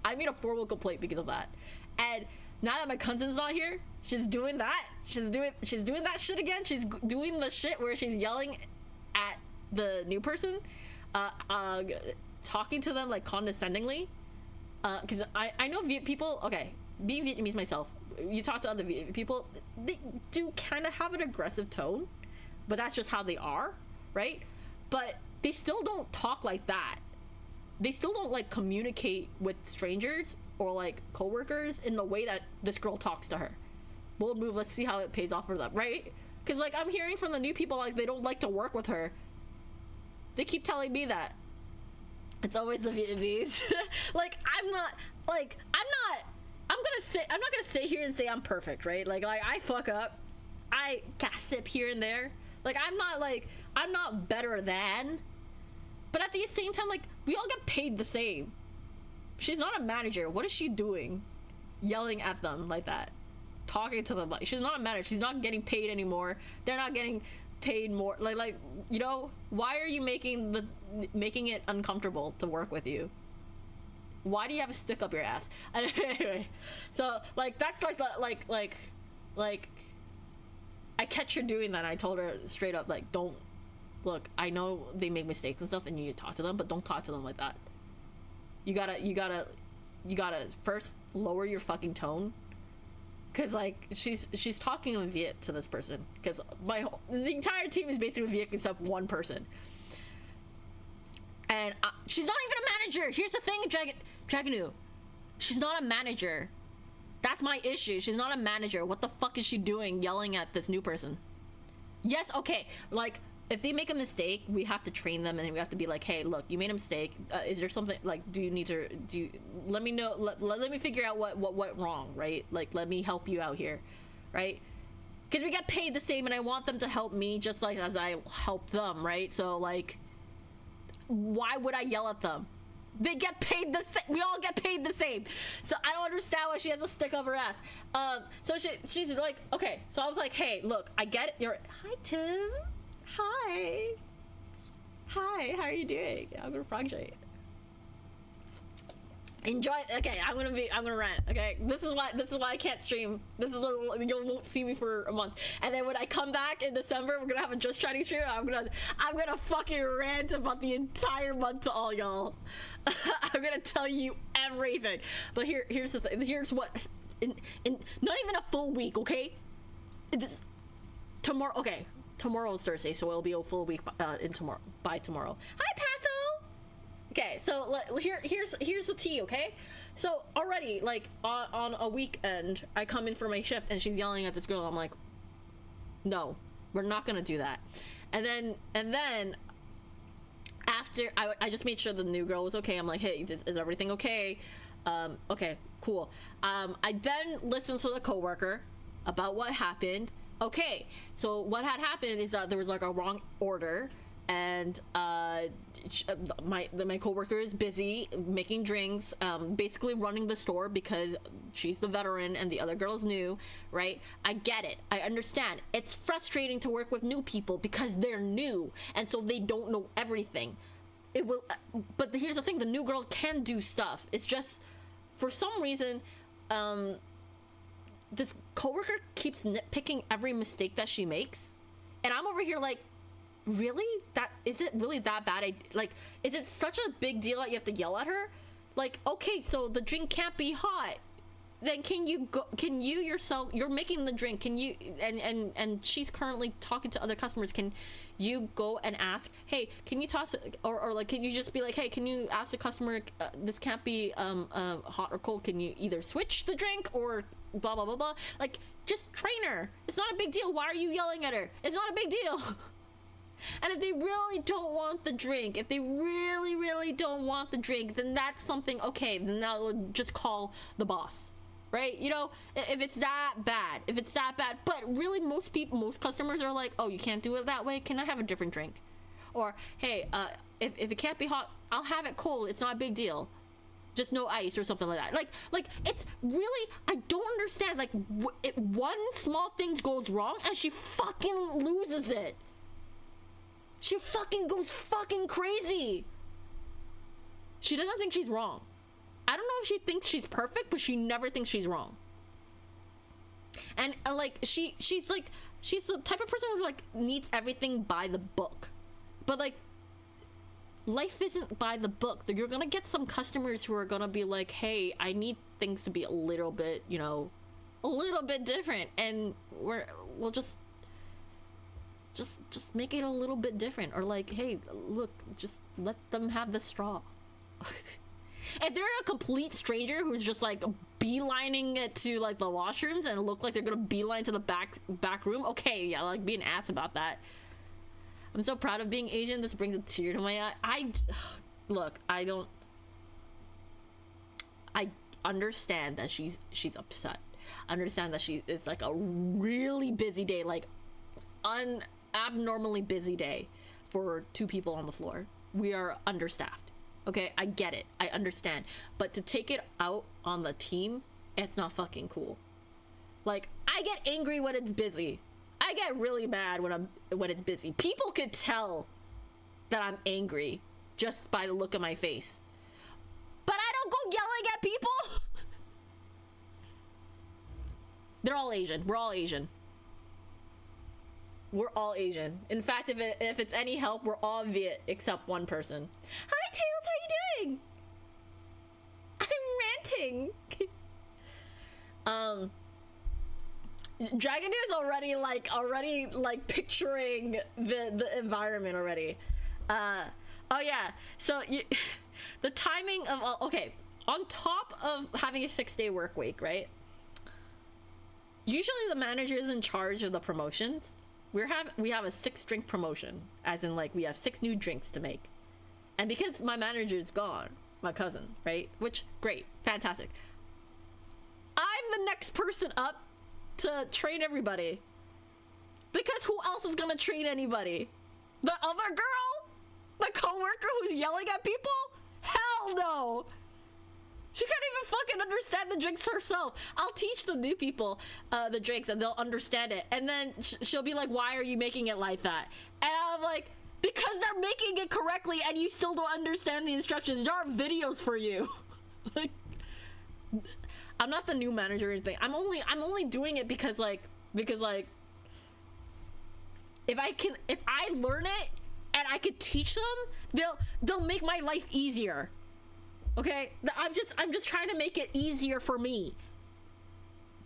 I made a formal complaint because of that. And now that my cousin's not here, she's doing that. She's doing that shit again. She's doing the shit where she's yelling at the new person, talking to them like condescendingly. Because I know people, okay, being Vietnamese myself, you talk to other people, they do kind of have an aggressive tone, but that's just how they are, right? But they still don't talk like that. They still don't like communicate with strangers or like coworkers in the way that this girl talks to her. Bold move, let's see how it pays off for them, right? Because like I'm hearing from the new people like they don't like to work with her. They keep telling me that. It's always the Vietnamese. Like I'm not gonna sit here and say I'm perfect, right? Like I fuck up. I gossip here and there. Like I'm not better than. But at the same time, like, we all get paid the same. She's not a manager. What is she doing? Yelling at them like that. Talking to them like, she's not a manager. She's not getting paid anymore. They're not getting paid more. Like, you know, why are you making it uncomfortable to work with you? Why do you have a stick up your ass? Anyway, so, like, that's like the, like, I catch her doing that. I told her straight up, like, don't. Look, I know they make mistakes and stuff and you need to talk to them, but don't talk to them like that. You gotta first lower your fucking tone. Cause like, she's talking in Viet to this person. Cause the entire team is basically Viet except one person. And she's not even a manager. Here's the thing, Dragonu. She's not a manager. That's my issue. She's not a manager. What the fuck is she doing yelling at this new person? Yes, okay, like, if they make a mistake, we have to train them, and we have to be like, hey, look, you made a mistake. Is there something, like, do you need to, let me know, let me figure out what went wrong, right? Like, let me help you out here, right? Because we get paid the same, and I want them to help me just like as I help them, right? So, like, why would I yell at them? They get paid the same. We all get paid the same. So I don't understand why she has a stick up her ass. So she's like, okay. So I was like, hey, look, I get it. Hi, Tim. Hi. Hi, how are you doing? I'm gonna frog show you. Enjoy. Okay, I'm gonna rant. Okay, this is why I can't stream. This is you won't see me for a month. And then when I come back in December, we're gonna have a Just Chatting stream. I'm gonna fucking rant about the entire month to all y'all. I'm gonna tell you everything. But here's the thing. Here's what. In not even a full week. Okay. Tomorrow. Okay. Tomorrow is Thursday, so it'll be a full week by tomorrow. Hi, Patho. Okay, so here's the tea, okay? So already, like, on a weekend, I come in for my shift and she's yelling at this girl. I'm like, no, we're not gonna do that. And then after I just made sure the new girl was okay. I'm like, hey, is everything okay? Okay, cool. I then listened to the coworker about what happened. Okay, so what had happened is that there was like a wrong order, and my coworker is busy making drinks, basically running the store because she's the veteran and the other girl's new, right? I get it. I understand. It's frustrating to work with new people because they're new, and so they don't know everything. It will, but here's the thing: the new girl can do stuff. It's just for some reason, this coworker keeps nitpicking every mistake that she makes, and I'm over here like, really? That is it really that bad? Like, is it such a big deal that you have to yell at her? Like, okay, so the drink can't be hot. Then can you yourself, you're making the drink, can you, and she's currently talking to other customers, can you go and ask, hey, can you talk to, or like, can you just be like, hey, can you ask the customer, this can't be hot or cold, can you either switch the drink or blah blah blah blah. Like, just train her. It's not a big deal. Why are you yelling at her? It's not a big deal. And if they really don't want the drink, if they really don't want the drink, then that's something, okay, then I'll just call the boss, right? You know, if it's that bad, but really most customers are like, oh, you can't do it that way, can I have a different drink? Or, hey, if it can't be hot, I'll have it cold, it's not a big deal, just no ice or something like that. Like it's really, I don't understand, like, one small thing goes wrong and she fucking loses it. She fucking goes fucking crazy. She doesn't think she's wrong. I don't know if she thinks she's perfect, but she never thinks she's wrong. And like, she's the type of person who like needs everything by the book. But like, life isn't by the book. You're gonna get some customers who are gonna be like, hey, I need things to be a little bit, you know, a little bit different, and we'll just make it a little bit different. Or like, hey, look, just let them have the straw. If they're a complete stranger who's just like beelining it to like the washrooms and look like they're gonna beeline to the back room, okay, yeah, like, be an ass about that. I'm so proud of being Asian. This brings a tear to my eye. Look, I understand that she's upset. I understand that it's like a really busy day, like abnormally busy day for two people on the floor. We are understaffed. Okay, I get it. I understand. But to take it out on the team, it's not fucking cool. Like, I get angry when it's busy. I get really mad when it's busy. People could tell that I'm angry just by the look of my face. But I don't go yelling at people. They're all Asian. We're all Asian. We're all Asian. In fact, if it's any help, we're all Viet except one person. Hi, Tails, how are you doing? I'm ranting. Dragon is already like picturing the environment already. Oh yeah. So the timing of okay, on top of having a 6-day work week, right? Usually the manager is in charge of the promotions. we have a 6-drink promotion, as in like we have 6 new drinks to make, and because my manager's gone, my cousin, right? Which great, fantastic. I'm the next person up to train everybody, because who else is gonna train anybody? The other girl, the coworker who's yelling at people? Hell no. She can't even fucking understand the drinks herself. I'll teach the new people the drinks and they'll understand it. And then she'll be like, why are you making it like that? And I'm like, because they're making it correctly and you still don't understand the instructions. There are videos for you. Like, I'm not the new manager or anything. I'm only doing it because if I learn it and I could teach them, they'll make my life easier. Okay, I'm just trying to make it easier for me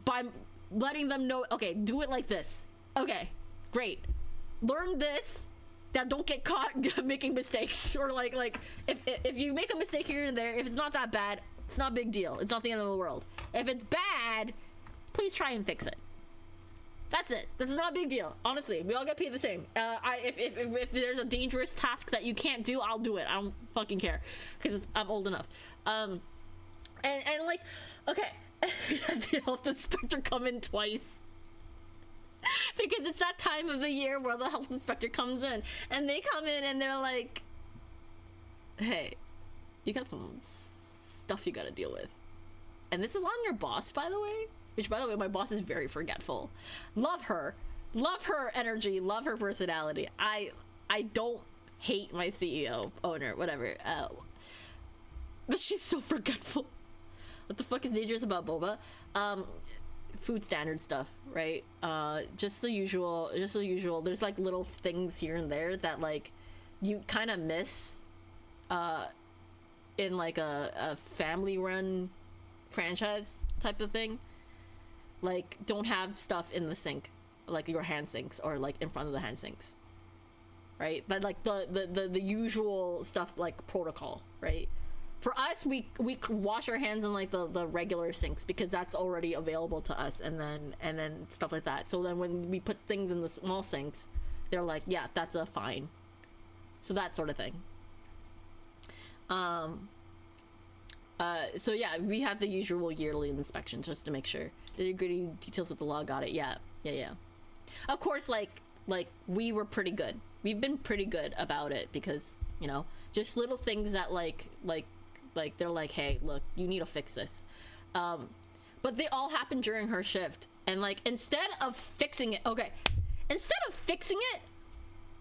by letting them know, okay, do it like this. Okay, great. Learn this. Now don't get caught making mistakes, or like if you make a mistake here and there, if it's not that bad, it's not a big deal. It's not the end of the world. If it's bad, please try and fix it. That's it. This is not a big deal. Honestly, we all get paid the same. If there's a dangerous task that you can't do, I'll do it. I don't fucking care, because I'm old enough. And like, okay, the health inspector come in twice. Because it's that time of the year where the health inspector comes in, and they come in and they're like, hey, you got some stuff you gotta deal with. And this is on your boss, by the way. Which, by the way, my boss is very forgetful. Love her energy, love her personality. I don't hate my CEO, owner, whatever. But she's so forgetful. What the fuck is dangerous about boba? Food standard stuff, right? Just the usual. There's like little things here and there that like you kind of miss in like a family run franchise type of thing. Like, don't have stuff in the sink, like your hand sinks, or like in front of the hand sinks, right? But like the usual stuff, like protocol, right? For us, we wash our hands in like the regular sinks, because that's already available to us, and then stuff like that. So then when we put things in the small sinks, they're like, yeah, that's a fine. So that sort of thing. So yeah, we had the usual yearly inspection just to make sure. The gritty details of the law, got it. Yeah. Of course, like we were pretty good. We've been pretty good about it, because, you know, just little things that like they're like, hey, look, you need to fix this. But they all happened during her shift, and like instead of fixing it,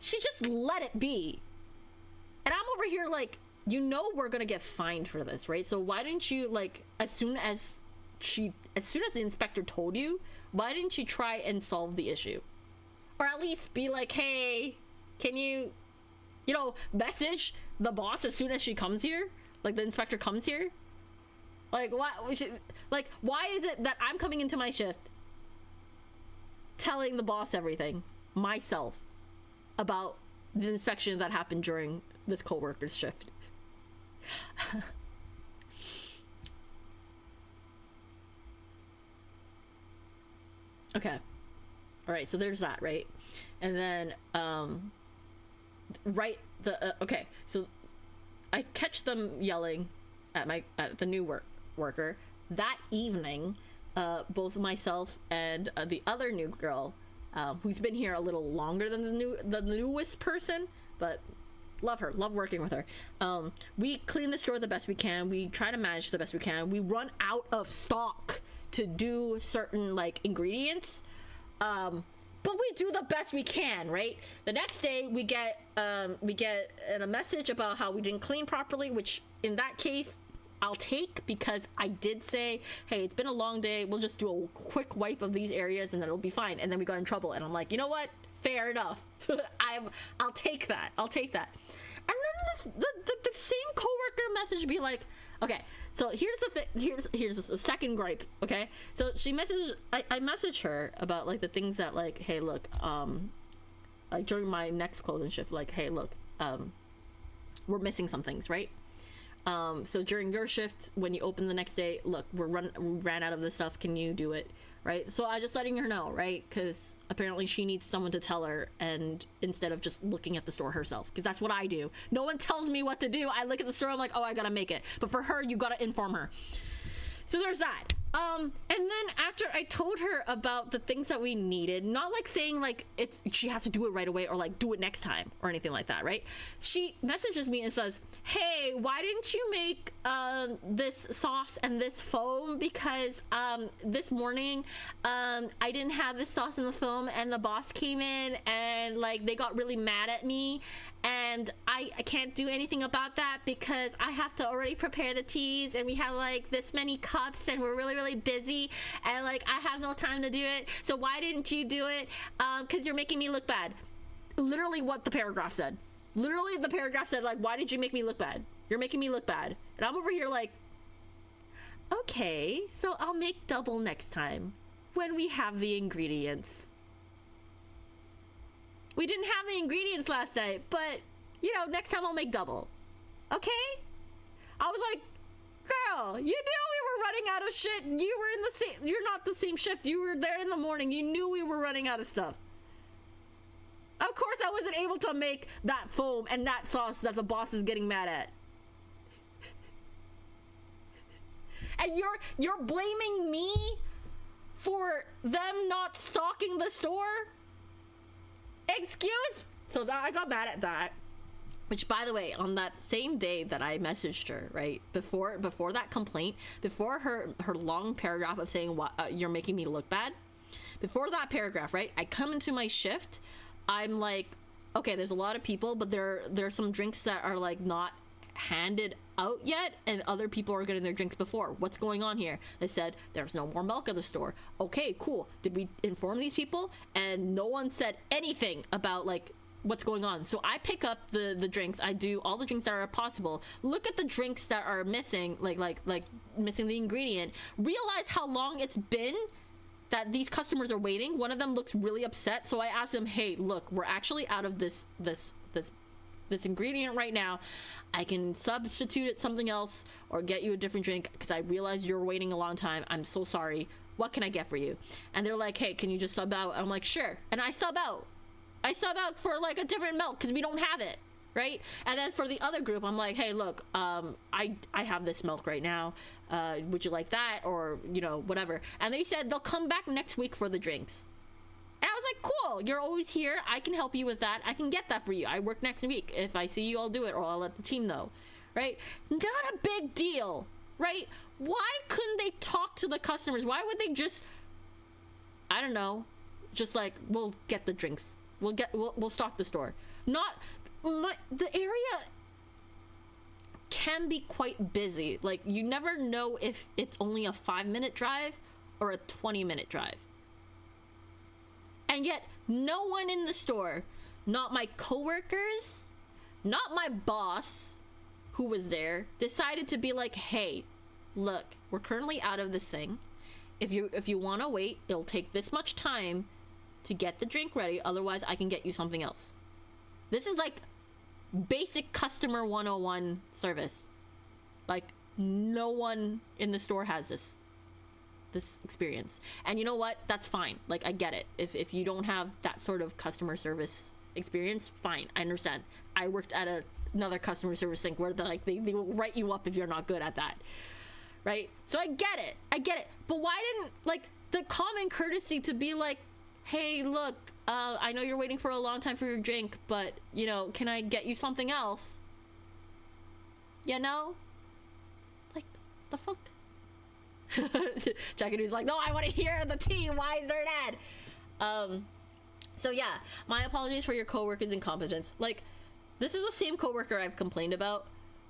she just let it be. And I'm over here like, you know, we're gonna get fined for this, right? So why didn't you, like, as soon as the inspector told you, why didn't you try and solve the issue? Or at least be like, hey, can you know, message the boss as soon as she comes here? Like, the inspector comes here? Like, why is it that I'm coming into my shift telling the boss everything myself about the inspection that happened during this coworker's shift? Okay, all right, so there's that, right? And then okay, so I catch them yelling at the new worker that evening. Both myself and the other new girl, who's been here a little longer than the newest person, but love her, love working with her. We clean the store the best we can. We try to manage the best we can. We run out of stock to do certain like ingredients, but we do the best we can, right? The next day we get a message about how we didn't clean properly, which in that case I'll take, because I did say, hey, it's been a long day, we'll just do a quick wipe of these areas and then it'll be fine. And then we got in trouble, and I'm like, you know what, fair enough. I'll take that. And then the same coworker message be like, okay, so here's the thing, here's a second gripe, okay? So she I message her about like the things that like, hey, look, like during my next closing shift, like, hey, look, we're missing some things, right? So during your shift, when you open the next day, look, we ran out of this stuff. Can you do it? Right? So I just letting her know, right? Because apparently she needs someone to tell her, and instead of just looking at the store herself, because that's what I do. No one tells me what to do. I look at the store, I'm like, oh, I gotta make it. But for her, you gotta inform her. So there's that. And then after I told her about the things that we needed, not like saying like she has to do it right away or like do it next time or anything like that, right? She messages me and says, hey, why didn't you make this sauce and this foam? Because this morning I didn't have this sauce and the foam, and the boss came in and like they got really mad at me, and I can't do anything about that because I have to already prepare the teas, and we have like this many cups, and we're really busy, and like I have no time to do it. So why didn't you do it? Because you're making me look bad. Literally what the paragraph said. Literally the paragraph said, like, why did you make me look bad? You're making me look bad. And I'm over here like, okay, so I'll make double next time when we have the ingredients. We didn't have the ingredients last night, but you know, next time I'll make double. Okay? I was like, girl, you knew we were running out of shit. You were in the same, you're not the same shift. You were there in the morning. You knew we were running out of stuff. Of course I wasn't able to make that foam and that sauce that the boss is getting mad at. And you're blaming me for them not stocking the store? Excuse? So that I got mad at that. Which, by the way, on that same day that I messaged her, right, before that complaint, before her long paragraph of saying you're making me look bad, before that paragraph, right, I come into my shift, I'm like, okay, there's a lot of people, but there are some drinks that are like not handed out yet, and other people are getting their drinks before. What's going on here? They said there's no more milk at the store. Okay, cool. Did we inform these people? And no one said anything about like what's going on. So I pick up the drinks. I do all the drinks that are possible. Look at the drinks that are missing, like missing the ingredient. Realize how long it's been that these customers are waiting. One of them looks really upset. So I asked them, hey, look, we're actually out of this ingredient right now. I can substitute it something else or get you a different drink because I realize you're waiting a long time. I'm so sorry. What can I get for you? And they're like, hey, can you just sub out? I'm like, sure. And I sub out for like a different milk because we don't have it, right? And then for the other group, I'm like, hey, look, I have this milk right now. Would you like that? Or, you know, whatever. And they said they'll come back next week for the drinks. And I was like, cool, you're always here. I can help you with that. I can get that for you. I work next week. If I see you, I'll do it, or I'll let the team know, right? Not a big deal, right? Why couldn't they talk to the customers? Why would they just, I don't know, just like, we'll get the drinks. We'll stock the store. The area can be quite busy. Like, you never know if it's only a 5-minute drive or a 20-minute drive. And yet, no one in the store, not my coworkers, not my boss, who was there, decided to be like, hey, look, we're currently out of this thing. If you want to wait, it'll take this much time to get the drink ready. Otherwise, I can get you something else. This is like basic customer 101 service. Like, no one in the store has this experience. And you know what? That's fine. Like, I get it. If you don't have that sort of customer service experience, fine. I understand. I worked at another customer service thing where they will write you up if you're not good at that. Right? So I get it. But why didn't, like, the common courtesy to be like, hey, look, I know you're waiting for a long time for your drink, but, you know, can I get you something else? You know? Like, the fuck? Jackadood's like, no, I want to hear the tea. Why is there that? So yeah, my apologies for your coworker's incompetence. Like, this is the same coworker I've complained about,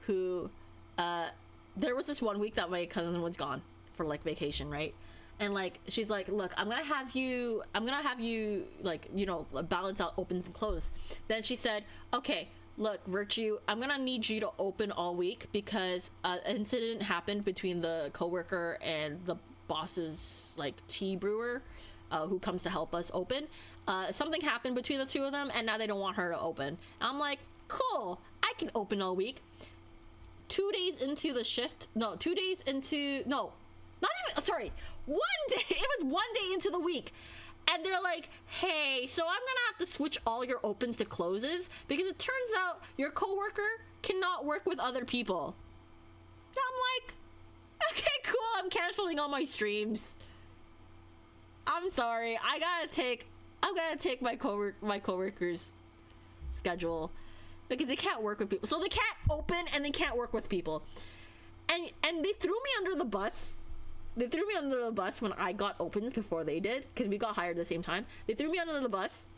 who, there was this one week that my cousin was gone for, like, vacation, right? And, like, she's like, look, I'm gonna have you, like, you know, balance out opens and close. Then she said, okay, look, Virtue, I'm gonna need you to open all week because an incident happened between the coworker and the boss's, like, tea brewer, who comes to help us open. Something happened between the two of them, and now they don't want her to open. And I'm like, cool, I can open all week. 2 days into the shift, no, 2 days into, no, not even, sorry, 1 day, it was 1 day into the week. And they're like, hey, so I'm gonna have to switch all your opens to closes because it turns out your coworker cannot work with other people. And I'm like, okay, cool, I'm canceling all my streams. I'm sorry, I'm gonna take my coworker's schedule because they can't work with people. So they can't open and they can't work with people. And they threw me under the bus. They threw me under the bus when I got opens before they did, because we got hired at the same time. They threw me under the bus,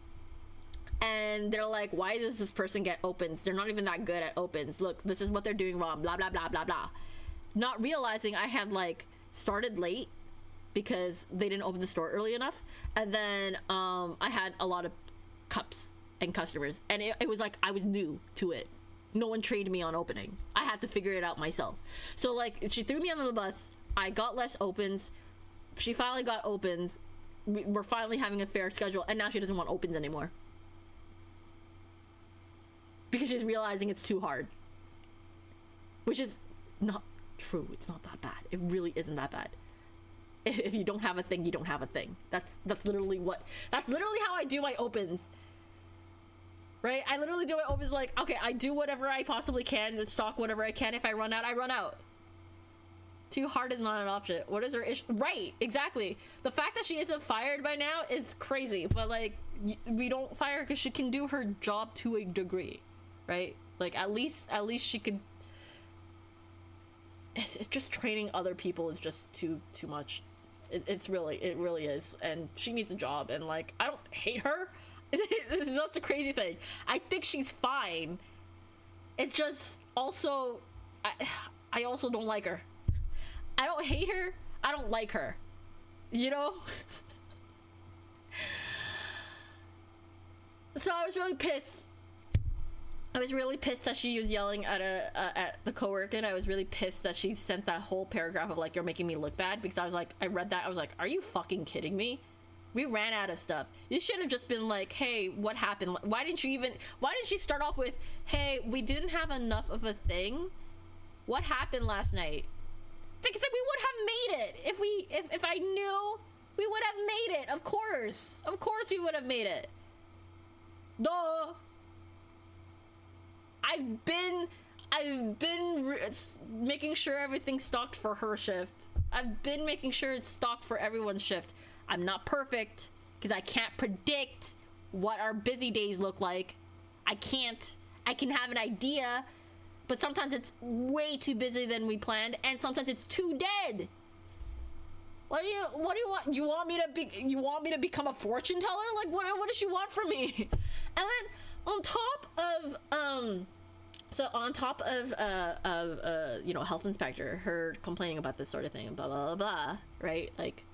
and they're like, why does this person get opens? They're not even that good at opens. Look, this is what they're doing wrong, blah, blah, blah, blah, blah. Not realizing I had, like, started late because they didn't open the store early enough. And then I had a lot of cups and customers. And it was like I was new to it. No one trained me on opening. I had to figure it out myself. So, like, she threw me under the bus. I got less opens. She finally got opens. We're finally having a fair schedule, and now she doesn't want opens anymore because she's realizing it's too hard, which is not true. It's not that bad. It really isn't that bad. If you don't have a thing, you don't have a thing. That's literally how I do my opens. Right? I literally do my opens like, okay, I do whatever I possibly can, stock whatever I can. If I run out, I run out. Too hard is not an option. What is her issue? Right, exactly. The fact that she isn't fired by now is crazy, but like, we don't fire her because she can do her job to a degree, right? Like, at least she could. It's just training other people is just too much. It really is, and she needs a job. And like, I don't hate her. That's the crazy thing. I think she's fine. It's just also, I also don't like her. I don't hate her. I don't like her. You know? So I was really pissed. I was really pissed that she was yelling at the coworker, and I was really pissed that she sent that whole paragraph of like, you're making me look bad, because I was like, I read that, I was like, are you fucking kidding me? We ran out of stuff. You should have just been like, hey, what happened? Why didn't she start off with, hey, we didn't have enough of a thing? What happened last night? Because we would have made it. If I knew, we would have made it. Of course we would have made it. Duh. I've been making sure everything's stocked for her shift. I've been making sure it's stocked for everyone's shift. I'm not perfect because I can't predict what our busy days look like. I can have an idea, but sometimes it's way too busy than we planned, and sometimes it's too dead. What do you want? You want me to become a fortune teller? Like, what does she want from me? And then on top of you know, health inspector, her complaining about this sort of thing, blah blah blah, blah, right? Like,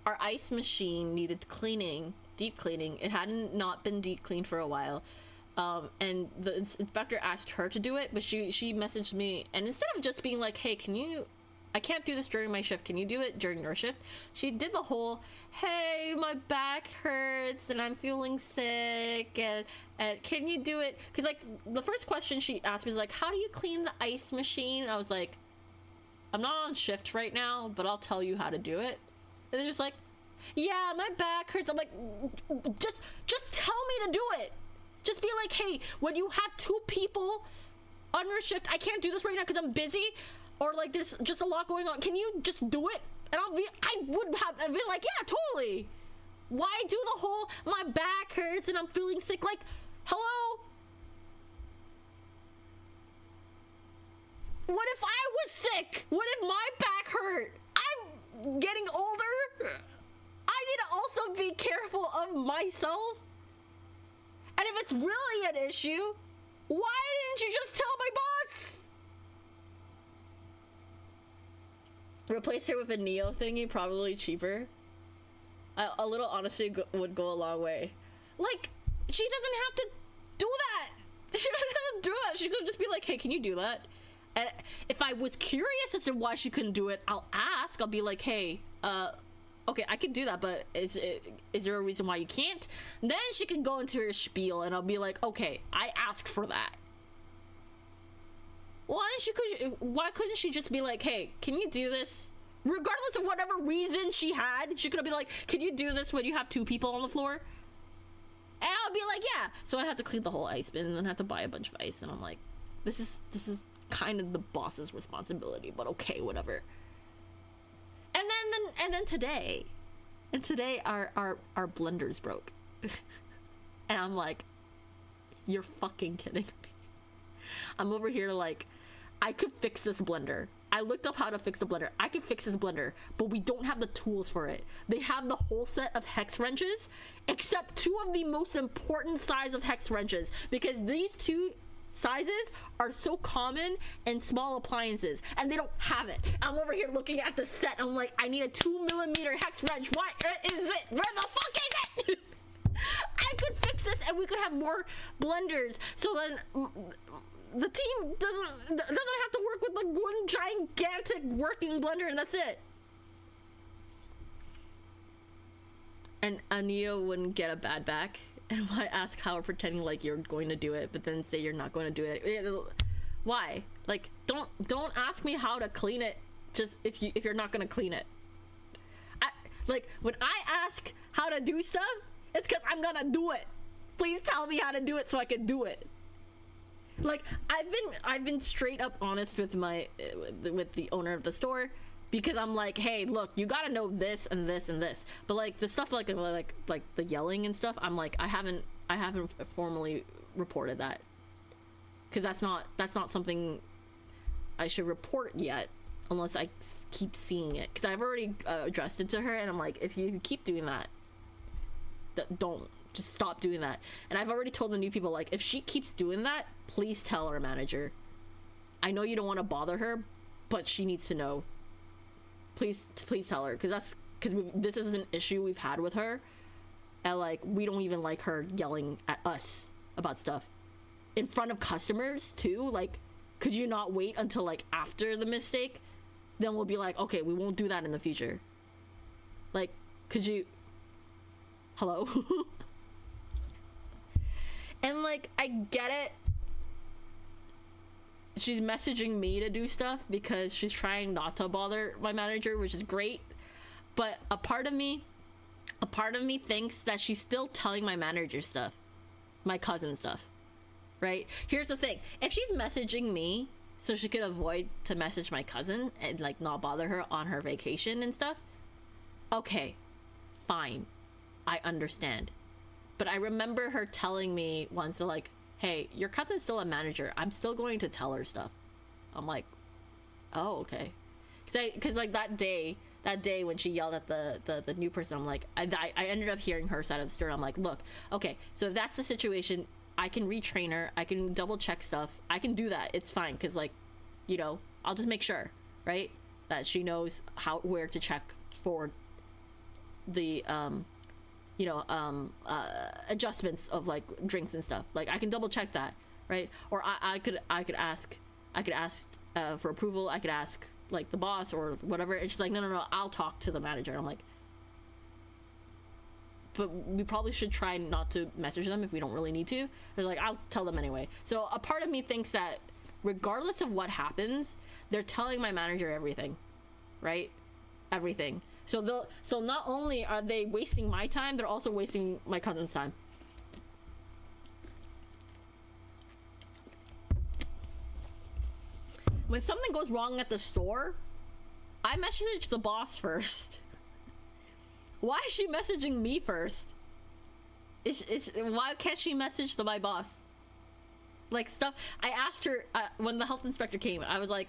our ice machine needed cleaning, deep cleaning. It hadn't not been deep cleaned for a while, and the inspector asked her to do it, but she messaged me, and instead of just being like, hey, I can't do this during my shift, can you do it during your shift? She did the whole, hey, my back hurts and I'm feeling sick, and can you do it? Because like, the first question she asked me was like, how do you clean the ice machine? And I was like, I'm not on shift right now, but I'll tell you how to do it. And they're just like, yeah, my back hurts. I'm like, just tell me to do it. Just be like, hey, when you have 2 people on your shift, I can't do this right now because I'm busy, or like there's just a lot going on. Can you just do it? And I would have been like, yeah, totally. Why do the whole, my back hurts and I'm feeling sick? Like, hello? What if I was sick? What if my back hurt? I'm getting older. I need to also be careful of myself. And if it's really an issue, why didn't you just tell my boss? Replace her with a Neo thingy, probably cheaper. A little honesty would go a long way. Like, she doesn't have to do that. She doesn't have to do that. She could just be like, hey, can you do that? And if I was curious as to why she couldn't do it, I'll ask. I'll be like, hey, okay, I could do that, but is there a reason why you can't? Then she could go into her spiel, and I'll be like, okay, I asked for that. Why couldn't she just be like, hey, can you do this? Regardless of whatever reason she had, she could have been like, can you do this when you have 2 people on the floor? And I'll be like, yeah. So I have to clean the whole ice bin and then have to buy a bunch of ice, and I'm like, this is kind of the boss's responsibility, but okay, whatever. And then today our blender's broke. And I'm like, you're fucking kidding me. I'm over here like, I could fix this blender. I looked up how to fix the blender. I could fix this blender, but we don't have the tools for it. They have the whole set of hex wrenches, except 2 of the most important size of hex wrenches, because these 2 sizes are so common in small appliances, and they don't have it. I'm over here looking at the set. I'm like, I need a 2mm hex wrench. Why is it? Where the fuck is it? I could fix this, and we could have more blenders. So then the team doesn't have to work with like one gigantic working blender, and that's it. And Anio wouldn't get a bad back. And I ask how, pretending like you're going to do it, but then say you're not going to do it. Why? Like, don't ask me how to clean it. Just if you're not going to clean it. Like when I ask how to do stuff, it's because I'm gonna do it. Please tell me how to do it so I can do it. Like I've been straight up honest with with the owner of the store, because I'm like, hey, look, you gotta know this and this and this. But like the stuff like the yelling and stuff, I'm like, I haven't formally reported that, because that's not something I should report yet, unless I keep seeing it. Because I've already addressed it to her, and I'm like, if you keep doing that, don't. Just stop doing that. And I've already told the new people, like, if she keeps doing that, please tell our manager. I know you don't want to bother her, but she needs to know. Please tell her, because this is an issue we've had with her, and like, we don't even like her yelling at us about stuff in front of customers too. Like, could you not wait until like after the mistake? Then we'll be like, okay, we won't do that in the future. Like, could you? Hello. And like, I get it. She's messaging me to do stuff because she's trying not to bother my manager, which is great. But a part of me thinks that she's still telling my manager stuff, my cousin stuff, right? Here's the thing. If she's messaging me so she could avoid to message my cousin and like not bother her on her vacation and stuff, okay, fine. I understand. But I remember her telling me once, like, hey, your cousin's still a manager. I'm still going to tell her stuff. I'm like, oh, okay. Because like that day when she yelled at the new person, I'm like, I ended up hearing her side of the story. I'm like, look, okay, so if that's the situation, I can retrain her. I can double check stuff. I can do that. It's fine. Because like, you know, I'll just make sure, right, that she knows where to check for the adjustments of like drinks and stuff. Like I can double check that, right? Or I could ask for approval. I could ask like the boss or whatever. And she's like, no, I'll talk to the manager. And I'm like, but we probably should try not to message them if we don't really need to. They're like, I'll tell them anyway. So a part of me thinks that regardless of what happens, they're telling my manager everything, right? Everything. So not only are they wasting my time, they're also wasting my cousin's time. When something goes wrong at the store, I message the boss first. Why is she messaging me first? Why can't she message my boss? Like stuff. I asked her when the health inspector came. I was like,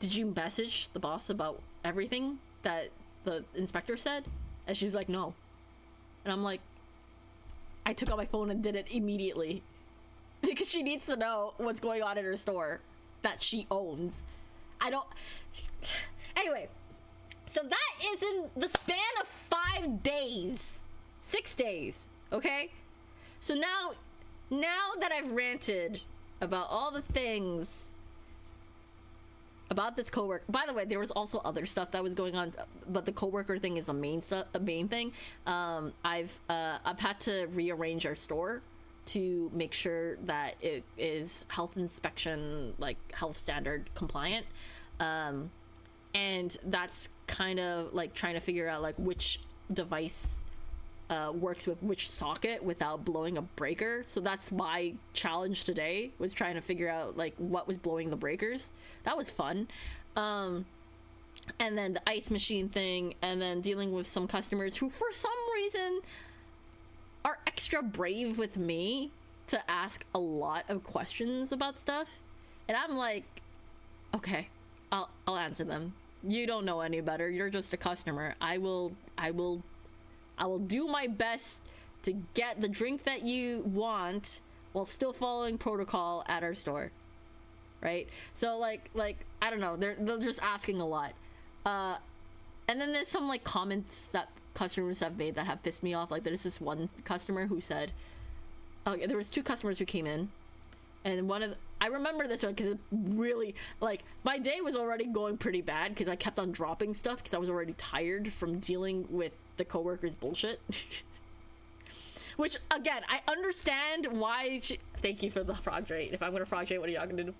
"Did you message the boss about everything that the inspector said?" And she's like, no. And I'm like, I took out my phone and did it immediately, because she needs to know what's going on in her store that she owns. Anyway, so that is in the span of 5 days, 6 days, okay? So now that I've ranted about all the things about this coworker. By the way, there was also other stuff that was going on, but the coworker thing is the main thing. I've had to rearrange our store to make sure that it is health inspection, like health standard compliant. And that's kind of like trying to figure out like which device works with which socket without blowing a breaker. So that's my challenge today, was trying to figure out like what was blowing the breakers. That was fun. And then the ice machine thing, and then dealing with some customers who for some reason are extra brave with me to ask a lot of questions about stuff. And I'm like, okay, I'll answer them. You don't know any better. You're just a customer. I will do my best to get the drink that you want while still following protocol at our store. Right? So like I don't know, they're just asking a lot. And then there's some like comments that customers have made that have pissed me off. Like there's this one customer who said, okay, there was 2 customers who came in, and I remember this one because it really, like, my day was already going pretty bad because I kept on dropping stuff because I was already tired from dealing with the coworkers' bullshit. Which, again, I understand why thank you for the frog rate. If I'm gonna frog rate, what are y'all gonna do?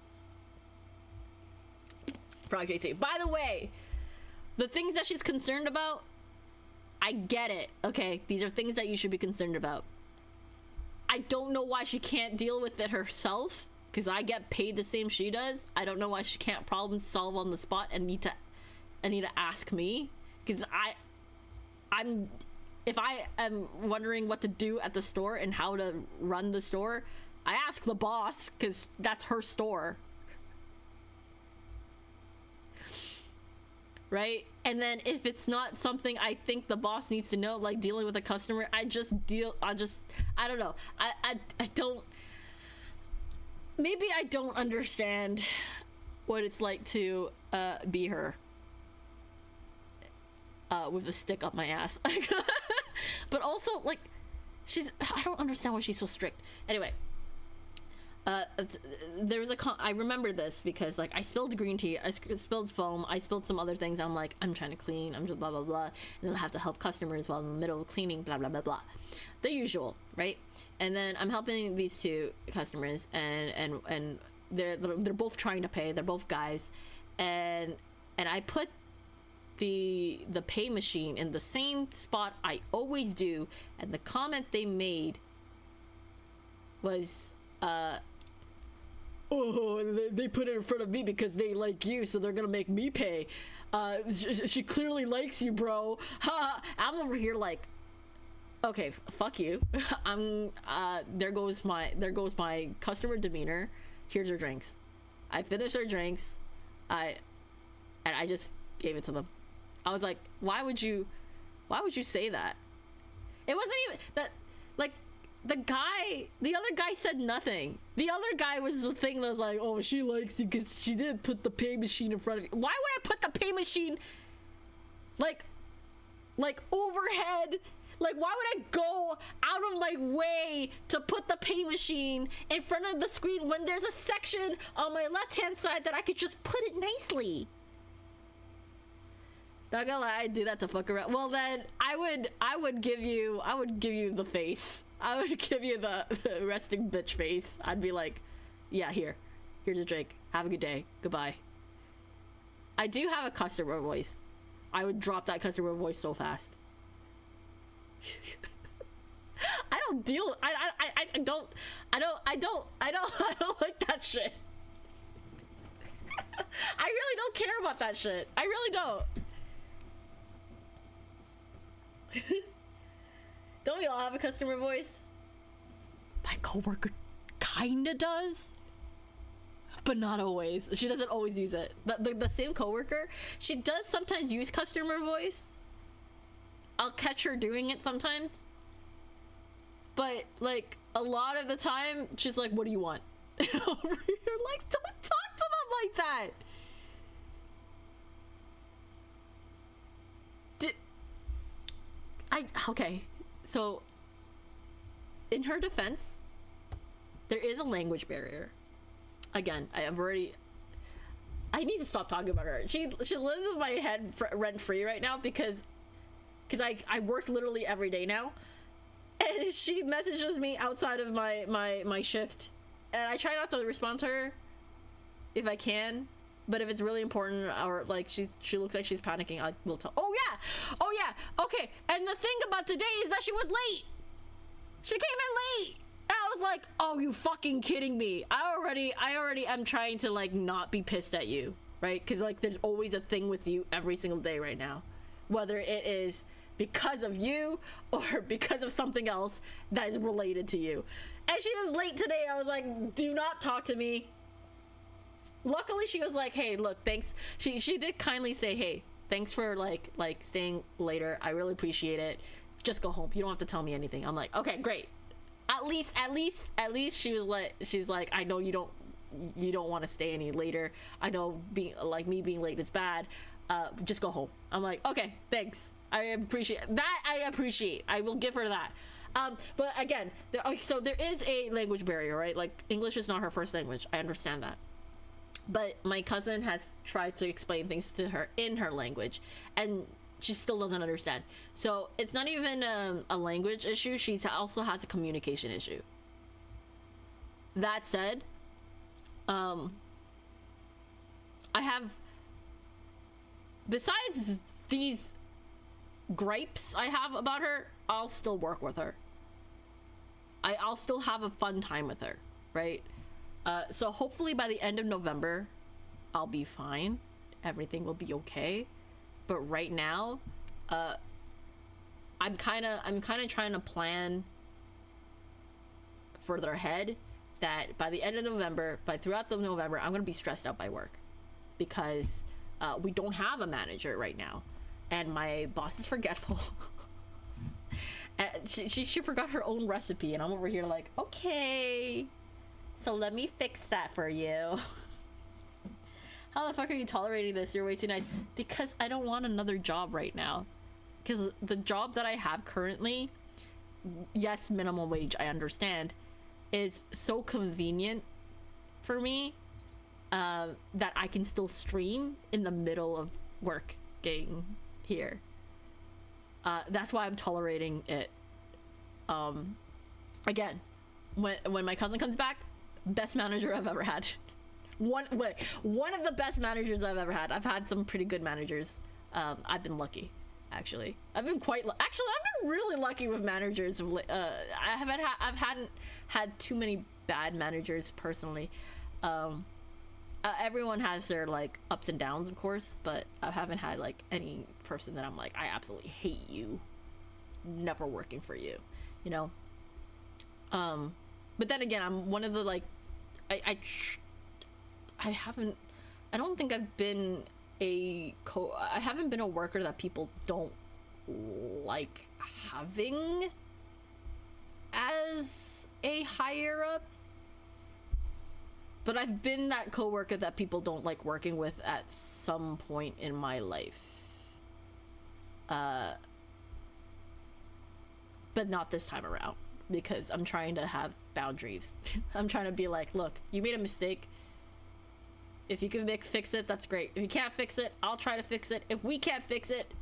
Frog rate too. By the way, the things that she's concerned about, I get it, okay? These are things that you should be concerned about. I don't know why she can't deal with it herself, because I get paid the same she does. I don't know why she can't problem solve on the spot and need to ask me, because if I am wondering what to do at the store and how to run the store, I ask the boss, because that's her store. Right? And then if it's not something I think the boss needs to know, like dealing with a customer, I don't know. I don't, maybe I don't understand what it's like to be her with a stick up my ass. But also, like, I don't understand why she's so strict. Anyway, there was I remember this because, like, I spilled green tea, I spilled foam, I spilled some other things. I'm like, I'm trying to clean, I'm just blah blah blah, and then I have to help customers while in the middle of cleaning, blah blah blah blah, the usual, right? And then I'm helping these 2 customers, and they're both trying to pay. They're both guys, and I put the pay machine in the same spot I always do, and the comment they made was, oh, they put it in front of me because they like you, so they're gonna make me pay. She clearly likes you, bro. Ha! I'm over here like, okay, fuck you. There goes my customer demeanor. Here's your drinks. I finished their drinks. I just gave it to them. I was like, why would you say that? It wasn't even that, like, the other guy said nothing. The other guy was the thing that was like, oh, she likes you because she didn't put the pay machine in front of you. Why would I put the pay machine like overhead? Like, why would I go out of my way to put the pay machine in front of the screen when there's a section on my left-hand side that I could just put it nicely? Not gonna lie, I'd do that to fuck around. Well, then I would give you the face. I would give you the resting bitch face. I'd be like, yeah, here's a drink. Have a good day. Goodbye. I do have a customer voice. I would drop that customer voice so fast. I don't like that shit. I really don't care about that shit. I really don't. Don't we all have a customer voice? My coworker kinda does, but not always. She doesn't always use it. The same coworker, she does sometimes use customer voice. I'll catch her doing it sometimes, but like a lot of the time, she's like, "What do you want?" And over here, like, don't talk to them like that. Okay, so in her defense, there is a language barrier. Again, I need to stop talking about her. She lives in my head rent free right now because I work literally every day now, and she messages me outside of my shift, and I try not to respond to her if I can, but if it's really important or like she looks like she's panicking, I will tell. Oh yeah, okay. And the thing about today is that she was late. She came in late. I was like, oh, you fucking kidding me? I already am trying to like not be pissed at you, right? Because like there's always a thing with you every single day right now, whether it is because of you or because of something else that is related to you. And she was late today. I was like, do not talk to me. Luckily she was like, hey, look, thanks. She did kindly say, hey, thanks for like staying later. I really appreciate it. Just go home. You don't have to tell me anything. I'm like, okay, great. At least she's like, I know you don't want to stay any later. I know me being late is bad. Just go home. I'm like, okay, thanks. I appreciate that. I will give her that. But again, so there is a language barrier, right? Like English is not her first language. I understand that. But my cousin has tried to explain things to her in her language, and she still doesn't understand. So it's not even a language issue. She also has a communication issue. That said, I have, besides these gripes I have about her, I'll still work with her. I'll still have a fun time with her, right? So hopefully by the end of November, I'll be fine. Everything will be okay. But right now, I'm kind of trying to plan further ahead that by the end of November, throughout the November, I'm gonna be stressed out by work because we don't have a manager right now, and my boss is forgetful. And she forgot her own recipe, and I'm over here like, okay, so let me fix that for you. How the fuck are you tolerating this? You're way too nice. Because I don't want another job right now. Because the job that I have currently, yes, minimum wage, I understand, is so convenient for me that I can still stream in the middle of working here. That's why I'm tolerating it. Again, when my cousin comes back, best manager I've ever had. One of the best managers I've ever had. I've had some pretty good managers. I've been lucky, actually. I've been really lucky with managers. I hadn't had too many bad managers personally. Everyone has their like ups and downs, of course, but I haven't had like any person that I'm like, I absolutely hate you, never working for you, you know. But then again, I'm one of the like, I don't think I've been I haven't been a worker that people don't like having as a higher up. But I've been that coworker that people don't like working with at some point in my life. But not this time around, because I'm trying to have boundaries. I'm trying to be like, look, you made a mistake. If you can fix it, that's great. If you can't fix it, I'll try to fix it. If we can't fix it,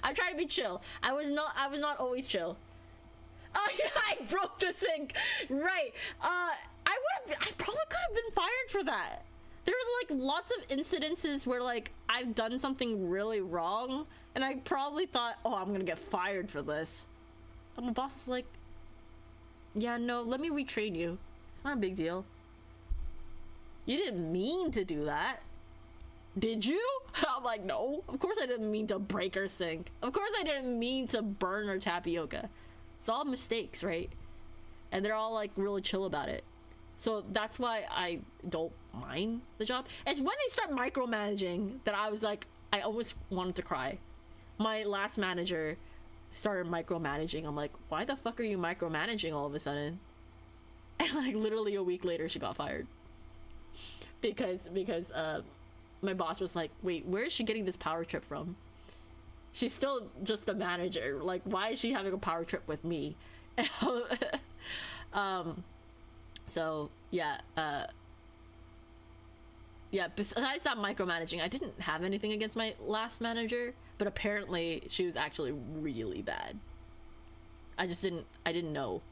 I'm trying to be chill. I was not always chill. Oh yeah, I broke the sink. Right. I probably could have been fired for that. There's like lots of incidences where like I've done something really wrong and I probably thought, oh, I'm gonna get fired for this. But my boss is like, yeah, no, let me retrain you. It's not a big deal. You didn't mean to do that, did you? I'm like, no, of course I didn't mean to break her sink. Of course I didn't mean to burn her tapioca. It's all mistakes, right? And they're all like really chill about it. So that's why I don't mind the job. It's when they start micromanaging that I was like, I almost wanted to cry. My last manager started micromanaging. I'm like, why the fuck are you micromanaging all of a sudden? And like literally a week later she got fired. Because my boss was like, wait, where is she getting this power trip from? She's still just a manager. Like, why is she having a power trip with me? So yeah, yeah, besides that micromanaging, I didn't have anything against my last manager, but apparently she was actually really bad. I didn't know.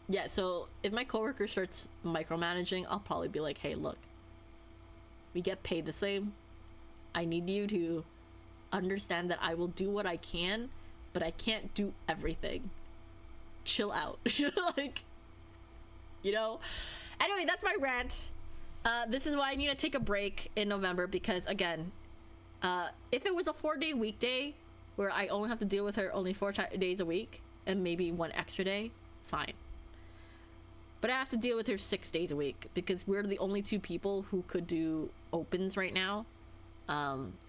Yeah, so if my coworker starts micromanaging, I'll probably be like, hey, look, we get paid the same. I need you to understand that I will do what I can, but I can't do everything. Chill out. Like, you know? Anyway, that's my rant. This is why I need to take a break in November, because again, if it was a 4-day weekday where I only have to deal with her only 4 days a week and maybe 1 extra day, fine. But I have to deal with her 6 days a week because we're the only 2 people who could do opens right now,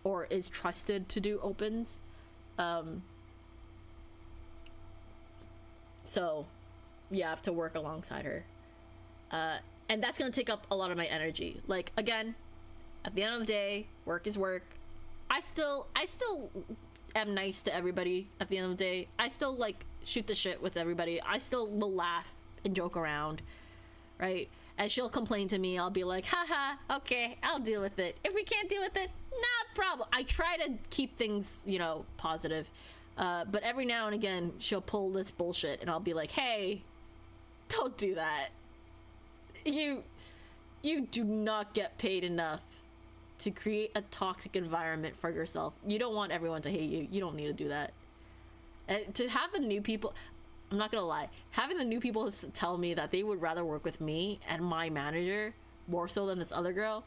or is trusted to do opens. So yeah, I have to work alongside her. And that's gonna take up a lot of my energy. Like, again, at the end of the day, work is work. I still am nice to everybody at the end of the day. I still like shoot the shit with everybody. I still will laugh and joke around, right? And she'll complain to me, I'll be like, haha, okay, I'll deal with it. If we can't deal with it, not a problem. I try to keep things, you know, positive. But every now and again, she'll pull this bullshit and I'll be like, hey, don't do that. You do not get paid enough to create a toxic environment for yourself. You don't want everyone to hate you. You don't need to do that. And to have the new people, I'm not gonna lie, having the new people tell me that they would rather work with me and my manager more so than this other girl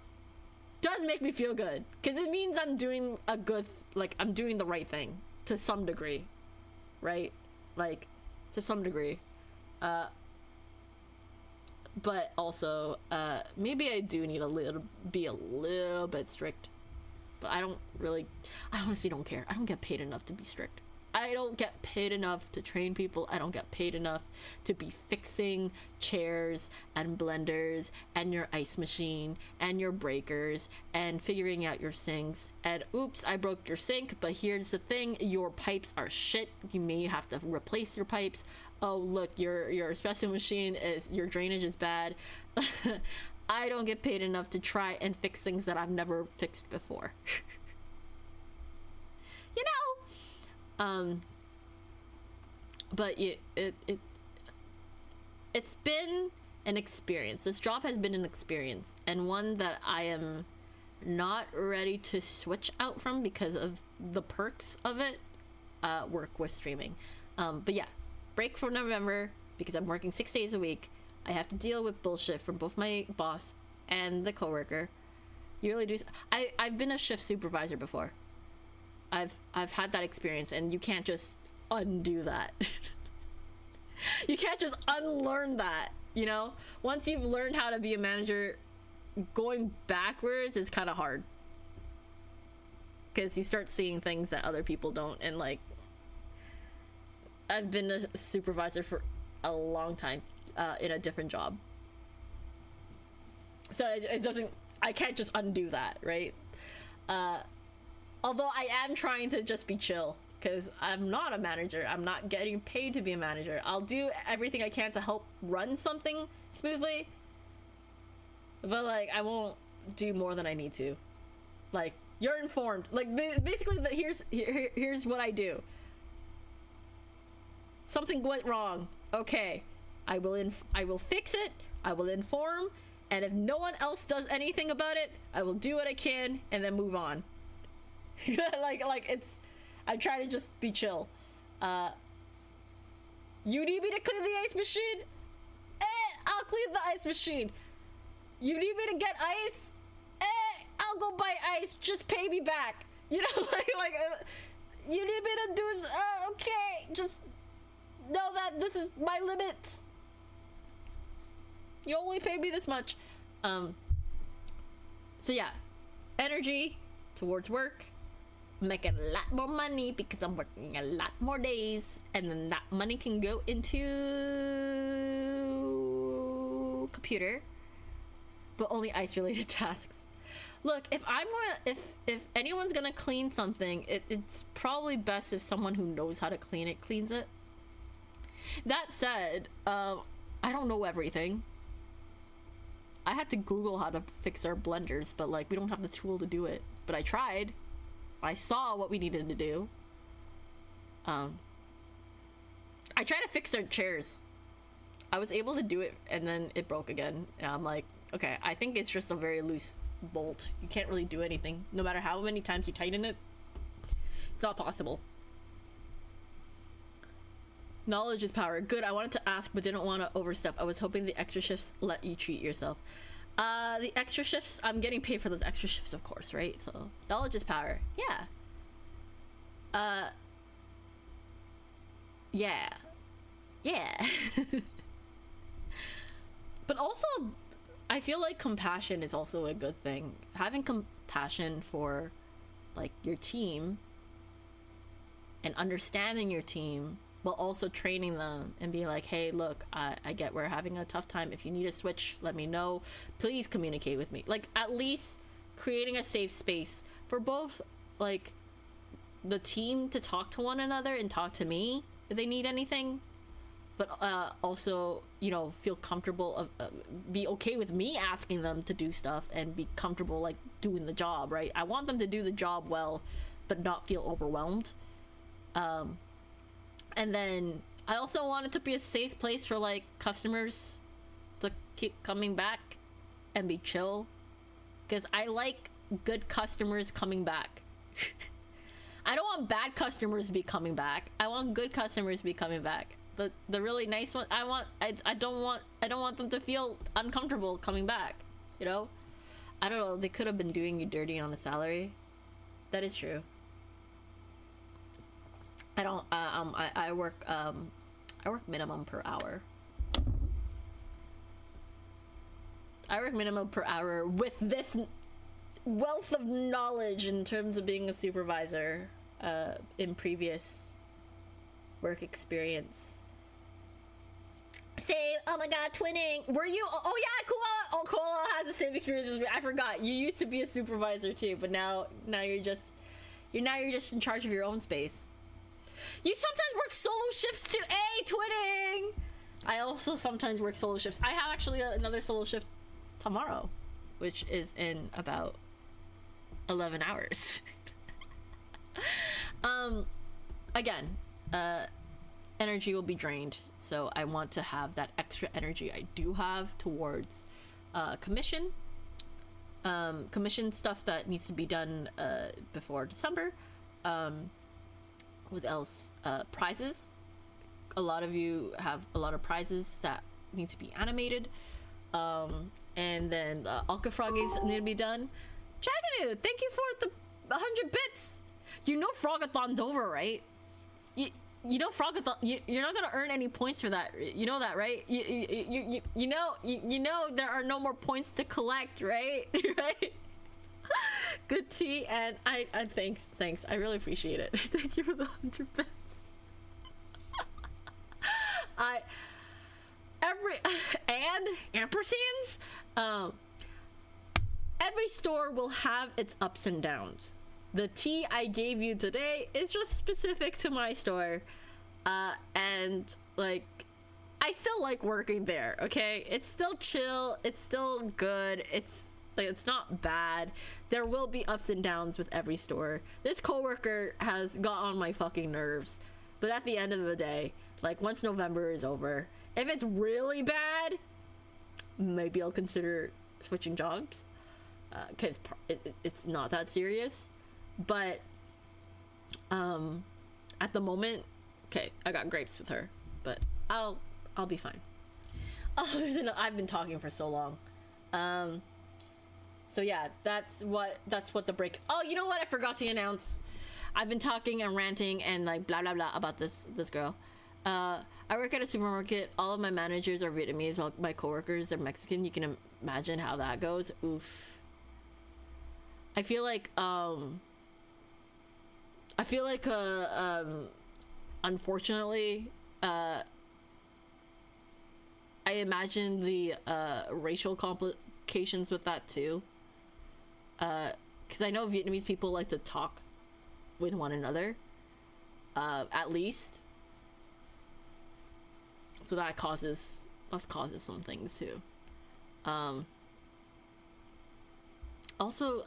does make me feel good, because it means I'm doing a good, like, I'm doing the right thing to some degree, right? Like, to some degree. But also, maybe I do need be a little bit strict. But I honestly don't care. I don't get paid enough to be strict. I don't get paid enough to train people. I don't get paid enough to be fixing chairs and blenders and your ice machine and your breakers and figuring out your sinks. And oops, I broke your sink, but here's the thing, your pipes are shit. You may have to replace your pipes. Oh, look, your espresso machine your drainage is bad. I don't get paid enough to try and fix things that I've never fixed before. You know? But it's been an experience. This job has been an experience, and one that I am not ready to switch out from because of the perks of it. Work with streaming. But yeah, break for November because I'm working 6 days a week. I have to deal with bullshit from both my boss and the coworker. You really do. I've been a shift supervisor before. I've had that experience, and you can't just undo that. You can't just unlearn that, you know? Once you've learned how to be a manager, going backwards is kind of hard. Because you start seeing things that other people don't, and like, I've been a supervisor for a long time in a different job. So I can't just undo that, right? Although I am trying to just be chill, because I'm not a manager. I'm not getting paid to be a manager. I'll do everything I can to help run something smoothly, but like, I won't do more than I need to. Like, you're informed. Like, basically, here's what I do. Something went wrong. Okay, I will fix it. I will inform, and if no one else does anything about it, I will do what I can and then move on. like it's, I try to just be chill. You need me to clean the ice machine? I'll clean the ice machine. You need me to get ice? I'll go buy ice. Just pay me back. You know, like you need me to do okay. Just know that this is my limits. You only pay me this much. So yeah, energy towards work. Making a lot more money because I'm working a lot more days, and then that money can go into computer, but only ice related tasks. Look, if anyone's gonna clean something, it's probably best if someone who knows how to clean it cleans it. That said, I don't know everything. I had to Google how to fix our blenders, but like we don't have the tool to do it. But I tried. I saw what we needed to do. I tried to fix our chairs. I was able to do it, and then it broke again. And I'm like, okay, I think it's just a very loose bolt. You can't really do anything. No matter how many times you tighten it, it's not possible. Knowledge is power. Good. I wanted to ask, but didn't want to overstep. I was hoping the extra shifts let you treat yourself. The extra shifts, I'm getting paid for those extra shifts, of course, right? So, knowledge is power. Yeah. Yeah. Yeah. But also, I feel like compassion is also a good thing. Having compassion for, like, your team and understanding your team, but also training them and being like, hey, look, I get we're having a tough time. If you need a switch, let me know. Please communicate with me. Like, at least creating a safe space for both, like, the team to talk to one another and talk to me if they need anything. But also, you know, feel comfortable, be okay with me asking them to do stuff and be comfortable, like, doing the job, right? I want them to do the job well, but not feel overwhelmed. And then I also want it to be a safe place for, like, customers to keep coming back and be chill. Because I like good customers coming back. I don't want bad customers to be coming back. I want good customers to be coming back. The really nice one, I don't want them to feel uncomfortable coming back, you know? I don't know, they could have been doing you dirty on a salary. That is true. I work minimum per hour. I work minimum per hour with this wealth of knowledge in terms of being a supervisor in previous work experience. Same. Oh my god, twinning. Were you? Oh yeah, Koala. Oh, Koala has the same experience as me. I forgot. You used to be a supervisor too, but now you're just in charge of your own space. You sometimes work solo shifts too. Hey, twinning. I also sometimes work solo shifts. I have actually another solo shift tomorrow, which is in about 11 hours. Again, energy will be drained, so I want to have that extra energy I do have towards commission stuff that needs to be done before December. What else? Prizes. A lot of you have a lot of prizes that need to be animated, and then Alka Froggies need to be done. Jagadu, thank you for the 100 bits. You know Frog-a-Thon's over, right? You know Frog-a-Thon. You're not gonna earn any points for that. You know that, right? You know there are no more points to collect, right? Right? Good tea, and I thanks. I really appreciate it. Thank you for the 100 bits. Ampersands. Every store will have its ups and downs. The tea I gave you today is just specific to my store, and like, I still like working there. Okay, it's still chill. It's still good. It's like, it's not bad. There will be ups and downs with every store. This coworker has got on my fucking nerves, but at the end of the day, like, once November is over, if it's really bad, maybe I'll consider switching jobs, because it's not that serious. But at the moment, okay, I got grapes with her, but I'll be fine. Oh, I've been talking for so long. So yeah, that's what the break. Oh, you know what? I forgot to announce. I've been talking and ranting and like blah blah blah about this girl. I work at a supermarket. All of my managers are Vietnamese, while my coworkers are Mexican. You can imagine how that goes. Oof. I feel like unfortunately, I imagine the racial complications with that too. Because I know Vietnamese people like to talk with one another, at least. So that causes some things too. Also,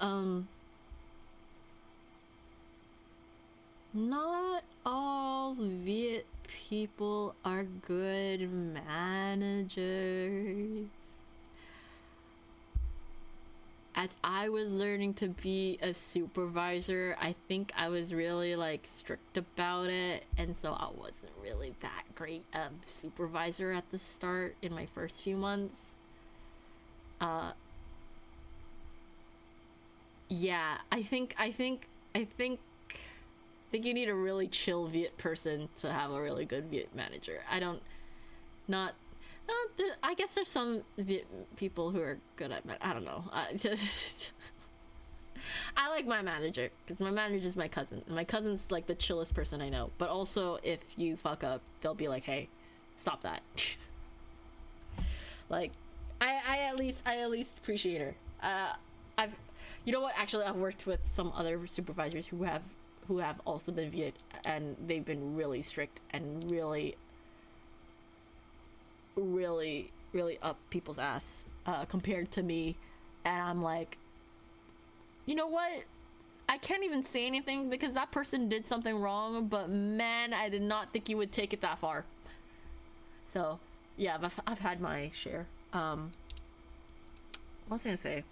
not all Viet people are good managers. As I was learning to be a supervisor, I think I was really like strict about it, and so I wasn't really that great of supervisor at the start in my first few months. Yeah, I think you need a really chill Viet person to have a really good Viet manager. I guess there's some Viet people who are good at I don't know. I like my manager because my manager's my cousin. My cousin's like the chillest person I know. But also, if you fuck up, they'll be like, "Hey, stop that." Like, I at least appreciate her. You know what? Actually, I've worked with some other supervisors who have also been Viet, and they've been really strict and really up people's ass compared to me. And I'm like, you know what? I can't even say anything because that person did something wrong, but man, I did not think you would take it that far. So yeah, I've had my share. What was I gonna say?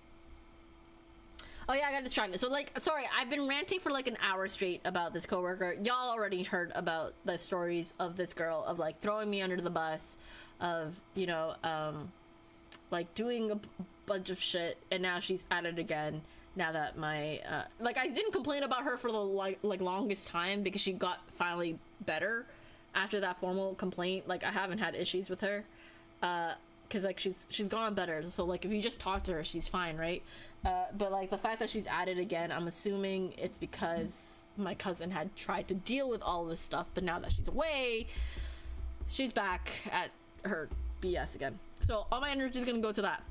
Oh yeah, I got distracted. So like, sorry, I've been ranting for like an hour straight about this coworker. Y'all already heard about the stories of this girl, of like throwing me under the bus, of, you know, like doing a bunch of shit, and now she's at it again. Now that my like, I didn't complain about her for the like longest time because she got finally better after that formal complaint. Like, I haven't had issues with her because like she's gone better. So like, if you just talk to her, she's fine, right? But like, the fact that she's at it again, I'm assuming it's because my cousin had tried to deal with all this stuff, but now that she's away, she's back at her BS again. So all my energy is gonna go to that,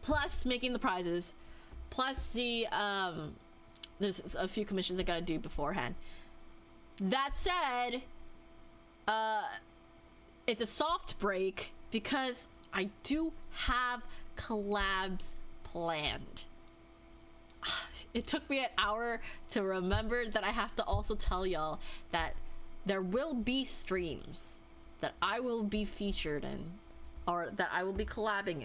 plus making the prizes, plus the there's a few commissions I gotta do beforehand. That said, it's a soft break because I do have collabs planned. It took me an hour to remember that I have to also tell y'all that there will be streams that I will be featured in, or that I will be collabing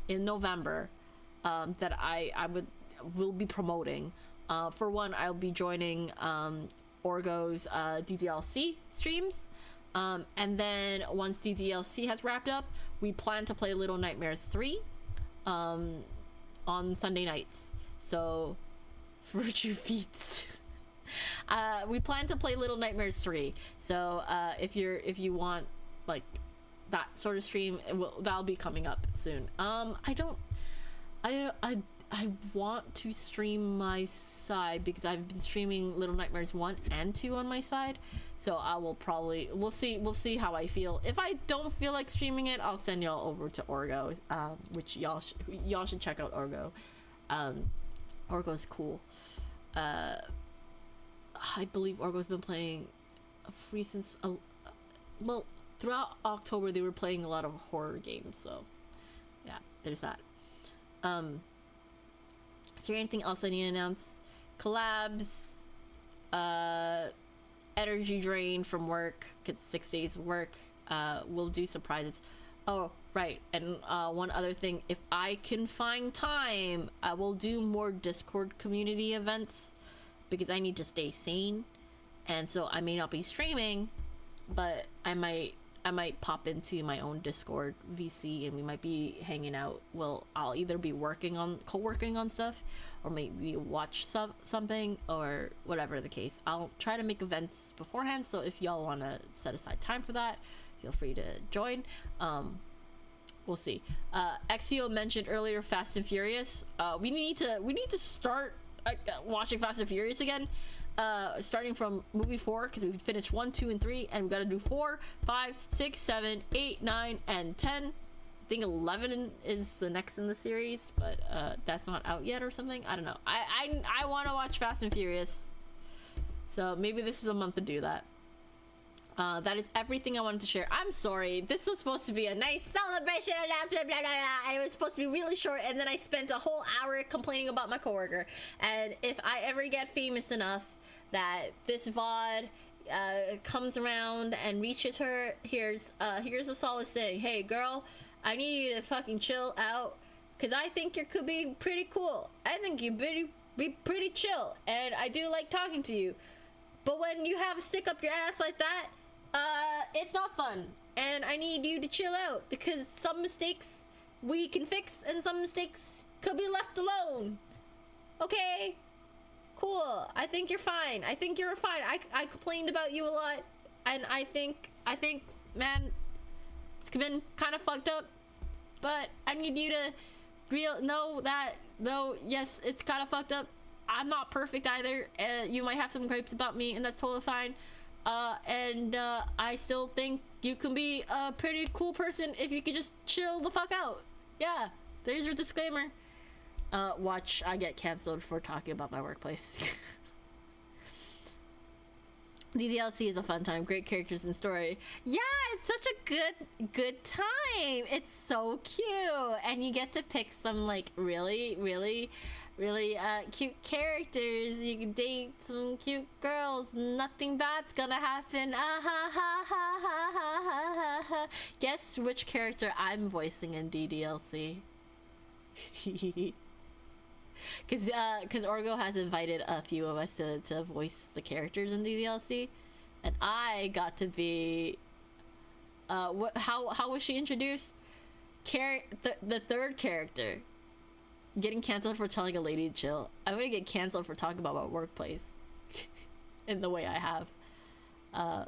in November, that I will be promoting. For one, I'll be joining Orgo's DDLC streams, and then once DDLC has wrapped up, we plan to play Little Nightmares 3 on Sunday nights. So virtue feats. We plan to play Little Nightmares 3. So if you want like that sort of stream, that'll be coming up soon. I want to stream my side because I've been streaming Little Nightmares 1 and 2 on my side. So I will probably, we'll see how I feel. If I don't feel like streaming it, I'll send y'all over to Orgo, which y'all should check out Orgo. Orgo's cool. I believe Orgo's been playing free since well, throughout October they were playing a lot of horror games, so yeah, there's that. Is there anything else I need to announce? Collabs, energy drain from work, because 6 days of work. We'll do surprises. Oh, right, and one other thing, if I can find time, I will do more Discord community events, because I need to stay sane, and so I may not be streaming, but I might pop into my own Discord VC and we might be hanging out. Well, I'll either be co-working on stuff, or maybe watch something, or whatever the case. I'll try to make events beforehand, so if y'all want to set aside time for that, feel free to join. We'll see. Exio mentioned earlier Fast and Furious. We need to start watching Fast and Furious again. Starting from movie 4, because we've finished 1, 2, and 3, and we gotta do 4, 5, 6, 7, 8, 9, and 10. I think 11 is the next in the series, but that's not out yet or something. I don't know. I want to watch Fast and Furious, so maybe this is a month to do that. That is everything I wanted to share. I'm sorry. This was supposed to be a nice celebration announcement, blah, blah, blah, and it was supposed to be really short, and then I spent a whole hour complaining about my coworker. And if I ever get famous enough that this VOD comes around and reaches her, here's a solace saying, hey girl, I need you to fucking chill out, because I think you could be pretty cool. I think you'd be pretty chill, and I do like talking to you. But when you have a stick up your ass like that, it's not fun. And I need you to chill out, because some mistakes we can fix and some mistakes could be left alone. Okay? Cool. I think you're fine. I think you're fine. I complained about you a lot, and I think, man, it's been kind of fucked up, but I need you to know that, though, yes, it's kind of fucked up, I'm not perfect either. You might have some gripes about me, and that's totally fine. And I still think you can be a pretty cool person if you could just chill the fuck out. Yeah, there's your disclaimer. Watch, I get canceled for talking about my workplace. DDLC is a fun time, great characters and story. Yeah, it's such a good time. It's so cute, and you get to pick some like really cute characters. You can date some cute girls. Nothing bad's gonna happen. Ah, ha, ha, ha, ha, ha, ha, ha. Guess which character I'm voicing in DDLC? Because Orgo has invited a few of us to voice the characters in DDLC, and I got to be how was she introduced? The third character. Getting canceled for telling a lady to chill. I'm gonna get canceled for talking about my workplace in the way I have.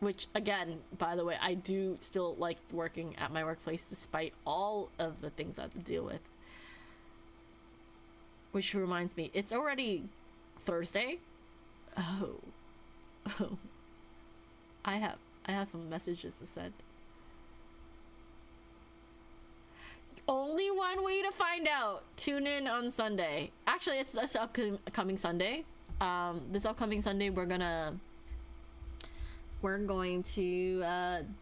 Which, again, by the way, I do still like working at my workplace despite all of the things I have to deal with. Which reminds me, it's already Thursday. Oh. I have some messages to send. Only one way to find out. Tune in on Sunday. Actually, it's this upcoming Sunday. This upcoming Sunday, we're going to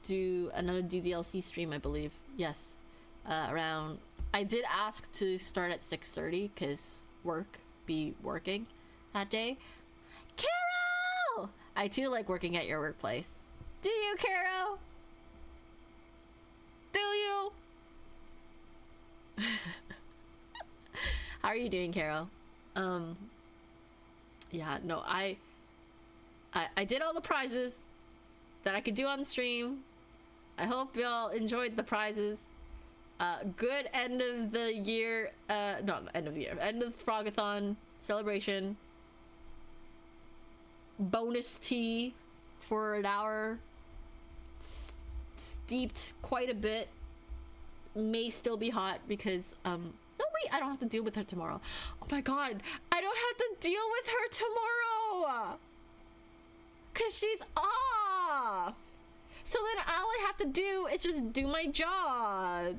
do another DDLC stream, I believe. Yes. Around. I did ask to start at 6:30 because be working that day. Carol! I too like working at your workplace. Do you, Carol? Do you? How are you doing, Carol? Yeah, no, I did all the prizes that I could do on stream. I hope y'all enjoyed the prizes. Good end of the year, not end of the year, end of the Frog-a-Thon celebration. Bonus tea for an hour. Steeped quite a bit. May still be hot because no wait, I don't have to deal with her tomorrow. Oh my god, I don't have to deal with her tomorrow because she's off. So then all I have to do is just do my job,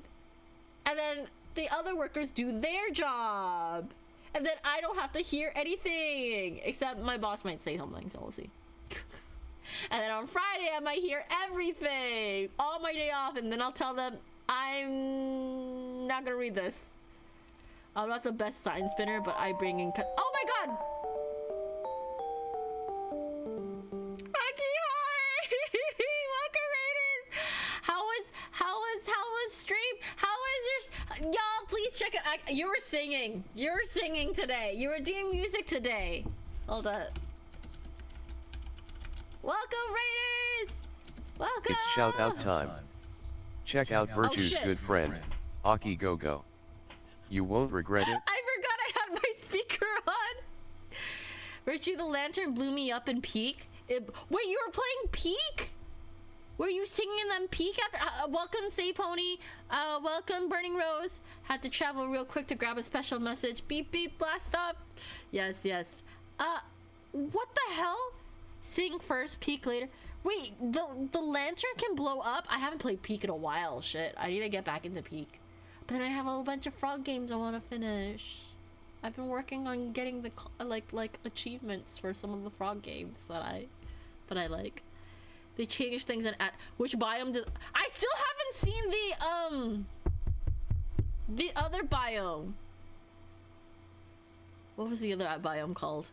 and then the other workers do their job, and then I don't have to hear anything except my boss might say something, so we'll see. And then on Friday I might hear everything all my day off, and then I'll tell them I'm not gonna read this. I'm not the best sign spinner, but I bring in oh my god! Rocky Heart! Welcome, Raiders! How was stream? How was your y'all? Please check it. You were singing. You were singing today. You were doing music today. Hold up. Welcome, Raiders! Welcome. It's shout out time. Check out Virtue's good friend, Aki Go-Go. You won't regret it. I forgot I had my speaker on. Virtue the Lantern blew me up in Peak. Wait, you were playing Peak? Were you singing them Peak after? Welcome, Say Pony. Welcome, Burning Rose. Had to travel real quick to grab a special message. Beep, beep, blast up. Yes, yes. What the hell? Sing first, Peak later. Wait, the lantern can blow up? I haven't played Peak in a while. Shit, I need to get back into Peak. But then I have a whole bunch of frog games I want to finish. I've been working on getting the like achievements for some of the frog games that I like. They changed things and at which biome did I still haven't seen the other biome. What was the other biome called?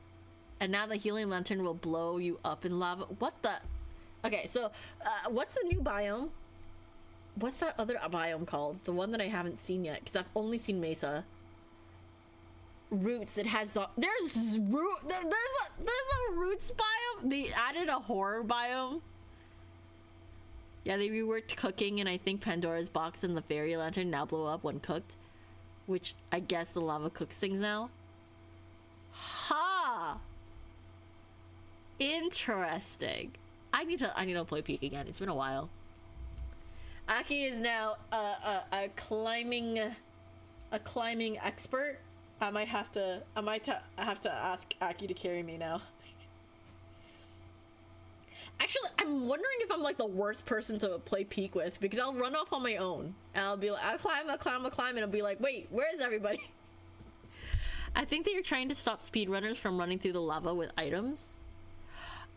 And now the healing lantern will blow you up in lava. What the? Okay, so what's the new biome? What's that other biome called? The one that I haven't seen yet, because I've only seen Mesa. Roots. It has there's a roots biome. They added a horror biome. Yeah, they reworked cooking, and I think Pandora's box and the fairy lantern now blow up when cooked, which I guess the lava cooks things now. Ha! Interesting. I need to play Peak again. It's been a while. Aki is now a climbing expert. I might have to ask Aki to carry me now. Actually, I'm wondering if I'm like the worst person to play Peak with, because I'll run off on my own and I'll be like, I'll climb, and I'll be like, wait, where is everybody? I think that you're trying to stop speedrunners from running through the lava with items.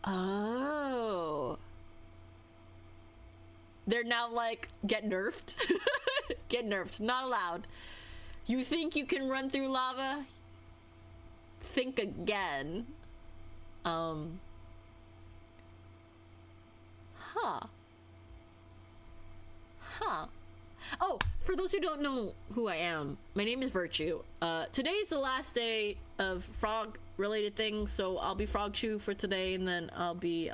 Oh. They're now like, get nerfed. Get nerfed, not allowed. You think you can run through lava? Think again. Oh, for those who don't know who I am, my name is Virtue. Today's the last day of frog related things, so I'll be Frog Chew for today, and then I'll be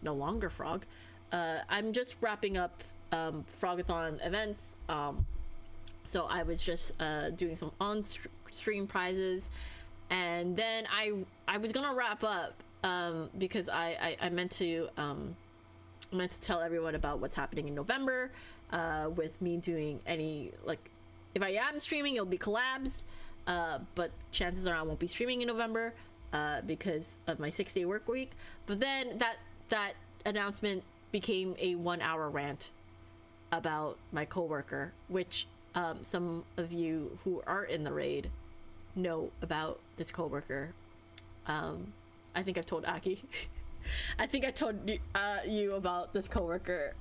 no longer Frog. I'm just wrapping up Frog-a-Thon events. So I was just doing some on-stream prizes, and then I was gonna wrap up because I meant to tell everyone about what's happening in November with me doing any, like, if I am streaming, it'll be collabs, but chances are I won't be streaming in November because of my 6-day work week. But then that announcement became a 1-hour rant about my coworker, which some of you who are in the raid know about this coworker. I think I've told Aki. I think I told you about this coworker.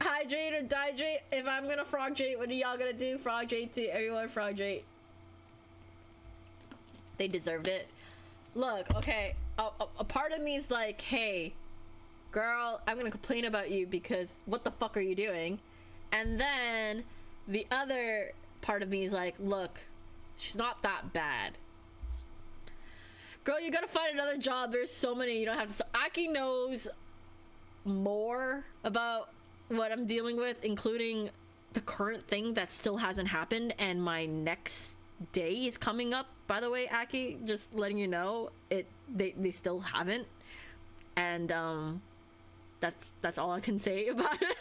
Hydrate or dihydrate. If I'm gonna frog jate, what are y'all gonna do? Frog jate to everyone. Frog jate. They deserved it. Look, okay. A part of me is like, hey, girl, I'm gonna complain about you because what the fuck are you doing? And then the other part of me is like, look, she's not that bad. Girl, you gotta find another job. There's so many. You don't have to. Aki knows more about what I'm dealing with, including the current thing that still hasn't happened, and my next day is coming up. By the way, Aki, just letting you know, they still haven't, and that's all I can say about it.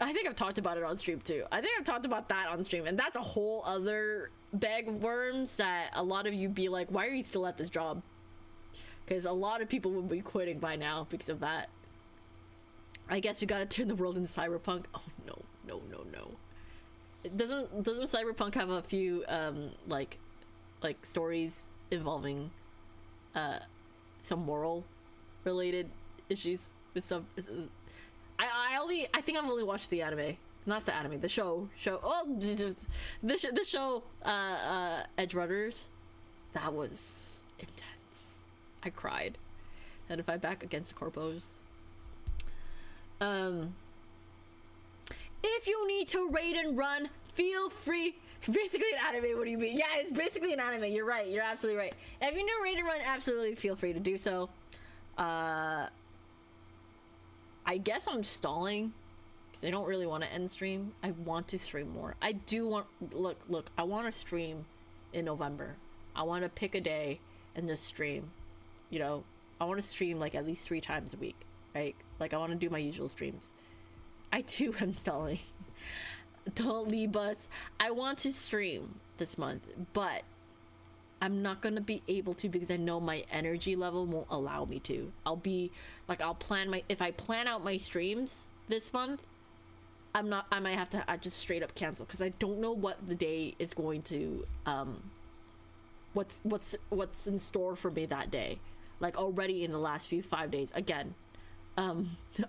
I think I've talked about it on stream too. I think I've talked about that on stream, and that's a whole other bag of worms that a lot of you be like, why are you still at this job? Because a lot of people would be quitting by now because of that. I guess we gotta turn the world into cyberpunk. Oh no. Doesn't cyberpunk have a few like stories involving some moral related issues with some? I think I've only watched the anime, not the anime, the show. Oh, the show, Edge Runners. That was intense. I cried. And if I back against corpos. If you need to raid and run, feel free. Basically an anime. What do you mean? Yeah, it's basically an anime. You're right. You're absolutely right. If you need to raid and run, absolutely feel free to do so. I guess I'm stalling because I don't really want to end stream. I want to stream more. I do want, look, I want to stream in November. I want to pick a day and just stream. You know, I want to stream like at least 3 times a week, right? Like I want to do my usual streams. I too am stalling. Don't leave us. I want to stream this month, but I'm not gonna be able to because I know my energy level won't allow me to. I'll be like, if I plan out my streams this month, I might have to just straight up cancel because I don't know what the day is going to, what's in store for me that day. Like already in the last 5 days, again,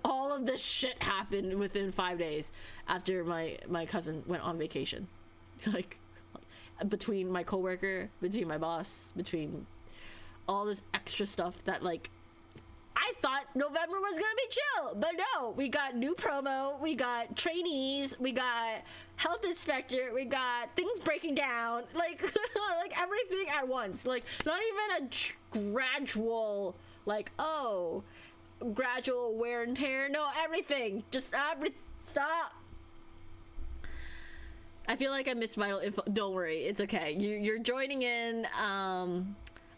all of this shit happened within 5 days after my cousin went on vacation. Like, between my coworker, between my boss, between all this extra stuff that, like, I thought November was gonna be chill, but no, we got new promo, we got trainees, we got health inspector, we got things breaking down, like like everything at once. Like, not even a gradual, like, oh, gradual wear and tear. No, everything, just stop. I feel like I missed vital info. Don't worry, it's okay. You're joining in.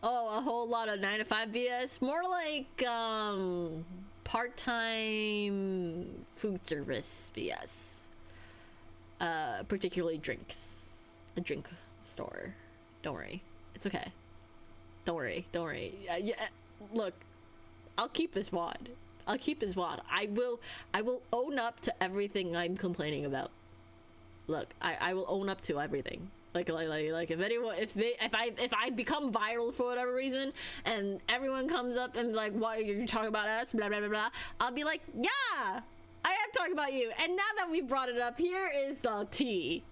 A whole lot of 9 to 5 BS. More like part-time food service BS. Particularly drinks. A drink store. Don't worry, it's okay. Don't worry. Yeah, look, I'll keep this VOD. I will own up to everything I'm complaining about. Look, I will own up to everything. Like if I become viral for whatever reason, and everyone comes up and like, what, you're talking about us, blah blah blah blah, I'll be like, yeah, I am talking about you. And now that we've brought it up, here is the tea.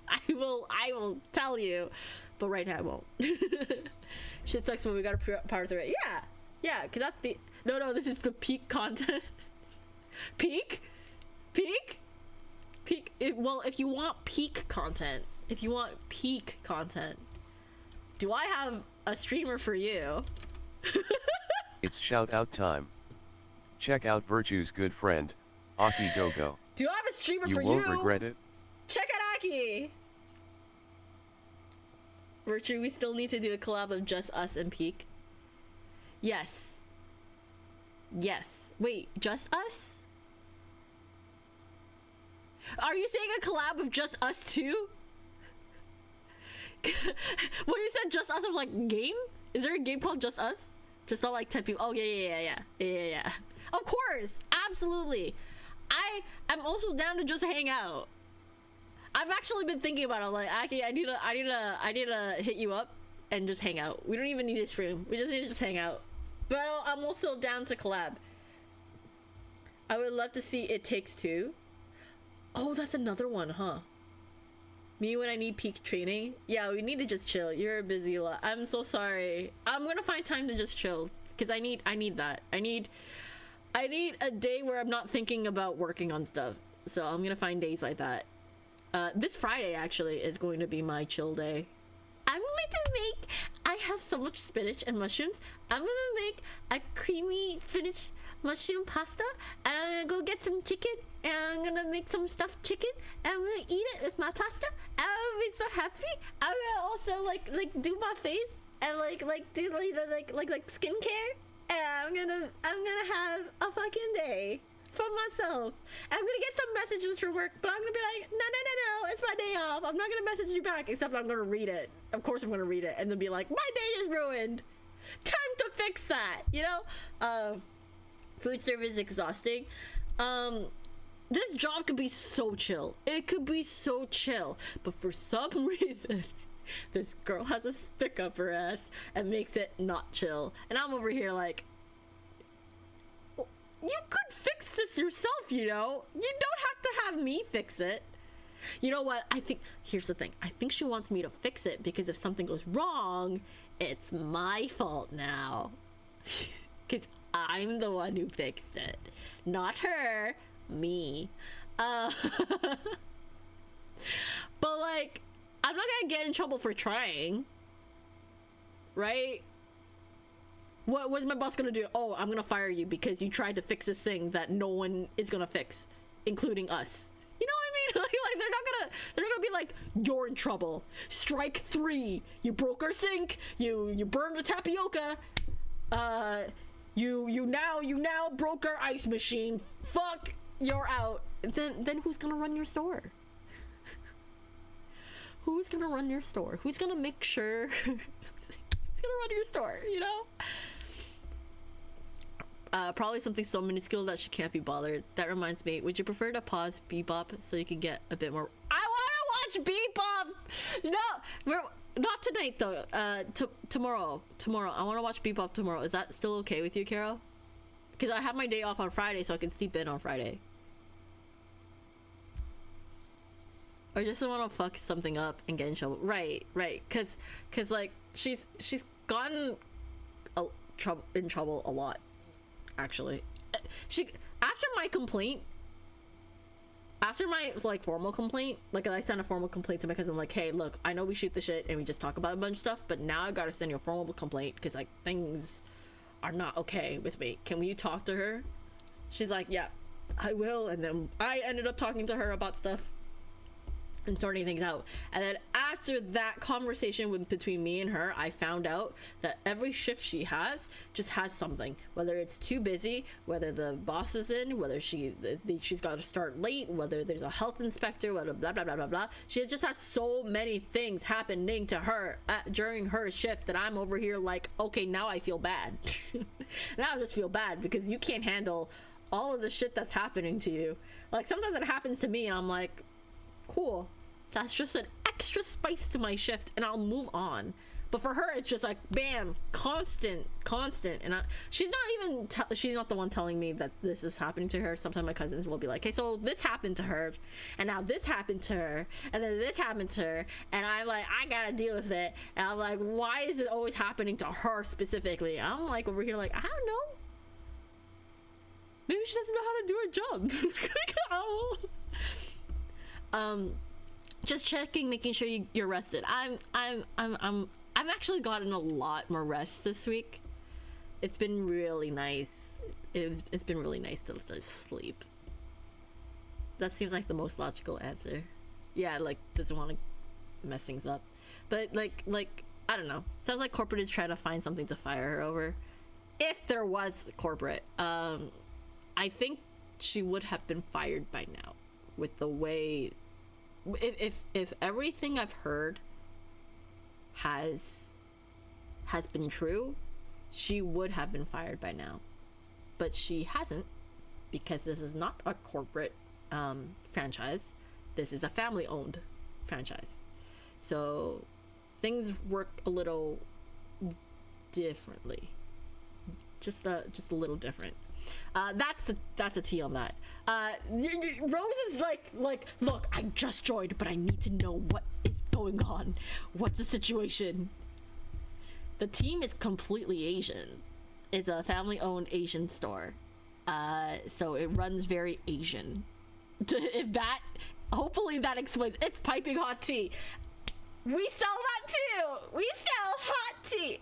I will tell you, but right now I won't. Shit sucks when we gotta power through it. Yeah, because that's the no. This is the peak content. Peak. Well, if you want peak content, do I have a streamer for you? It's shout out time. Check out Virtue's good friend, Aki Gogo. Do I have a streamer for you? You won't regret it. Check out Aki. Virtue, we still need to do a collab of just us and Peak. Yes. Wait, just us? Are you saying a collab of just us too? When you said just us, I was like, game? Is there a game called Just Us? Just not like 10 people. Oh yeah. Of course, absolutely. I'm also down to just hang out. I've actually been thinking about it. I'm like, Aki, I need to hit you up and just hang out. We don't even need a stream. We just need to just hang out. But I'm also down to collab. I would love to see It Takes Two. Oh, that's another one, huh? Me when I need peak training? Yeah, we need to just chill. You're a busy lot. I'm so sorry. I'm gonna find time to just chill because I need that. I need a day where I'm not thinking about working on stuff. So I'm gonna find days like that. This Friday actually is going to be my chill day. I have so much spinach and mushrooms. I'm gonna make a creamy spinach mushroom pasta, and I'm gonna go get some chicken, and I'm gonna make some stuffed chicken, and I'm gonna eat it with my pasta, and I'm gonna be so happy. I'm gonna also like do my face and like do like skincare, and I'm gonna have a fucking day for myself. And I'm gonna get some messages for work, but I'm gonna be like, no, it's my day off. I'm not gonna message you back, except I'm gonna read it. Of course I'm gonna read it, and then be like, my day is ruined. Time to fix that, you know? Food service is exhausting. This job could be so chill. It could be so chill, but for some reason, this girl has a stick up her ass and makes it not chill. And I'm over here like, you could fix this yourself, you know? You don't have to have me fix it. You know what? Here's the thing. I think she wants me to fix it because if something goes wrong, it's my fault now. Because I'm the one who fixed it. Not her. Me. But like, I'm not gonna get in trouble for trying. Right? What was my boss gonna do? Oh, I'm gonna fire you because you tried to fix this thing that no one is gonna fix, including us. You know what I mean? like they're not gonna be like, you're in trouble. Strike 3. You broke our sink. You burned the tapioca. You now broke our ice machine. Fuck, you're out. Then who's gonna run your store? who's gonna run your store? Who's gonna make sure? Who's gonna run your store? You know. Probably something so minuscule that she can't be bothered. That reminds me, would you prefer to pause Bebop so you can get a bit more? I want to watch Bebop. No, not tonight though. Tomorrow. I want to watch Bebop tomorrow. Is that still okay with you, Carol? Because I have my day off on Friday, so I can sleep in on Friday. Or just don't want to fuck something up and get in trouble. Right. Cause like she's gotten in trouble a lot. Actually, after my like formal complaint, like I sent a formal complaint to my cousin, like, hey, look, I know we shoot the shit and we just talk about a bunch of stuff, but now I gotta send you a formal complaint because like things are not okay with me. Can you talk to her? She's like, yeah, I will. And then I ended up talking to her about stuff and sorting things out. And then after that conversation between me and her, I found out that every shift she has just has something, whether it's too busy, whether the boss is in, whether she's got to start late, whether there's a health inspector, whether blah blah blah blah blah. She just has so many things happening to her during her shift that I'm over here like, okay, now I feel bad. Now I just feel bad because you can't handle all of the shit that's happening to you. Like sometimes it happens to me and I'm like, cool, that's just an extra spice to my shift and I'll move on. But for her it's just like bam, constant. And she's not the one telling me that this is happening to her. Sometimes my cousins will be like, hey, so this happened to her and now this happened to her and then this happened to her, and I'm like, I gotta deal with it. And I'm like, why is it always happening to her specifically? I'm like over here like, I don't know, maybe she doesn't know how to do her job. Just checking, making sure you're rested. I've actually gotten a lot more rest this week. It's been really nice. It's been really nice to sleep. That seems like the most logical answer. Yeah, like doesn't want to mess things up, but like I don't know. Sounds like corporate is trying to find something to fire her over. If there was corporate, I think she would have been fired by now. With the way, if everything I've heard has been true, she would have been fired by now. But she hasn't, because this is not a corporate franchise. This is a family-owned franchise. So things work a little differently. Just a little different. That's a tea on that. Rose is like, look, I just joined, but I need to know what is going on. What's the situation? The team is completely Asian. It's a family-owned Asian store. So it runs very Asian. Hopefully that explains. It's piping hot tea. We sell that too. We sell hot tea.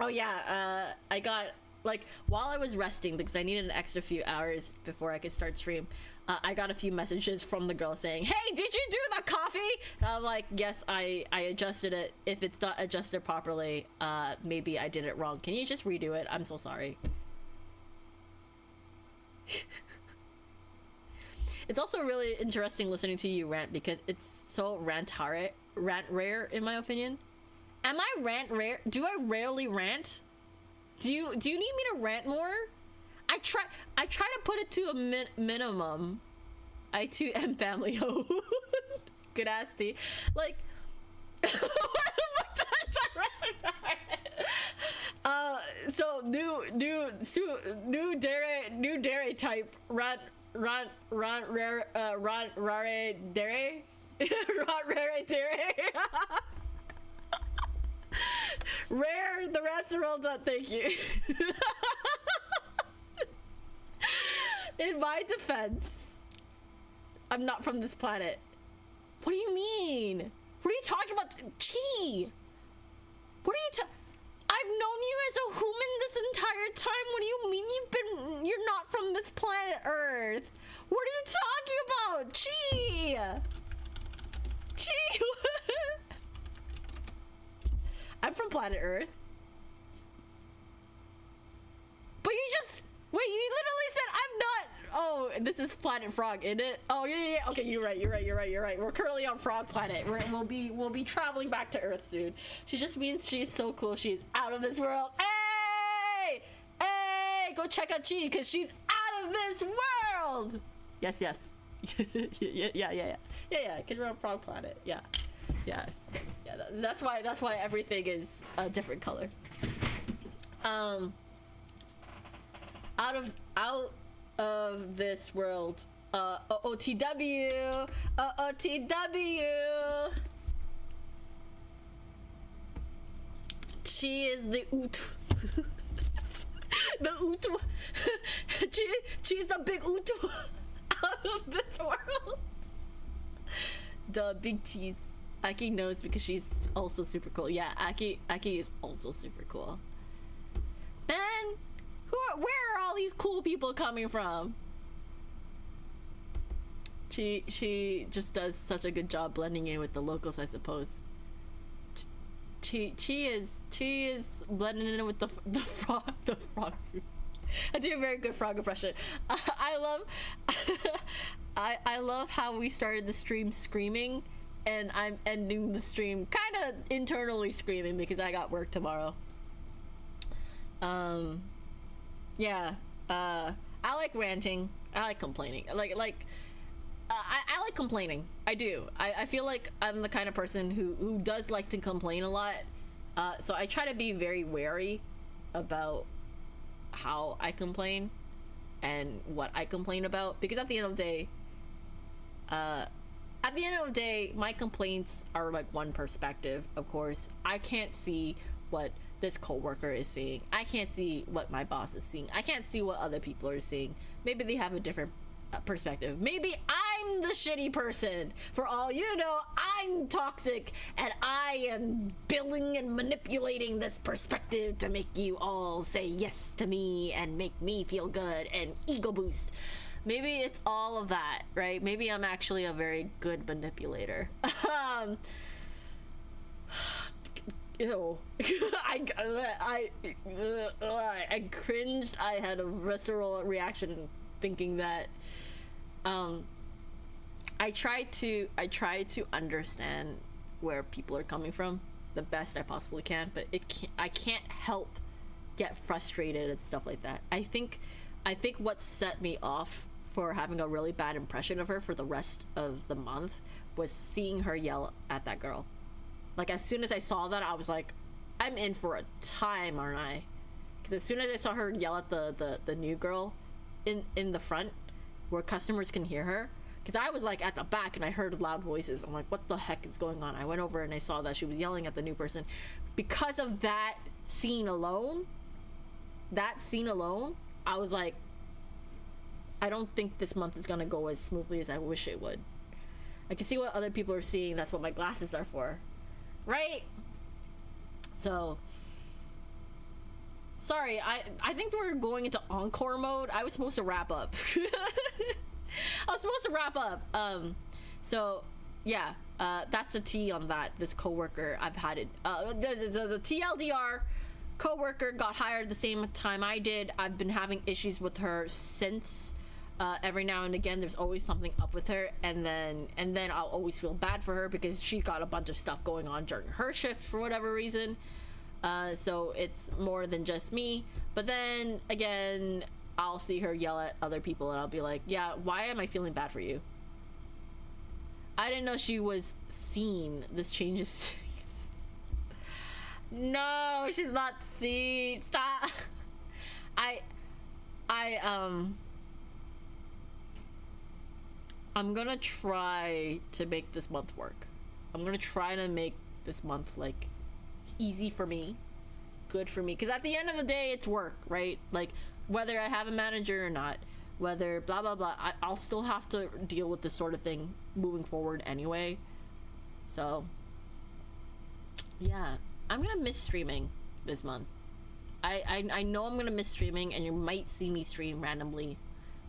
Oh yeah. I got, like, while I was resting, because I needed an extra few hours before I could start stream, I got a few messages from the girl saying, hey, did you do the coffee? And I'm like, yes, I adjusted it. If it's not adjusted properly, maybe I did it wrong. Can you just redo it? I'm so sorry. It's also really interesting listening to you rant, because it's so rant rare in my opinion. Am I rant rare? Do I rarely rant? Do you need me to rant more? I try to put it to a minimum. I too am family ho. Good ass tea. Like, what the fuck did I try? So new dairy type rare dairy rare dairy. Rare, the rats are all done, thank you. In my defense, I'm not from this planet. What do you mean? What are you talking about? Gee! What are you I've known you as a human this entire time. What do you mean you're not from this planet Earth? What are you talking about? Gee! Gee! I'm from planet Earth. But you literally said I'm not. Oh, This is Planet Frog, isn't it? Oh yeah. Okay, you're right. We're currently on Frog Planet. We'll be traveling back to Earth soon. She just means she's so cool. She's out of this world. Hey, go check out Chi because she's out of this world. Yes. Yeah. Because we're on Frog Planet. Yeah. That's why everything is a different color. Out of this world. OTW. She is the Utu. The Utu. She's the big Utu out of this world. The big cheese. Aki knows because she's also super cool. Yeah, Aki is also super cool. Man, where are all these cool people coming from? She just does such a good job blending in with the locals, I suppose. She is blending in with the frog. I do a very good frog impression. I love how we started the stream screaming, and I'm ending the stream kind of internally screaming because I got work tomorrow. Yeah. I like ranting. I like complaining. I like complaining. I do. I feel like I'm the kind of person who does like to complain a lot. So I try to be very wary about how I complain and what I complain about, because at the end of the day, my complaints are like one perspective. Of course, I can't see what this coworker is seeing. I can't see what my boss is seeing. I can't see what other people are seeing. Maybe they have a different perspective. Maybe I'm the shitty person. For all you know, I'm toxic and I am billing and manipulating this perspective to make you all say yes to me and make me feel good and ego boost. Maybe it's all of that, right? Maybe I'm actually a very good manipulator. Ew. I cringed. I had a visceral reaction thinking that I try to understand where people are coming from the best I possibly can, but I can't help get frustrated and stuff like that. I think what set me off for having a really bad impression of her for the rest of the month was seeing her yell at that girl. Like, as soon as I saw that, I was like, I'm in for a time, aren't I? Because as soon as I saw her yell at the new girl in the front where customers can hear her, because I was like at the back and I heard loud voices. I'm like, what the heck is going on? I went over and I saw that she was yelling at the new person. Because of that scene alone, I was like, I don't think this month is gonna go as smoothly as I wish it would. I can see what other people are seeing. That's what my glasses are for, right? So sorry, I think we're going into encore mode. I was supposed to wrap up. So yeah, that's a T on that. This coworker, I've had it. The TLDR coworker got hired the same time I did. I've been having issues with her since. Every now and again, there's always something up with her, and then I'll always feel bad for her because she's got a bunch of stuff going on during her shift for whatever reason. So it's more than just me. But then again, I'll see her yell at other people and I'll be like, yeah, why am I feeling bad for you? I didn't know she was seen. This changes things. No, she's not seen. Stop. I'm gonna try to make this month work. I'm gonna try to make this month like easy for me, good for me, because at the end of the day it's work, right? Like, whether I have a manager or not, whether blah blah blah, I'll still have to deal with this sort of thing moving forward anyway. So yeah, I'm gonna miss streaming this month. I know I'm gonna miss streaming, and you might see me stream randomly,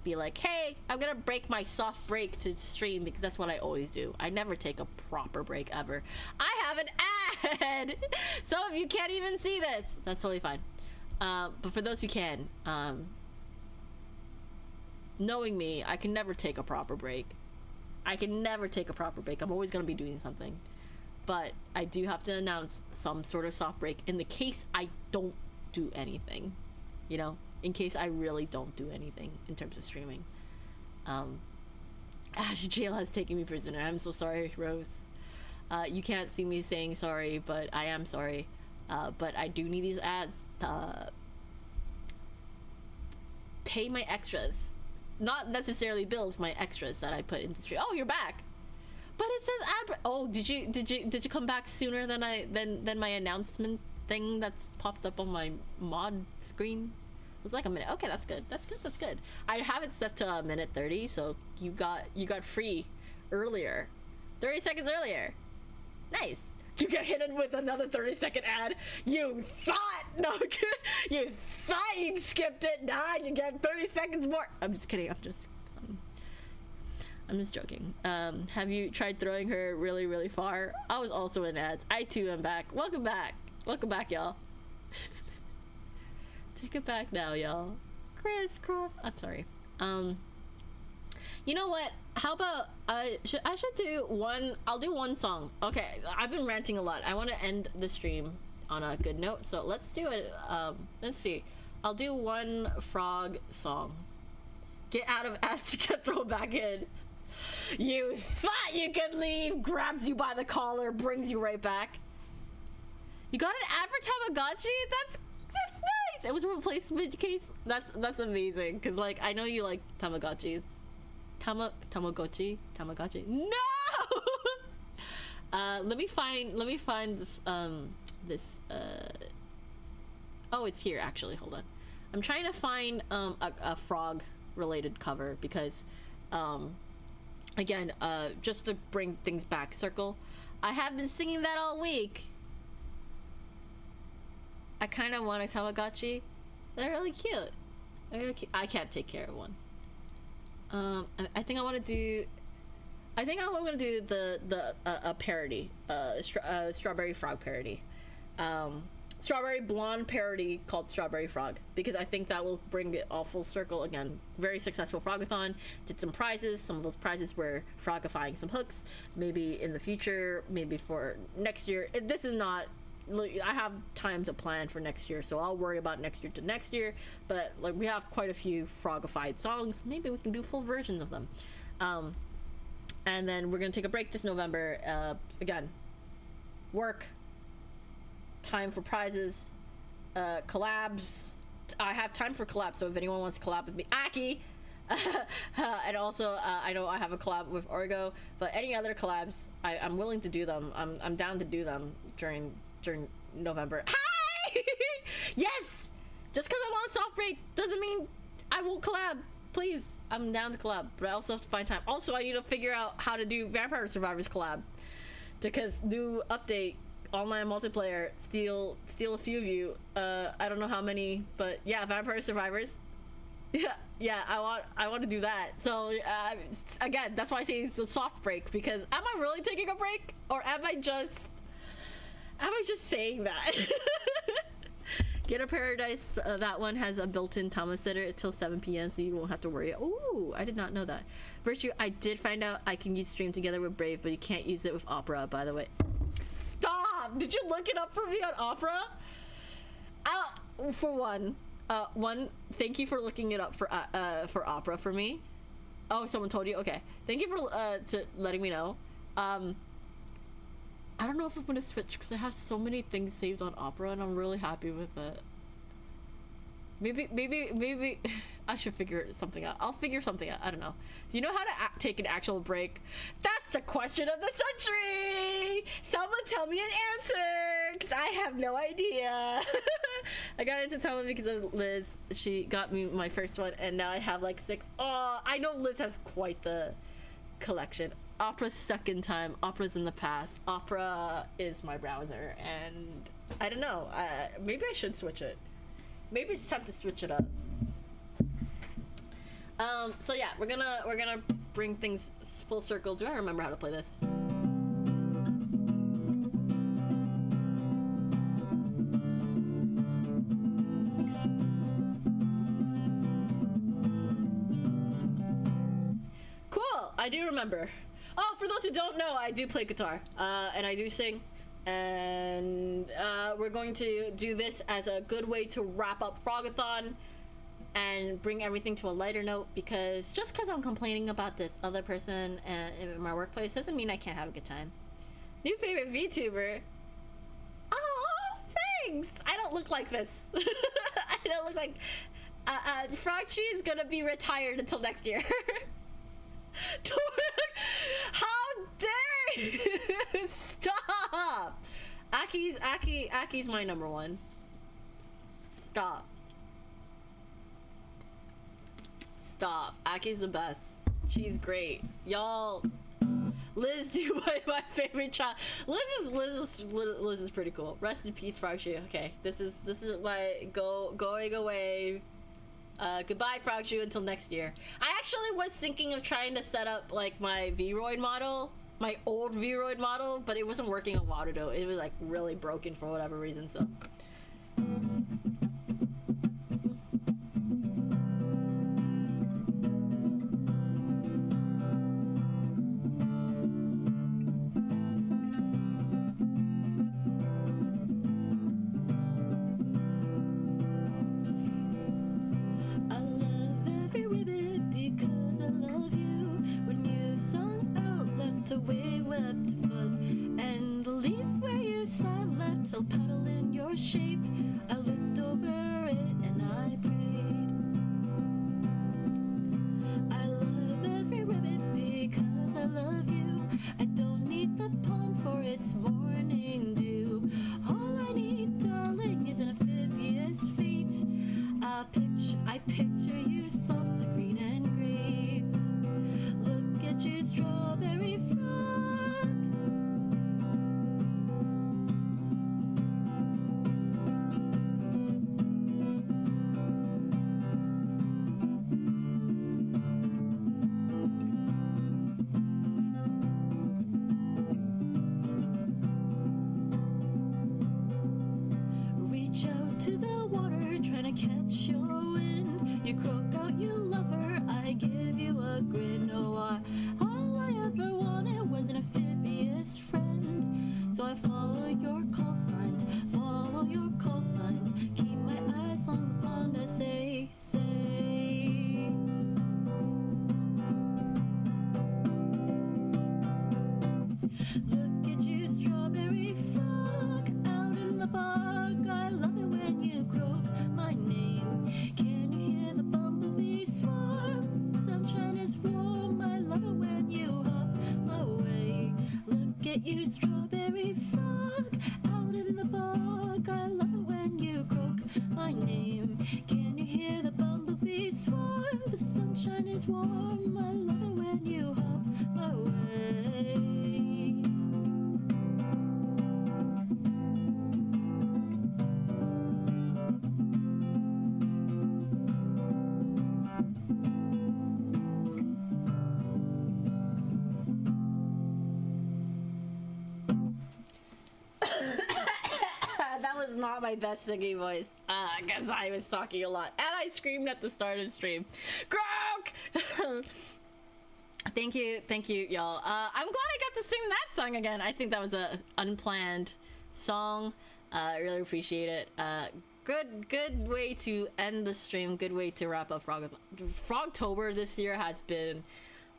be like, hey, I'm gonna break my soft break to stream, because that's what I always do. I never take a proper break ever. I have an ad. So if you can't even see this, that's totally fine. But for those who can, knowing me, I can never take a proper break. I'm always gonna be doing something. But I do have to announce some sort of soft break in the case I don't do anything. You know? In case I really don't do anything in terms of streaming. Jail has taken me prisoner. I'm so sorry, Rose. You can't see me saying sorry, but I am sorry. But I do need these ads to pay my extras. Not necessarily bills, my extras that I put into stream. Oh, you're back. But it says ad. Oh, did you come back sooner than my announcement thing that's popped up on my mod screen? It was like a minute. Okay, that's good. That's good. I have it set to a minute 30, so you got free earlier. 30 seconds earlier. Nice. You get hit with another 30-second ad. You thought you thought you skipped it. Nah, you get 30 seconds more. I'm just kidding. I'm just joking. Have you tried throwing her really, really far? I was also in ads. I too am back. Welcome back, y'all. Take it back now, y'all. Crisscross. I'm sorry. You know what? How about I should do one. I'll do one song. Okay, I've been ranting a lot. I want to end the stream on a good note, so let's do it. Let's see. I'll do one frog song. Get out of ads to get thrown back in. You thought you could leave. Grabs you by the collar, brings you right back. You got an ad for Tamagotchi? That's nice. It was a replacement case. That's amazing. Cause like I know you like Tamagotchis. Tamagotchi. No. Let me find this. Oh, it's here actually. Hold on. I'm trying to find a frog related cover because again just to bring things back circle. I have been singing that all week. I kind of want a Tamagotchi. They're really cute. I can't take care of one. I think I'm gonna do a parody, Strawberry Frog parody, Strawberry Blonde parody called Strawberry Frog, because I think that will bring it all full circle again. Very successful Frog-a-Thon, did some prizes. Some of those prizes were frogifying some hooks. Maybe in the future, maybe for next year. This is not. I have time to plan for next year, so I'll worry about next year to next year. But like we have quite a few frogified songs. Maybe we can do full versions of them. And then we're gonna take a break this November. Again, work, time for prizes, collabs. I have time for collabs, so if anyone wants to collab with me, Aki. And also I know I have a collab with Orgo, but any other collabs, I'm willing to do them. I'm down to do them during November. Hi! Yes! Just because I'm on soft break doesn't mean I won't collab. Please, I'm down to collab, but I also have to find time. Also, I need to figure out how to do Vampire Survivors collab, because new update, online multiplayer, steal a few of you. I don't know how many, but yeah, Vampire Survivors. Yeah, I want to do that. So again, that's why I say it's a soft break, because am I really taking a break, or am I just saying that? Get a Paradise, that one has a built-in Tama sitter till 7 p.m. so you won't have to worry. Ooh, I did not know that. Virtue, I did find out I can use Stream Together with Brave, but you can't use it with Opera, by the way. Stop! Did you look it up for me on Opera? For one, thank you for looking it up for Opera for me. Oh, someone told you? Okay. Thank you for letting me know. I don't know if I'm gonna switch because I have so many things saved on Opera and I'm really happy with it. Maybe I should figure something out. I'll figure something out. I don't know. Do you know how to take an actual break? That's the question of the century! Someone tell me an answer! Because I have no idea. I got into Tama because of Liz. She got me my first one and now I have like 6. Oh, I know Liz has quite the collection. Opera's stuck in time. Opera's in the past. Opera is my browser, and I don't know. Maybe I should switch it. Maybe it's time to switch it up. So yeah, we're gonna bring things full circle. Do I remember how to play this? I do remember. Oh, for those who don't know, I do play guitar, and I do sing, and we're going to do this as a good way to wrap up Frog-a-Thon and bring everything to a lighter note, because just because I'm complaining about this other person in my workplace doesn't mean I can't have a good time. New favorite VTuber. Oh, thanks! I don't look like this. I don't look like... Frog-chi is gonna be retired until next year. How dare you! Stop! Aki's my number one. Stop. Stop. Aki's the best. She's great. Y'all, Liz do my favorite child. Liz is pretty cool. Rest in peace, Frog-chi. Okay, this is my going away. Goodbye, Frog-chi, until next year. I actually was thinking of trying to set up like my Vroid model, my old Vroid model, but it wasn't working on Waterdo. It was like really broken for whatever reason, so. Away wept foot, and the leaf where you sat left still petal in your shape. I looked over it and I prayed. I love every ribbit because I love you. I don't need the pond for its morning dew. All I need, darling, is an amphibious fate. I picture you soft, green and great. Look at you, strawberry frog. Reach out to the water, trying to catch your wind. You croak out, you lover, I give you a grin. Oh, all I ever wanted was an amphibious friend. So I follow your call signs, follow your call signs. Keep my eyes on the pond as they say. Look at you, strawberry frog, out in the bog. I love it when you croak my name. Can you hear the bumblebee swarm? Sunshine is warm. I love it when you hop my way. Look at you, strawberry frog, out in the bog. I love it when you croak my name. Can you hear the bumblebee swarm? The sunshine is warm. I love it when you hop my way. That was not my best singing voice, because I was talking a lot, and I screamed at the start of stream. Croak! Thank you, y'all. I'm glad I got to sing that song again. I think that was a unplanned song. I really appreciate it. Good way to end the stream. Good way to wrap up Frogtober this year has been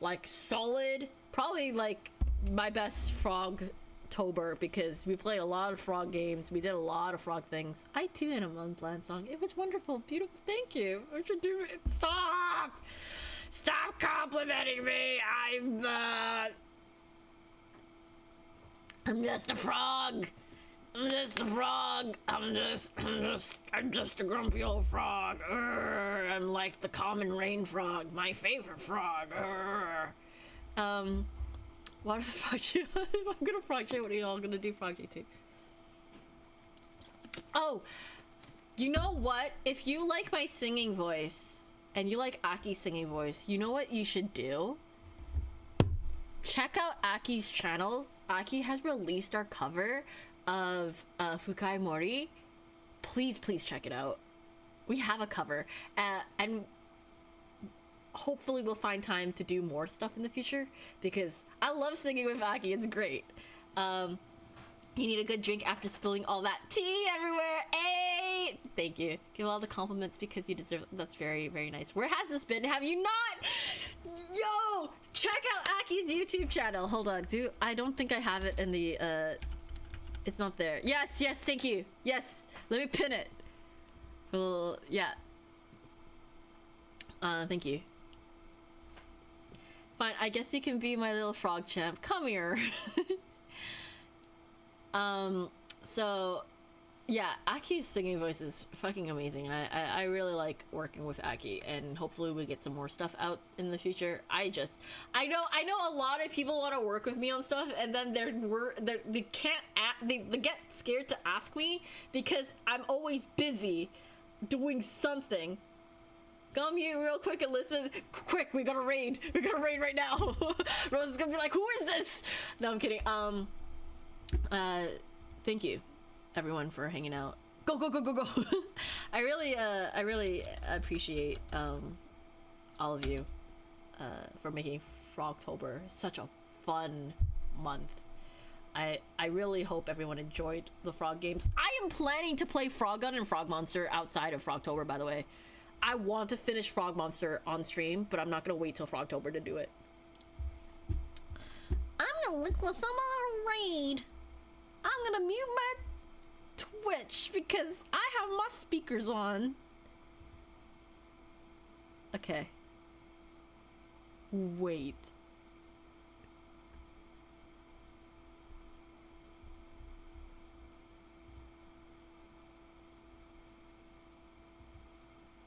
like solid. Probably like my best Frogtober, because we played a lot of frog games. We did a lot of frog things. I too had an unplanned song. It was wonderful, beautiful. Thank you. I should do it. Stop complimenting me. I'm just a frog. I'm just a frog. I'm just a grumpy old frog. I'm like the common rain frog, my favorite frog. What are the Frog-chi? I'm gonna Frog-chi. What are y'all gonna do Frog-chi too? Oh, you know what? If you like my singing voice and you like Aki's singing voice, you know what you should do? Check out Aki's channel. Aki has released our cover of Fukai Mori. Please check it out. We have a cover, and hopefully we'll find time to do more stuff in the future because I love singing with Aki. It's great. You need a good drink after spilling all that tea everywhere. Hey, thank you. Give all the compliments because you deserve it. That's very, very nice. Where has this been? Have you not? Yo, check out Aki's YouTube channel. Hold on, I don't think I have it in the it's not there. Yes, thank you. Yes, let me pin it. Well, yeah. Thank you. Fine, I guess you can be my little frog champ. Come here. So yeah, Aki's singing voice is fucking amazing, and I really like working with Aki, and hopefully we get some more stuff out in the future. I know a lot of people want to work with me on stuff, and then they get scared to ask me because I'm always busy doing something. Come here real quick and listen. Quick, we gotta raid right now. Rose is gonna be like, who is this? No, I'm kidding. Thank you everyone for hanging out. Go. I really appreciate all of you for making Frogtober such a fun month. I really hope everyone enjoyed the frog games. I am planning to play Frog-a-Thon and Frog Monster outside of Frogtober, by the way. I want to finish Frog Monster on stream, but I'm not gonna wait till Frogtober to do it. I'm gonna look for some raid. I'm gonna mute my Twitch because I have my speakers on. Okay. Wait.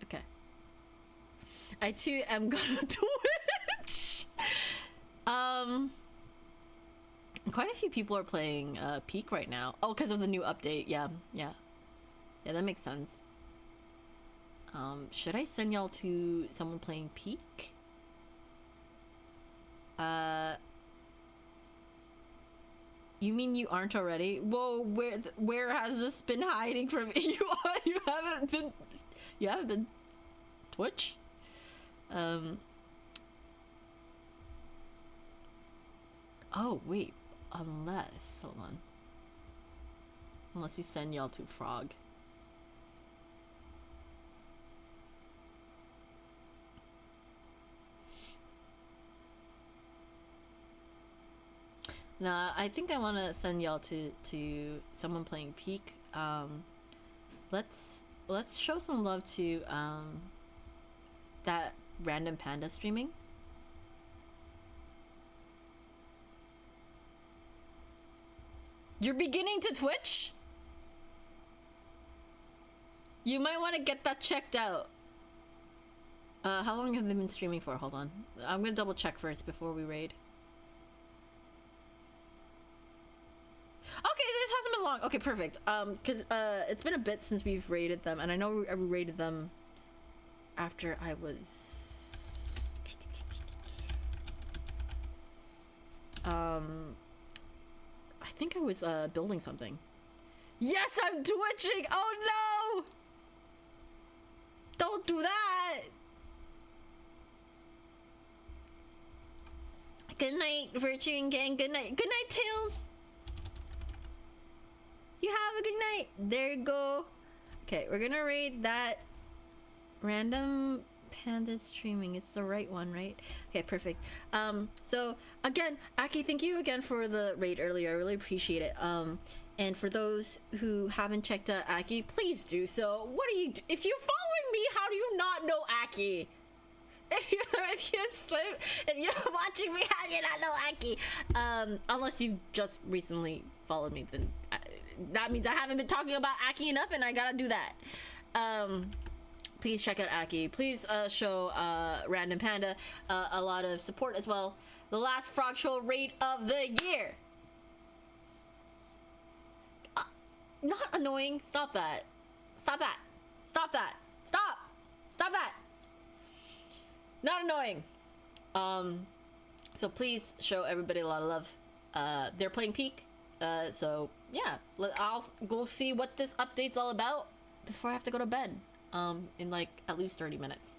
Okay. I too am gonna Twitch. Quite a few people are playing Peak right now. Oh, because of the new update. Yeah, that makes sense. Should I send y'all to someone playing Peak? You mean you aren't already? Whoa, where has this been hiding from you? You haven't been Twitch? Oh wait, unless, hold on. Unless you send y'all to Frog. Nah, I think I want to send y'all to someone playing Peak. Let's show some love to that random panda streaming. You're beginning to Twitch? You might want to get that checked out. How long have they been streaming for? Hold on. I'm gonna double check first before we raid. Okay, this hasn't been long. Okay, perfect. Because it's been a bit since we've raided them, and I know we raided them after I was I think I was building something. Yes, I'm twitching. Oh no! Don't do that. Good night, Virtue and Gang. Good night. Good night, Tails. You have a good night. There you go. Okay, we're gonna raid that random panda streaming. It's the right one, right? Okay, perfect. So again, Aki, thank you again for the raid earlier. I really appreciate it. And for those who haven't checked out Aki, please do so. What are you if you're following me, how do you not know Aki? If you're watching me, how do you not know Aki? Unless you've just recently followed me, then that means I haven't been talking about Aki enough, and I gotta do that. Please check out Aki. Please show Random Panda a lot of support as well. The last Frog Show raid of the year. Not annoying. Stop that. Stop that. Stop that. Stop. Stop that. Not annoying. So please show everybody a lot of love. They're playing Peak. So yeah, I'll go see what this update's all about before I have to go to bed. In like at least 30 minutes.